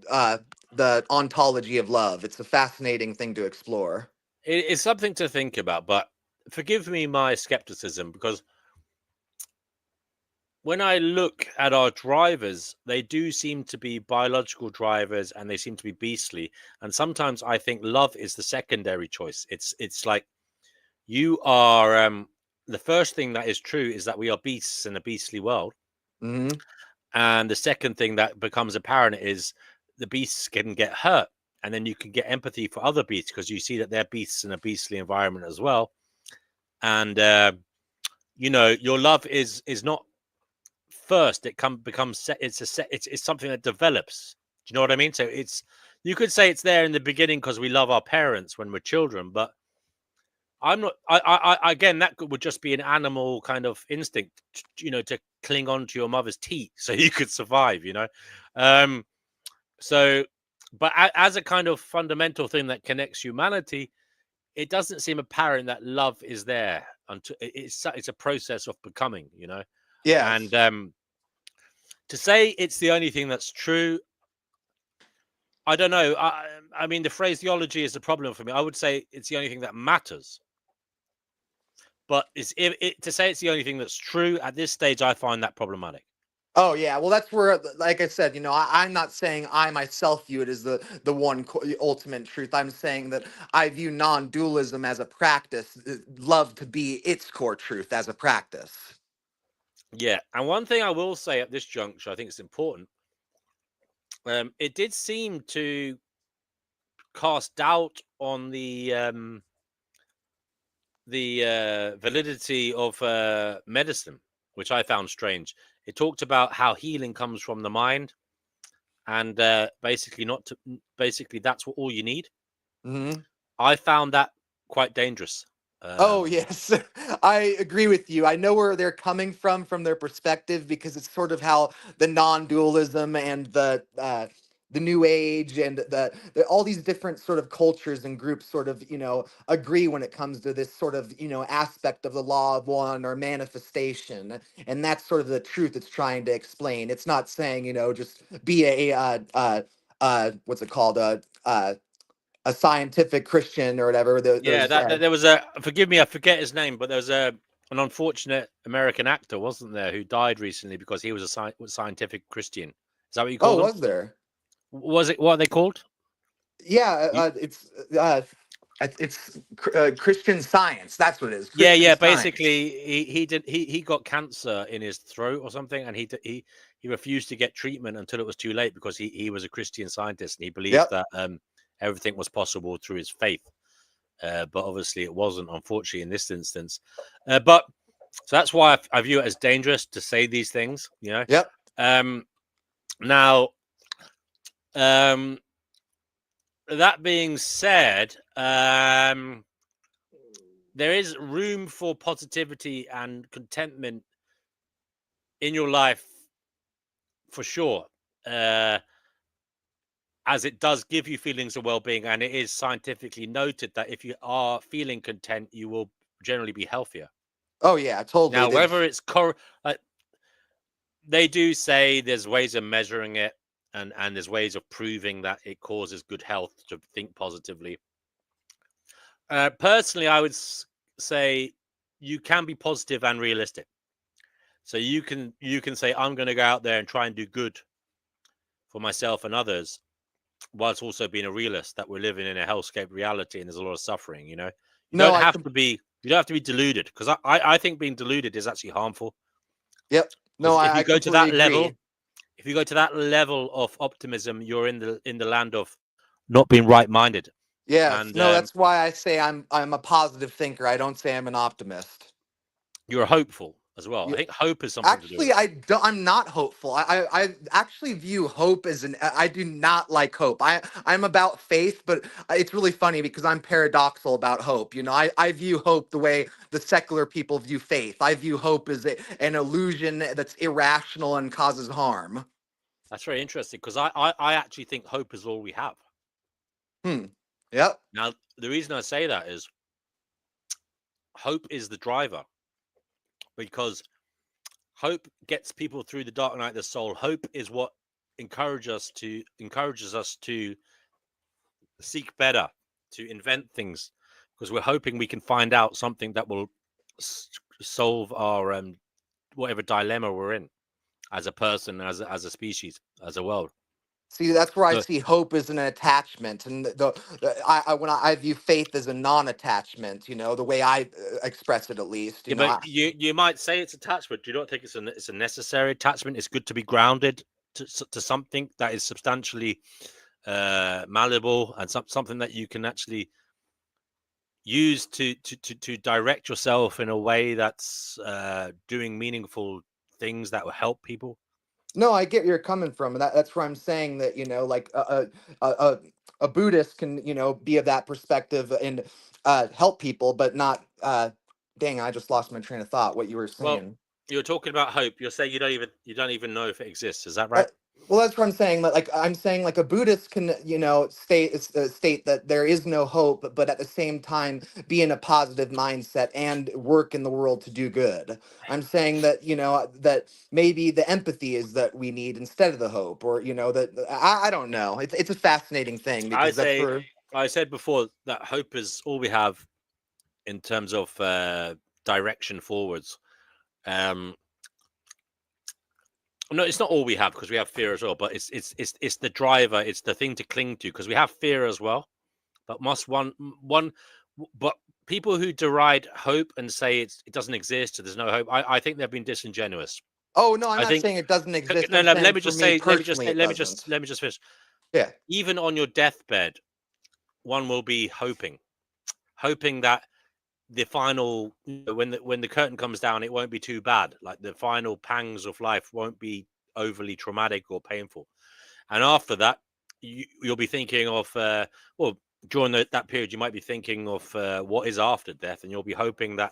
D: the ontology of love. It's a fascinating thing to explore.
C: It's something to think about, but forgive me my skepticism, because when I look at our drivers, they do seem to be biological drivers, and they seem to be beastly. And sometimes I think love is the secondary choice. It's like you are the first thing that is true is that we are beasts in a beastly world.
D: Hmm.
C: And the second thing that becomes apparent is the beasts can get hurt. And then you can get empathy for other beasts because you see that they're beasts in a beastly environment as well. And your love is not first. It becomes set. It's something that develops. Do you know what I mean? So you could say it's there in the beginning because we love our parents when we're children, but I'm not. Again, that would just be an animal kind of instinct, to cling on to your mother's teat so you could survive. So, but as a kind of fundamental thing that connects humanity, it doesn't seem apparent that love is there until it's a process of becoming. And
D: Yes.
C: to say it's the only thing that's true, I don't know. I mean, the phraseology is the problem for me. I would say it's the only thing that matters. But to say it's the only thing that's true at this stage, I find that problematic.
D: Oh yeah, well that's where, like I said, I'm not saying I myself view it as the ultimate truth. I'm saying that I view non-dualism as a practice, love to be its core truth as a practice.
C: Yeah, and one thing I will say at this juncture, I think it's important. It did seem to cast doubt on the validity of medicine, which I found strange. It talked about how healing comes from the mind, and basically that's what all you need.
D: Hmm.
C: I found that quite dangerous.
D: Oh yes, I agree with you. I know where they're coming from their perspective, because it's sort of how the non-dualism and the New Age and all these different sort of cultures and groups sort of agree when it comes to this sort of aspect of the law of one or manifestation, and that's sort of the truth it's trying to explain. It's not saying just be what's it called, a scientific Christian or whatever.
C: Yeah,
D: There's
C: that there was forgive me, I forget his name, but there was an unfortunate American actor, wasn't there, who died recently because he was a scientific Christian. Is that what you call
D: Oh,
C: them?
D: was there?
C: Was it, what are they called?
D: Yeah,
C: You,
D: it's Christian Science. That's what it is. Christian
C: yeah.
D: Science.
C: Basically, he got cancer in his throat or something, and he refused to get treatment until it was too late because he was a Christian Scientist and he believed
D: Yep.
C: that everything was possible through his faith. But obviously, it wasn't, unfortunately, in this instance. But so that's why I view it as dangerous to say these things.
D: Yep.
C: Now, that being said, there is room for positivity and contentment in your life for sure, as it does give you feelings of well-being, and it is scientifically noted that if you are feeling content, you will generally be healthier.
D: Oh yeah, totally.
C: Now, whether it's they do say there's ways of measuring it, and there's ways of proving that it causes good health to think positively. Personally, I would say you can be positive and realistic. So you can say, I'm going to go out there and try and do good for myself and others, whilst also being a realist that we're living in a hellscape reality and there's a lot of suffering. You
D: No,
C: don't have to be You don't have to be deluded, because I think being deluded is actually harmful.
D: Yep. No,
C: 'Cause if
D: I
C: you go to
D: completely
C: that level,
D: agree.
C: if you go to that level of optimism, you're in the land of not being right-minded.
D: Yes.
C: And
D: No, that's why I say I'm a positive thinker. I don't say I'm an optimist.
C: you're hopeful as well. I
D: You,
C: think hope is something to do with
D: actually,
C: it.
D: I'm not hopeful. I actually view hope as I do not like hope. I'm about faith, but it's really funny because I'm paradoxical about hope. You know, I view hope the way the secular people view faith. I view hope as an illusion that's irrational and causes harm.
C: That's very interesting, because I actually think hope is all we have.
D: Yep.
C: Now, the reason I say that is hope is the driver, because hope gets people through the dark night of the soul. Hope is what encourages us to seek better, to invent things, because we're hoping we can find out something that will solve our whatever dilemma we're in as a person, as a species, as a world.
D: See, that's where I
C: So,
D: see hope as an attachment, and when I view faith as a non-attachment. You know, the way I express it, at least. You
C: yeah,
D: know,
C: but you might say it's attachment. Do you not think it's a necessary attachment? It's good to be grounded to something that is substantially malleable, and something that you can actually use to direct yourself in a way that's doing meaningful things that will help people.
D: no, I get where you're coming from, and that's where I'm saying that, you know, like a Buddhist can, you know, be of that perspective and help people, but not. Dang, I just lost my train of thought. What you were
C: Well,
D: saying.
C: you're talking about hope. You're saying you don't even know if it exists. Is that
D: Uh,
C: right?
D: well, that's what I'm saying. Like I'm saying, like a Buddhist can, you know, state that there is no hope, but at the same time be in a positive mindset and work in the world to do good. I'm saying that, you know, that maybe the empathy is that we need instead of the hope, or you know, that I don't know. It's a fascinating thing
C: I
D: because that's
C: say
D: where.
C: I said before that hope is all we have in terms of direction forwards. Um, no, it's not all we have, because we have fear as well. But it's the driver. It's the thing to cling to, because we have fear as well. But but people who deride hope and say it doesn't exist or there's no hope, I think they've been disingenuous.
D: Oh no, I'm
C: I
D: not
C: think
D: saying it doesn't exist.
C: no,
D: I'm
C: no,
D: saying for me personally, it doesn't.
C: let me just finish.
D: Yeah.
C: Even on your deathbed, one will be hoping that the final, when the curtain comes down, it won't be too bad. Like the final pangs of life won't be overly traumatic or painful. And after that, you'll be thinking of well, during that period, you might be thinking of what is after death, and you'll be hoping that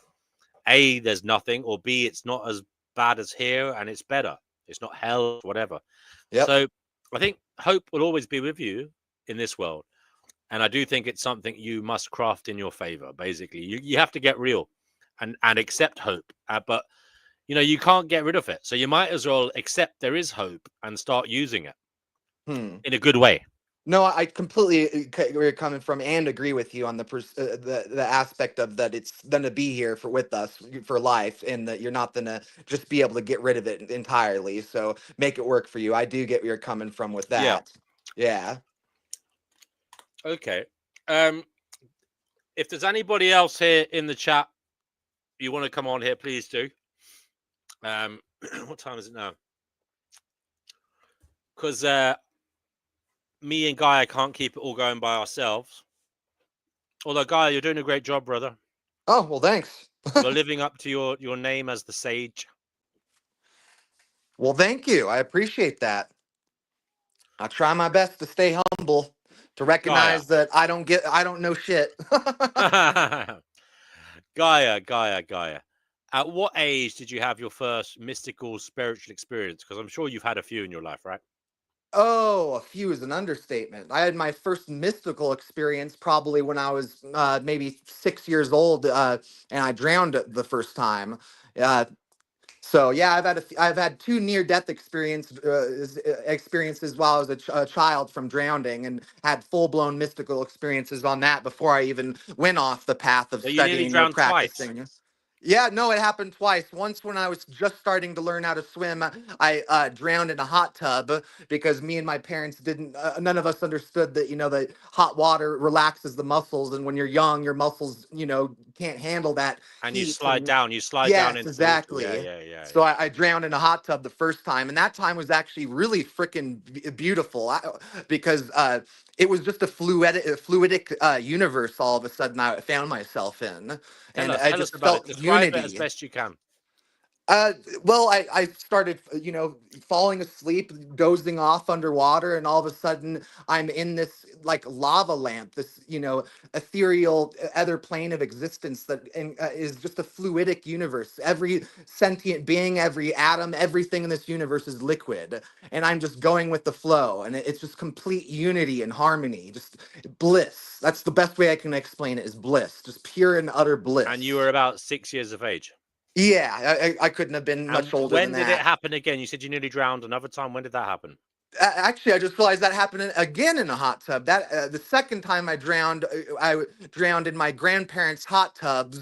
C: A, there's nothing, or B, it's not as bad as here and it's better. It's not hell, whatever.
D: Yep.
C: So I think hope will always be with you in this world. And I do think it's something you must craft in your favor. Basically, you have to get real and accept hope. But you can't get rid of it. So you might as well accept there is hope and start using it
D: Hmm.
C: in a good way.
D: No, I completely where you're coming from and agree with you on the aspect of that it's gonna be here with us for life, and that you're not gonna just be able to get rid of it entirely. So make it work for you. I do get where you're coming from with
C: Yeah.
D: that. Yeah.
C: Okay. If there's anybody else here in the chat you want to come on here, please do. What time is it now? Because me and Gaia can't keep it all going by ourselves. Although Gaia, you're doing a great job, brother.
D: Oh well, thanks.
C: You're living up to your name as the sage.
D: Well, thank you. I appreciate that. I try my best to stay humble, to
C: Gaia.
D: recognize that I don't know shit.
C: Gaia. At what age did you have your first mystical spiritual experience? Because I'm sure you've had a few in your life, right?
D: Oh, a few is an understatement. I had my first mystical experience probably when I was maybe 6 years old, and I drowned the first time. Uh, so yeah, I've had two near death experiences while I was a child from drowning, and had full blown mystical experiences on that before I even went off the path of
C: So you nearly
D: studying or
C: drowned twice.
D: practicing. Yeah, no, it happened twice. Once when I was just starting to learn how to swim, I drowned in a hot tub because me and my parents didn't, none of us understood that, that hot water relaxes the muscles. And when you're young, your muscles, can't handle that
C: And you
D: heat.
C: slide
D: And
C: down. You slide down
D: yes,
C: into the water. Yeah,
D: exactly.
C: yeah, yeah,
D: So
C: yeah.
D: I drowned in a hot tub the first time. And that time was actually really freaking beautiful because it was just a fluidic universe all of a sudden I found myself in. And I
C: Tell us
D: just
C: about it.
D: felt
C: Describe it as
D: unity.
C: best you can.
D: Well, I started, falling asleep, dozing off underwater, and all of a sudden I'm in this like lava lamp, this, ethereal other plane of existence that is just a fluidic universe. Every sentient being, every atom, everything in this universe is liquid, and I'm just going with the flow, and it's just complete unity and harmony, just bliss. That's the best way I can explain it, is bliss, just pure and utter
C: And you
D: bliss.
C: were about 6 years of age.
D: Yeah, I couldn't have been
C: And
D: much older than
C: when did it
D: that.
C: happen again? You said you nearly drowned another time. When did that happen?
D: Actually, I just realized that happened again in a hot tub. That the second time I drowned in my grandparents' hot tub,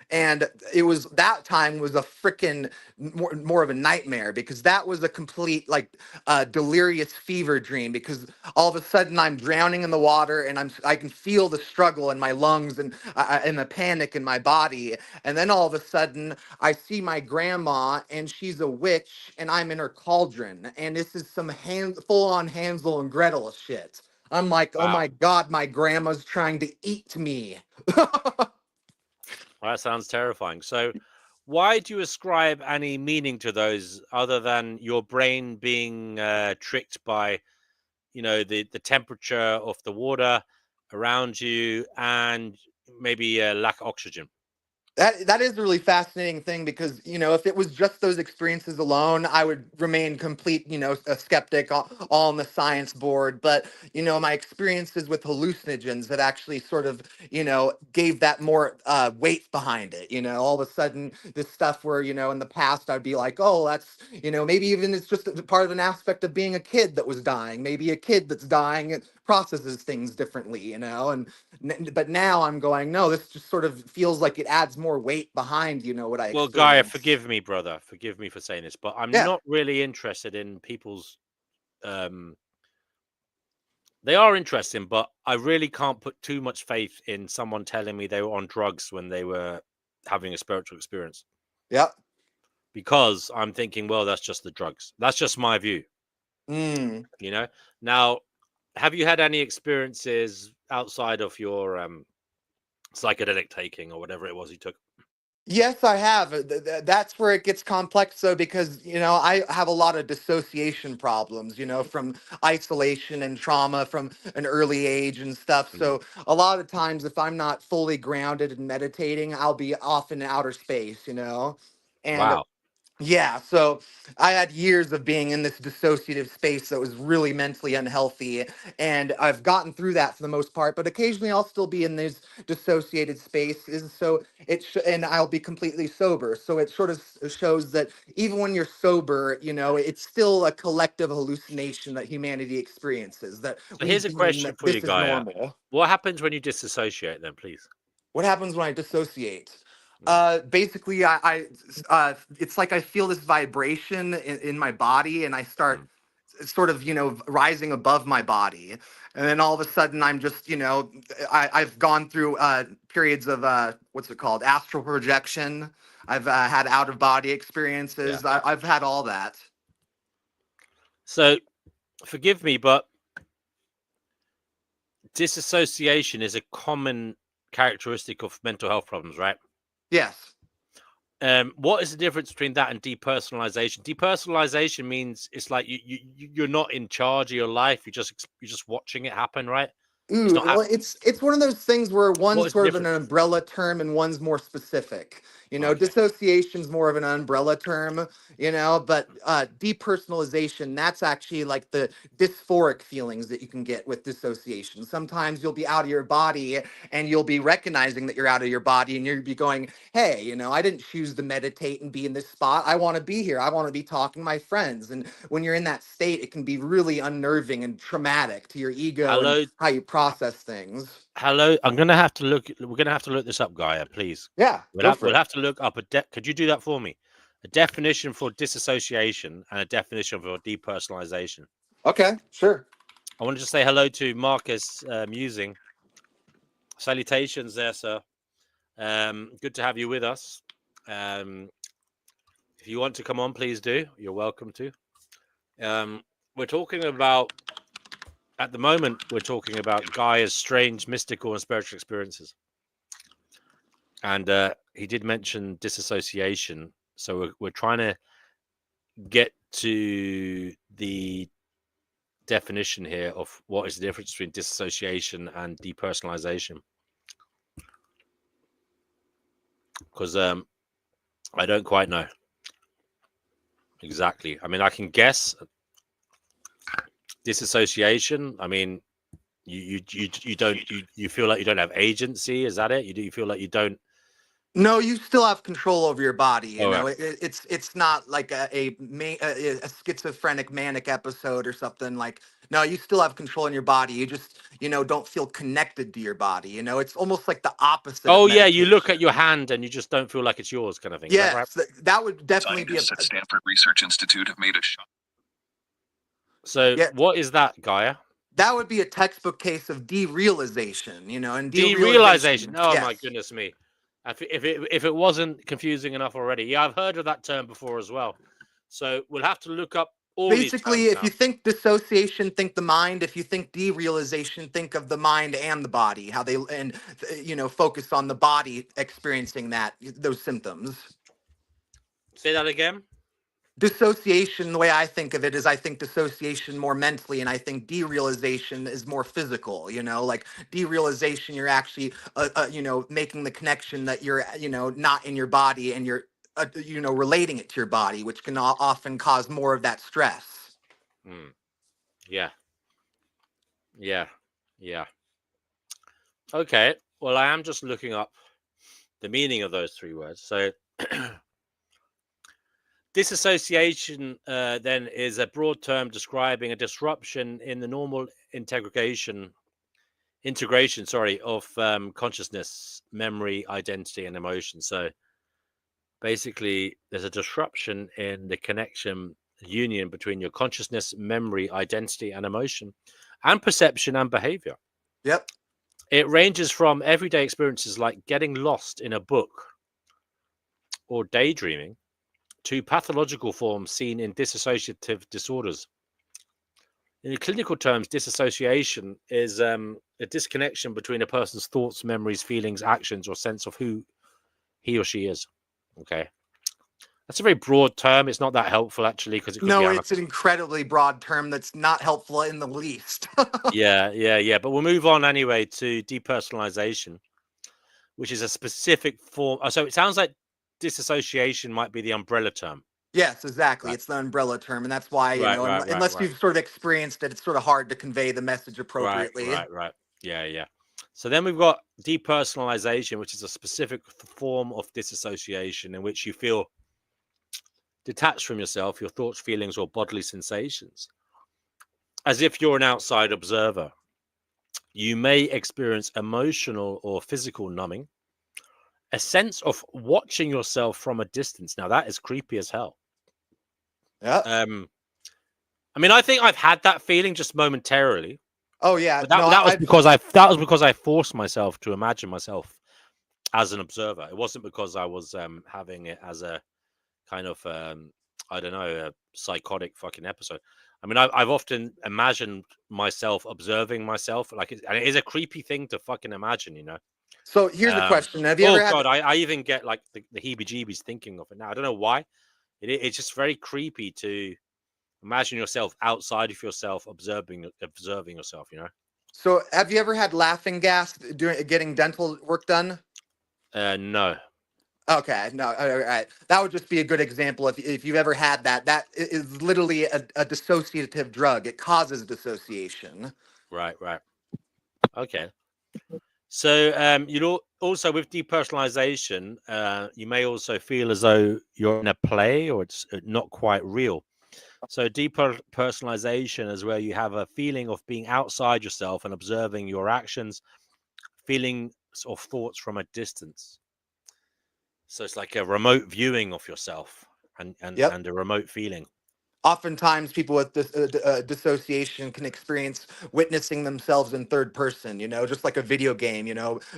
D: and it was that time was a freaking more of a nightmare because that was a complete like delirious fever dream because all of a sudden I'm drowning in the water and I can feel the struggle in my lungs and the panic in my body, and then all of a sudden I see my grandma and she's a witch and I'm in her cauldron. And this is some full on Hansel and Gretel shit. I'm like, oh
C: Wow.
D: my God, my grandma's trying to eat me.
C: Well, that sounds terrifying. So, why do you ascribe any meaning to those other than your brain being tricked by, the temperature of the water around you and maybe lack of oxygen?
D: That is a really fascinating thing because if it was just those experiences alone, I would remain complete a skeptic all on the science board. But my experiences with hallucinogens that actually sort of gave that more weight behind it. All of a sudden this stuff where in the past I'd be like, oh, that's maybe even it's just a part of an aspect of being a kid that was dying. Maybe a kid that's dying processes things differently. And but now I'm going, no, this just sort of feels like it adds more weight behind, what I
C: Well, Gaia,
D: experience.
C: forgive me, brother. Forgive me for saying this, but I'm
D: Yeah.
C: not really interested in people's. Um, they are interesting, but I really can't put too much faith in someone telling me they were on drugs when they were having a spiritual experience
D: Yeah.
C: because I'm thinking, well, that's just the drugs. That's just my view,
D: Mm.
C: Now, have you had any experiences outside of your psychedelic taking or whatever it was you took?
D: Yes, I have. That's where it gets complex, though, because I have a lot of dissociation problems, from isolation and trauma from an early age and stuff.
C: Mhm.
D: So a lot of times, if I'm not fully grounded and meditating, I'll be off in outer space, and
C: Wow.
D: yeah, so I had years of being in this dissociative space that was really mentally unhealthy, and I've gotten through that for the most part. But occasionally, I'll still be in these dissociated spaces. So and I'll be completely sober. So it sort of shows that even when you're sober, it's still a collective hallucination that humanity experiences. That
C: So
D: we
C: here's a
D: deem
C: question
D: that
C: for you,
D: this is
C: Gaia.
D: normal.
C: What happens when you disassociate then, please?
D: What happens when I dissociate?
C: Mm,
D: Basically, it's like I feel this vibration in my body, and I start
C: mm.
D: sort of, rising above my body. And then all of a sudden, I'm just, I've gone through periods of, what's it called? Astral projection. I've had out of body
C: Yeah.
D: experiences. I've had all that.
C: So forgive me, but disassociation is a common characteristic of mental health problems, right?
D: Yes.
C: What is the difference between that and depersonalization? Depersonalization means it's like you're not in charge of your life. You're just watching it happen, right? It's
D: Ooh,
C: not
D: well,
C: happening.
D: it's one of those things where
C: What
D: one's
C: is the
D: sort of an
C: difference?
D: umbrella term and one's more specific.
C: Okay.
D: Dissociation's more of an umbrella term, but depersonalization, that's actually like the dysphoric feelings that you can get with dissociation. Sometimes you'll be out of your body and you'll be recognizing that you're out of your body and you'll be going, hey, I didn't choose to meditate and be in this spot. I want to be here. I want to be talking to my friends. And when you're in that state, it can be really unnerving and traumatic to your ego and
C: Hello,
D: how you process things.
C: Hello, I'm gonna have to look. We're gonna have to look this up, Gaia. Please.
D: Yeah,
C: We'll have to look up could you do that for me? A definition for disassociation and a definition for depersonalization.
D: Okay, sure.
C: I want to just say hello to Marcus Musing. Salutations there, sir. Good to have you with us. If you want to come on, please do. You're welcome to. We're talking about, at the moment, we're talking about Gaia's strange mystical and spiritual experiences. And he did mention disassociation. So we're trying to get to the definition here of what is the difference between disassociation and depersonalization. Because I don't quite know exactly. I mean, I can guess disassociation. I mean, you feel like you don't have agency. Is that it? You feel like you don't.
D: No, you still have control over your body. You know,
C: Right.
D: it's not like a schizophrenic manic episode or something. Like, no, you still have control in your body. You just, don't feel connected to your body. It's almost like the opposite.
C: Oh
D: of
C: yeah, you look at
D: meditation.
C: your hand and you just don't feel like it's yours, kind of thing. Is that right?
D: Yes, that would definitely be
F: Scientists at Stanford Research Institute have made a shot.
C: So
D: Yeah.
C: what is that, Gaia?
D: That would be a textbook case of derealization. And
C: Derealization. Oh
D: yes.
C: my goodness me! If it wasn't confusing enough already, yeah, I've heard of that term before as well. So we'll have to look up all
D: Basically,
C: these terms
D: if you think dissociation, think the mind. If you think derealization, think of the mind and the body. How they focus on the body experiencing those symptoms.
C: Say that again.
D: Dissociation, the way I think of it is I think dissociation more mentally, and I think derealization is more physical. Like derealization, you're actually making the connection that you're not in your body, and you're relating it to your body, which can often cause more of that stress.
C: Yeah. Okay, well, I am just looking up the meaning of those three words. So disassociation then is a broad term describing a disruption in the normal integration of consciousness, memory, identity, and emotion. So basically, there's a disruption in the union between your consciousness, memory, identity, and emotion, and perception and behavior.
D: Yep.
C: It ranges from everyday experiences like getting lost in a book or daydreaming to pathological forms seen in dissociative disorders. In clinical terms, disassociation is a disconnection between a person's thoughts, memories, feelings, actions, or sense of who he or she is. Okay. That's a very broad term. It's not that helpful, actually, because
D: it's an incredibly broad term that's not helpful in the least.
C: Yeah. But we'll move on anyway to depersonalization, which is a specific form. So it sounds like disassociation might be the umbrella term.
D: Yes, exactly.
C: Right.
D: It's the umbrella term, and that's why unless
C: right.
D: you've sort of experienced it, it's sort of hard to convey the message appropriately.
C: Right. Yeah. So then we've got depersonalization, which is a specific form of disassociation in which you feel detached from yourself, your thoughts, feelings, or bodily sensations, as if you're an outside observer. You may experience emotional or physical numbing, a sense of watching yourself from a distance. Now that is creepy as hell.
D: Yeah.
C: I mean, I think I've had that feeling just momentarily.
D: Oh yeah.
C: But that was because I forced myself to imagine myself as an observer. It wasn't because I was having it as a kind of I don't know, a psychotic fucking episode. I mean, I've often imagined myself observing myself, and it is a creepy thing to fucking imagine,
D: So here's the question: have you ever had?
C: Oh god, I even get like the heebie-jeebies thinking of it now. I don't know why. It's just very creepy to imagine yourself outside of yourself, observing yourself.
D: So have you ever had laughing gas getting dental work done?
C: No.
D: Okay, no, all right. That would just be a good example if you've ever had that. That is literally a dissociative drug. It causes dissociation.
C: Right. Okay. So also with depersonalization, you may also feel as though you're in a play or it's not quite real. So deeper personalization is where you have a feeling of being outside yourself and observing your actions, feelings or thoughts from a distance. So it's like a remote viewing of yourself
D: Yep.
C: and a remote feeling.
D: Oftentimes, people with dissociation can experience witnessing themselves in third person. Just like a video game.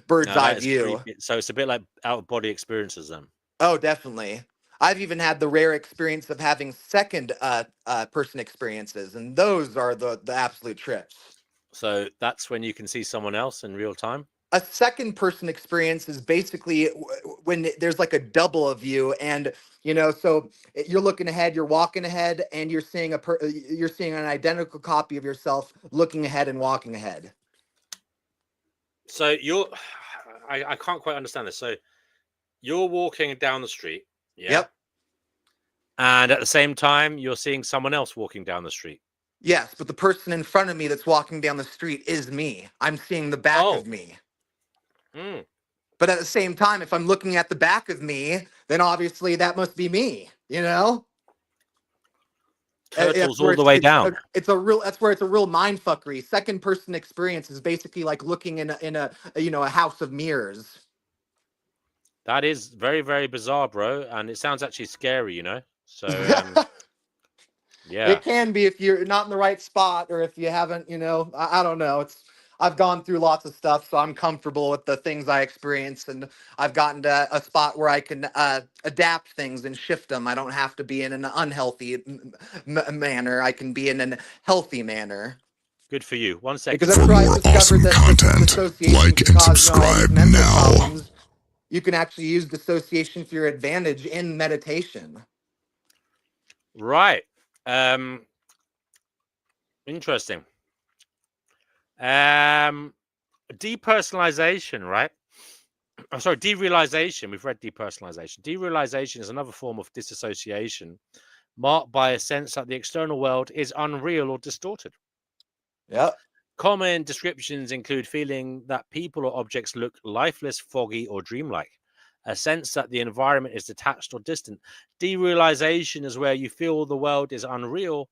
D: Bird's
C: Now
D: eye
C: that is
D: view.
C: creepy. So it's a bit like out of body experiences then.
D: Oh, definitely. I've even had the rare experience of having second person experiences, and those are the absolute trips.
C: So that's when you can see someone else in real time.
D: A second person experience is basically when there's like a double of you, and so you're looking ahead, you're walking ahead, and you're seeing you're seeing an identical copy of yourself looking ahead and walking ahead.
C: So I can't quite understand this. So you're walking down the street, yeah,
D: Yep.
C: and at the same time you're seeing someone else walking down the street.
D: Yes, but the person in front of me that's walking down the street is me. I'm seeing the back
C: Oh.
D: of me.
C: Mm.
D: But at the same time, if I'm looking at the back of me, then obviously that must be me, That's
C: Turtles
D: where
C: all the way down.
D: that's where it's a real mind fuckery. Second person experience is basically like looking in a house of mirrors.
C: That is very, very bizarre, bro. And it sounds actually scary, So yeah.
D: It can be if you're not in the right spot, or if you haven't, I don't know. I've gone through lots of stuff, so I'm comfortable with the things I experience, and I've gotten to a spot where I can adapt things and shift them. I don't have to be in an unhealthy manner. I can be in a healthy manner.
C: Good for you. 1 second.
D: Because
G: For
D: after I
G: more
D: discovered
G: awesome
D: that
G: content,
D: dissociation
G: like
D: can
G: and
D: cause all these
G: subscribe
D: mental
G: now.
D: problems, you can actually use dissociation for your advantage in meditation.
C: Right. Interesting. Depersonalization, right? I'm sorry, derealization. We've read depersonalization. Derealization is another form of disassociation marked by a sense that the external world is unreal or distorted.
D: Yep.
C: Common descriptions include feeling that people or objects look lifeless, foggy, or dreamlike. A sense that the environment is detached or distant. Derealization is where you feel the world is unreal.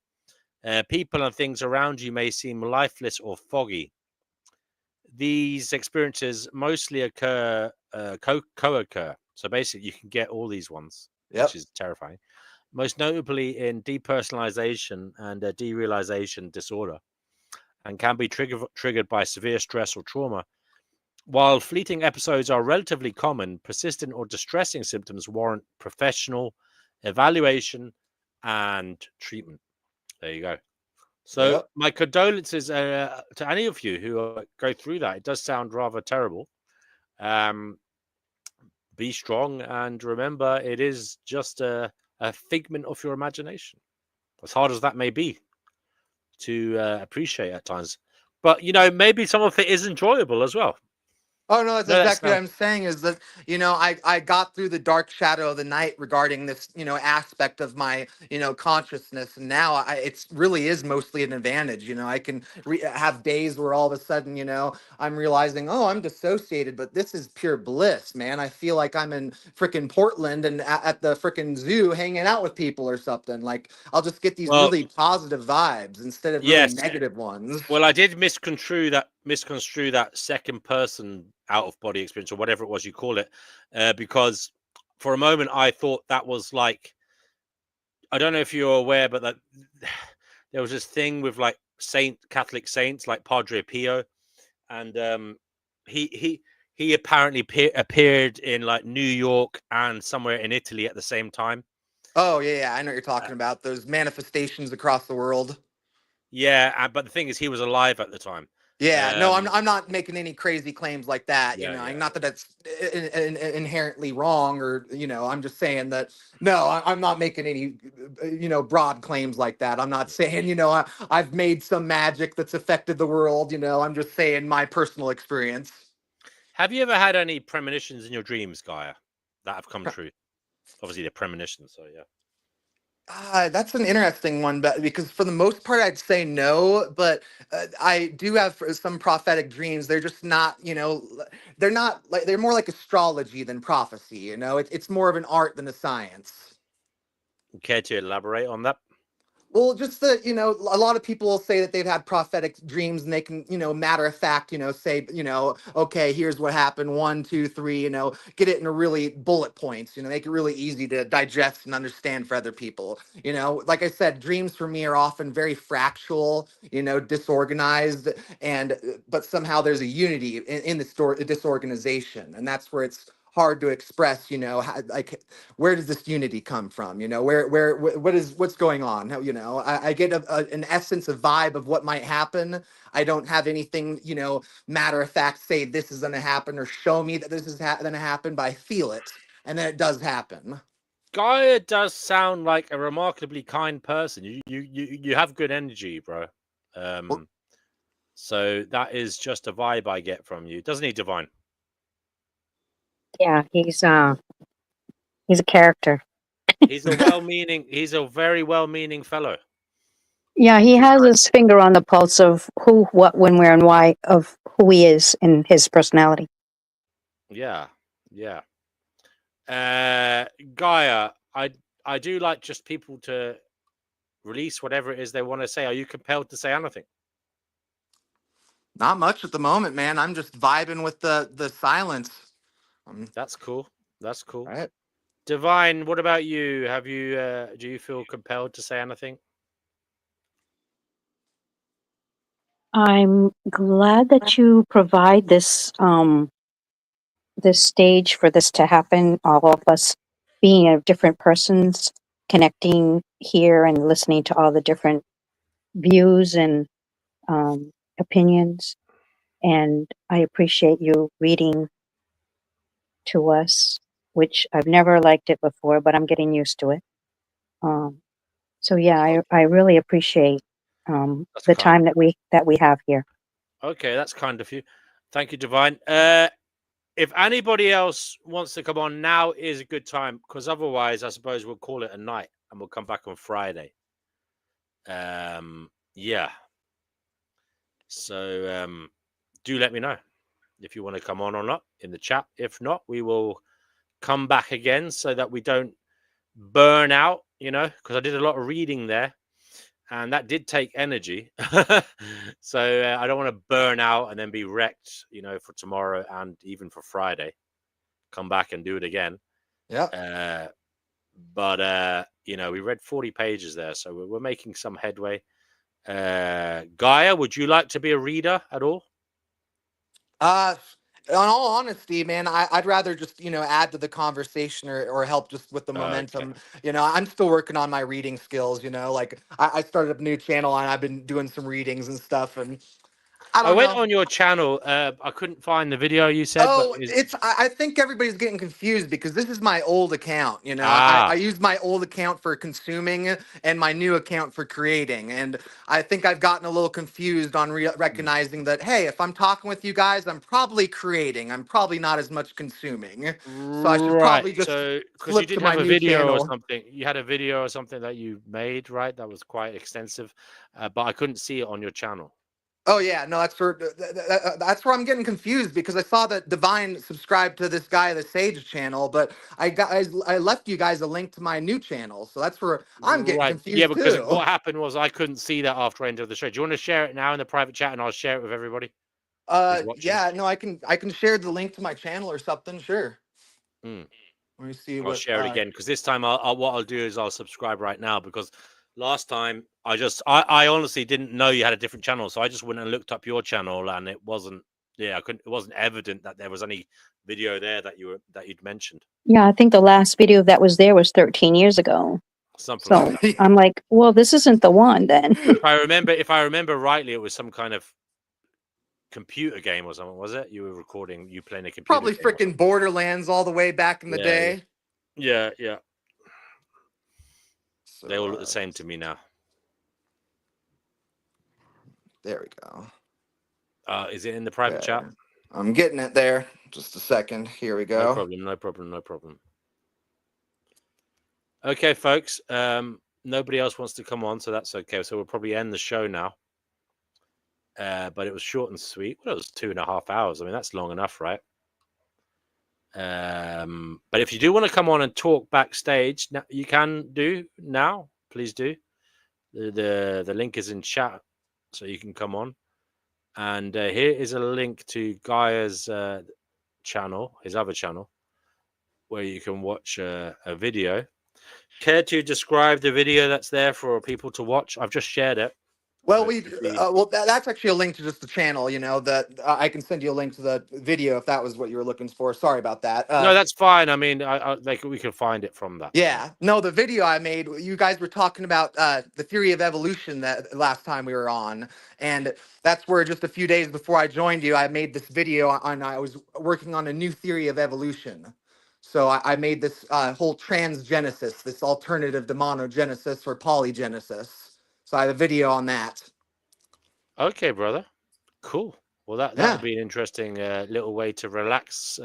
C: People and things around you may seem lifeless or foggy. These experiences mostly occur, co-occur. So basically, you can get all these ones,
D: Yep.
C: which is terrifying. Most notably in depersonalization and derealization disorder, and can be triggered by severe stress or trauma. While fleeting episodes are relatively common, persistent or distressing symptoms warrant professional evaluation and treatment. There you go. So
D: Yep.
C: my condolences to any of you who go through that. It does sound rather terrible. Be strong, and remember, it is just a figment of your imagination, as hard as that may be to appreciate at times. But, maybe some of it is enjoyable as well.
D: Oh no, that's
C: No, that's
D: exactly what I'm saying. Is that I got through the dark shadow of the night regarding this aspect of my consciousness, and now it's really is mostly an advantage. I can have days where all of a sudden I'm realizing, oh, I'm dissociated, but this is pure bliss, man. I feel like I'm in frickin' Portland and at the frickin' zoo hanging out with people or something. Like I'll just get these
C: Well,
D: really positive vibes instead of really
C: yes.
D: negative ones.
C: Well, I did misconstrue that second person out of body experience, or whatever it was you call it, because for a moment I thought that was like, I don't know if you're aware, but that there was this thing with like Catholic saints like Padre Pio, and he apparently appeared in like New York and somewhere in Italy at the same time.
D: Oh yeah, I know what you're talking about. Those manifestations across the world.
C: Yeah, but the thing is, he was alive at the time.
D: Yeah, no, I'm not making any crazy claims like that.
C: Yeah.
D: Not that that's inherently wrong, or I'm just saying that no, I'm not making any broad claims like that. I'm not saying I've made some magic that's affected the world. I'm just saying my personal experience.
C: Have you ever had any premonitions in your dreams, Gaia, that have come true? Obviously, they're premonitions, so yeah.
D: That's an interesting one, but because for the most part, I'd say no. But I do have some prophetic dreams. They're just not, they're not like they're more like astrology than prophecy. It's more of an art than a science.
C: Care to elaborate on that?
D: Well, just that, a lot of people will say that they've had prophetic dreams and they can, matter of fact, say, okay, here's what happened, 1, 2, 3, get it in a really bullet points, make it really easy to digest and understand for other people. Like I said, dreams for me are often very fractal, disorganized, but somehow there's a unity in the disorganization. And that's where it's hard to express, like, where does this unity come from? What's going on? I get an essence, a vibe of what might happen. I don't have anything, matter of fact, say this is going to happen or show me that this is going to happen, but I feel it, and then it does happen.
C: Gaia does sound like a remarkably kind person. You have good energy, bro.
D: Well,
C: So that is just a vibe I get from you. Doesn't he, Divine?
E: Yeah, he's a character.
C: He's a very well-meaning fellow.
E: Yeah, he
C: Which is
E: has
C: nice.
E: his finger on the pulse of who, what, when, where, and why of who he is in his personality.
C: Yeah, yeah. Gaia, I do like just people to release whatever it is they want to say. Are you compelled to say anything?
D: not much at the moment, man. I'm just vibing with the silence.
C: That's cool. That's cool.
D: All right.
C: Divine, what about you? Have you do you feel compelled to say anything?
E: I'm glad that you provide this this stage for this to happen. All of us being of different persons, connecting here and listening to all the different views and opinions. And I appreciate you reading to us, which I've never liked it before, but I'm getting used to it. So yeah, I really appreciate
C: That's
E: the
C: kind.
E: time that we have here.
C: Okay, that's kind of you. Thank you, Divine. If anybody else wants to come on, now is a good time, because otherwise, I suppose we'll call it a night and we'll come back on Friday. Yeah. So do let me know if you want to come on or not in the chat. If not, we will come back again so that we don't burn out, because I did a lot of reading there and that did take energy. So I don't want to burn out and then be wrecked, for tomorrow and even for Friday. Come back and do it again.
D: Yeah.
C: But we read 40 pages there, so we're making some headway. Gaia, would you like to be a reader at all?
D: In all honesty, man, I'd rather just, add to the conversation or help just with the
C: Okay.
D: momentum. I'm still working on my reading skills, like I started a new channel and I've been doing some readings and stuff, and I
C: I
D: don't
C: went
D: know.
C: on your channel. I couldn't find the video you said, but
D: Oh, I think everybody's getting confused because this is my old account. I
C: ah,
D: used my old account for consuming and my new account for creating. And I think I've gotten a little confused on recognizing that, hey, if I'm talking with you guys, I'm probably creating. I'm probably not as much consuming. So I should
C: right.
D: probably just
C: So, because you
D: flip
C: did
D: to
C: have
D: my
C: a
D: new
C: video or
D: channel.
C: something, you had a video or something that you made, right? That was quite extensive, but I couldn't see it on your channel.
D: Oh yeah, no, that's where I'm getting confused because I saw that Divine subscribed to this guy, the Sage channel, but I left you guys a link to my new channel, so that's where I'm getting
C: Right. Yeah,
D: confused
C: because
D: too.
C: what happened was I couldn't see that after I entered the show. Do you want to share it now in the private chat and I'll share it with everybody who's watching?
D: Yeah, no, I can share the link to my channel or something. Sure.
C: Mm.
D: Let me see
C: I'll
D: what.
C: share it again because this time what I'll do is I'll subscribe right now, because last time I honestly didn't know you had a different channel, so I just went and looked up your channel and it wasn't it wasn't evident that there was any video there that you'd mentioned.
E: Yeah, I think the last video that was there was 13 years ago.
C: Something like
E: So
C: that.
E: I'm like, well, this isn't the one then.
C: If I remember rightly, it was some kind of computer game or something, was it? You were recording you playing a computer
D: Probably
C: game or
D: freaking
C: something.
D: Borderlands all the way back in the
C: Yeah,
D: day.
C: yeah.
D: So
C: They all look the same to me now.
D: there we go.
C: Is it in the private chat?
D: Okay. I'm getting it there. Just a second. Here we
C: No
D: go.
C: problem. Okay, folks. Nobody else wants to come on, so that's okay. So we'll probably end the show now. But it was short and sweet. Well, it was 2.5 hours. I mean, that's long enough, right? But if you do want to come on and talk backstage, you can do now. Please do. The link is in chat, so you can come on. And here is a link to Gaia's channel, his other channel, where you can watch a video. Care to describe the video that's there for people to watch? I've just shared it.
D: Well, that's actually a link to just the channel. That I can send you a link to the video if that was what you were looking for. Sorry about that.
C: No, that's fine. I mean, we can find it from that.
D: Yeah, no, the video I made. You guys were talking about the theory of evolution that last time we were on, and that's where just a few days before I joined you, I made this video on. I was working on a new theory of evolution. So I made this whole transgenesis, this alternative to monogenesis or polygenesis. So I have a video on that.
C: Okay, brother. Cool. Well, that'll be an interesting little way to relax.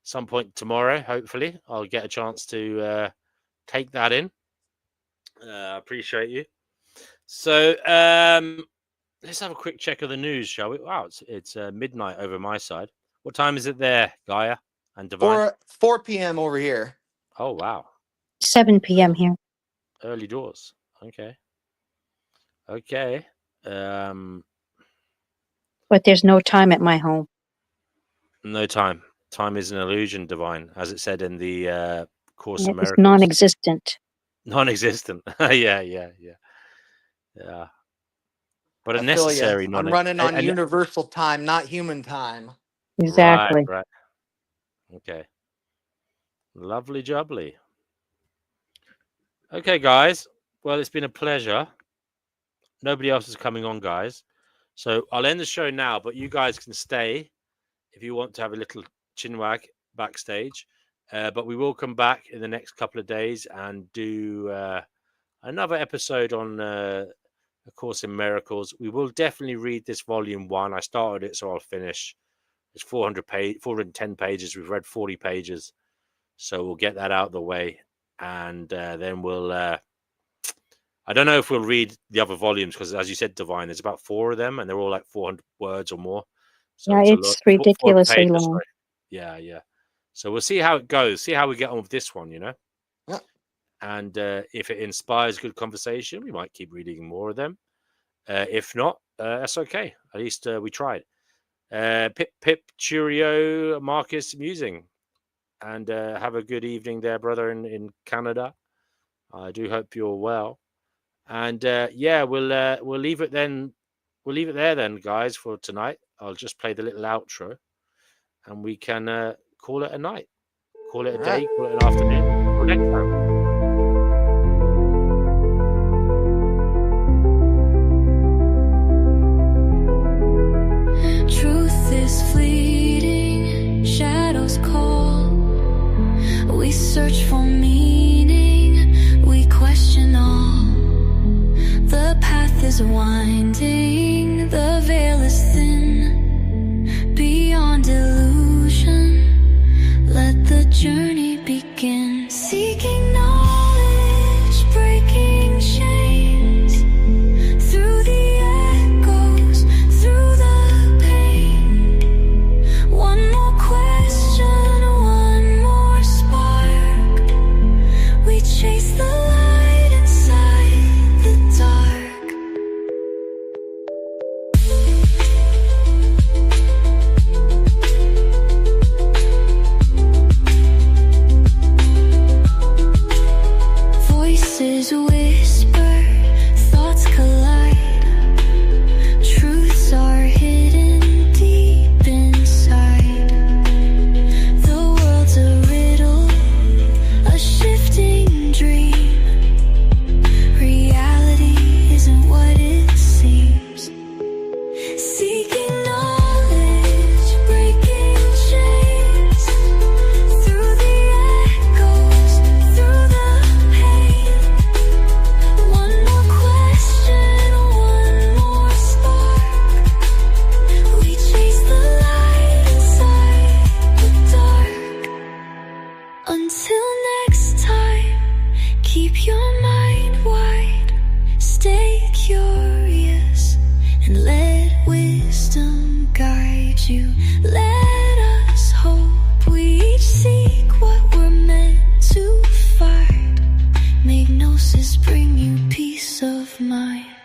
C: Some point tomorrow, hopefully, I'll get a chance to take that in. Appreciate you. So let's have a quick check of the news, shall we? Wow, it's midnight over my side. What time is it there, Gaia and Divine?
D: 4 p.m. over here.
C: Oh, wow.
E: 7 p.m. here.
C: Early doors. Okay.
E: But there's no time at my home.
C: No time. Time is an illusion, Divine, as it said in the Course in Miracles.
E: It's non-existent.
C: Non-existent. Yeah. But a necessary
D: I'm running on universal time, not human time.
E: Exactly.
C: Right. Okay. Lovely jubbly. Okay, guys. Well, it's been a pleasure. Nobody else is coming on, guys. So I'll end the show now, but you guys can stay if you want to have a little chinwag backstage. But we will come back in the next couple of days and do another episode on A Course in Miracles. We will definitely read this volume 1. I started it, so I'll finish. It's 410 pages. We've read 40 pages. So we'll get that out of the way. And then we'll... I don't know if we'll read the other volumes because, as you said, Divine, there's about 4 of them, and they're all like 400 words or more. So
E: it's ridiculously long.
C: Yeah. So we'll see how it goes. See how we get on with this one, Yeah. And if it inspires good conversation, we might keep reading more of them. If not, that's okay. At least we tried. Pip, cheerio, Marcus, musing, and have a good evening there, brother, in Canada. I do hope you're well. And we'll leave it then. We'll leave it there then, guys, for tonight. I'll just play the little outro, and we can call it a night, call it a day, call it an afternoon. Until next time.
B: Truth is fleeting, shadows call. We search for meaning, we question all. The path is winding, the veil is thin. Beyond illusion, let the journey begin. Seeking knowledge, breaking chains. Through the echoes, through the pain. One more question, one more spark. We chase the light inside the dark. Voices whisper, thoughts collide. Truths are hidden deep inside. The world's a riddle, a shifting dream. Reality isn't what it seems. Seeking knowledge, breaking chains. Through the echoes, through the pain. One more question, one more spark. We chase the light inside the dark. Until next time, keep your mind wide. Stay curious and let wisdom guide you. Let us hope we each seek what we're meant to find. May Gnosis bring you peace of of mine.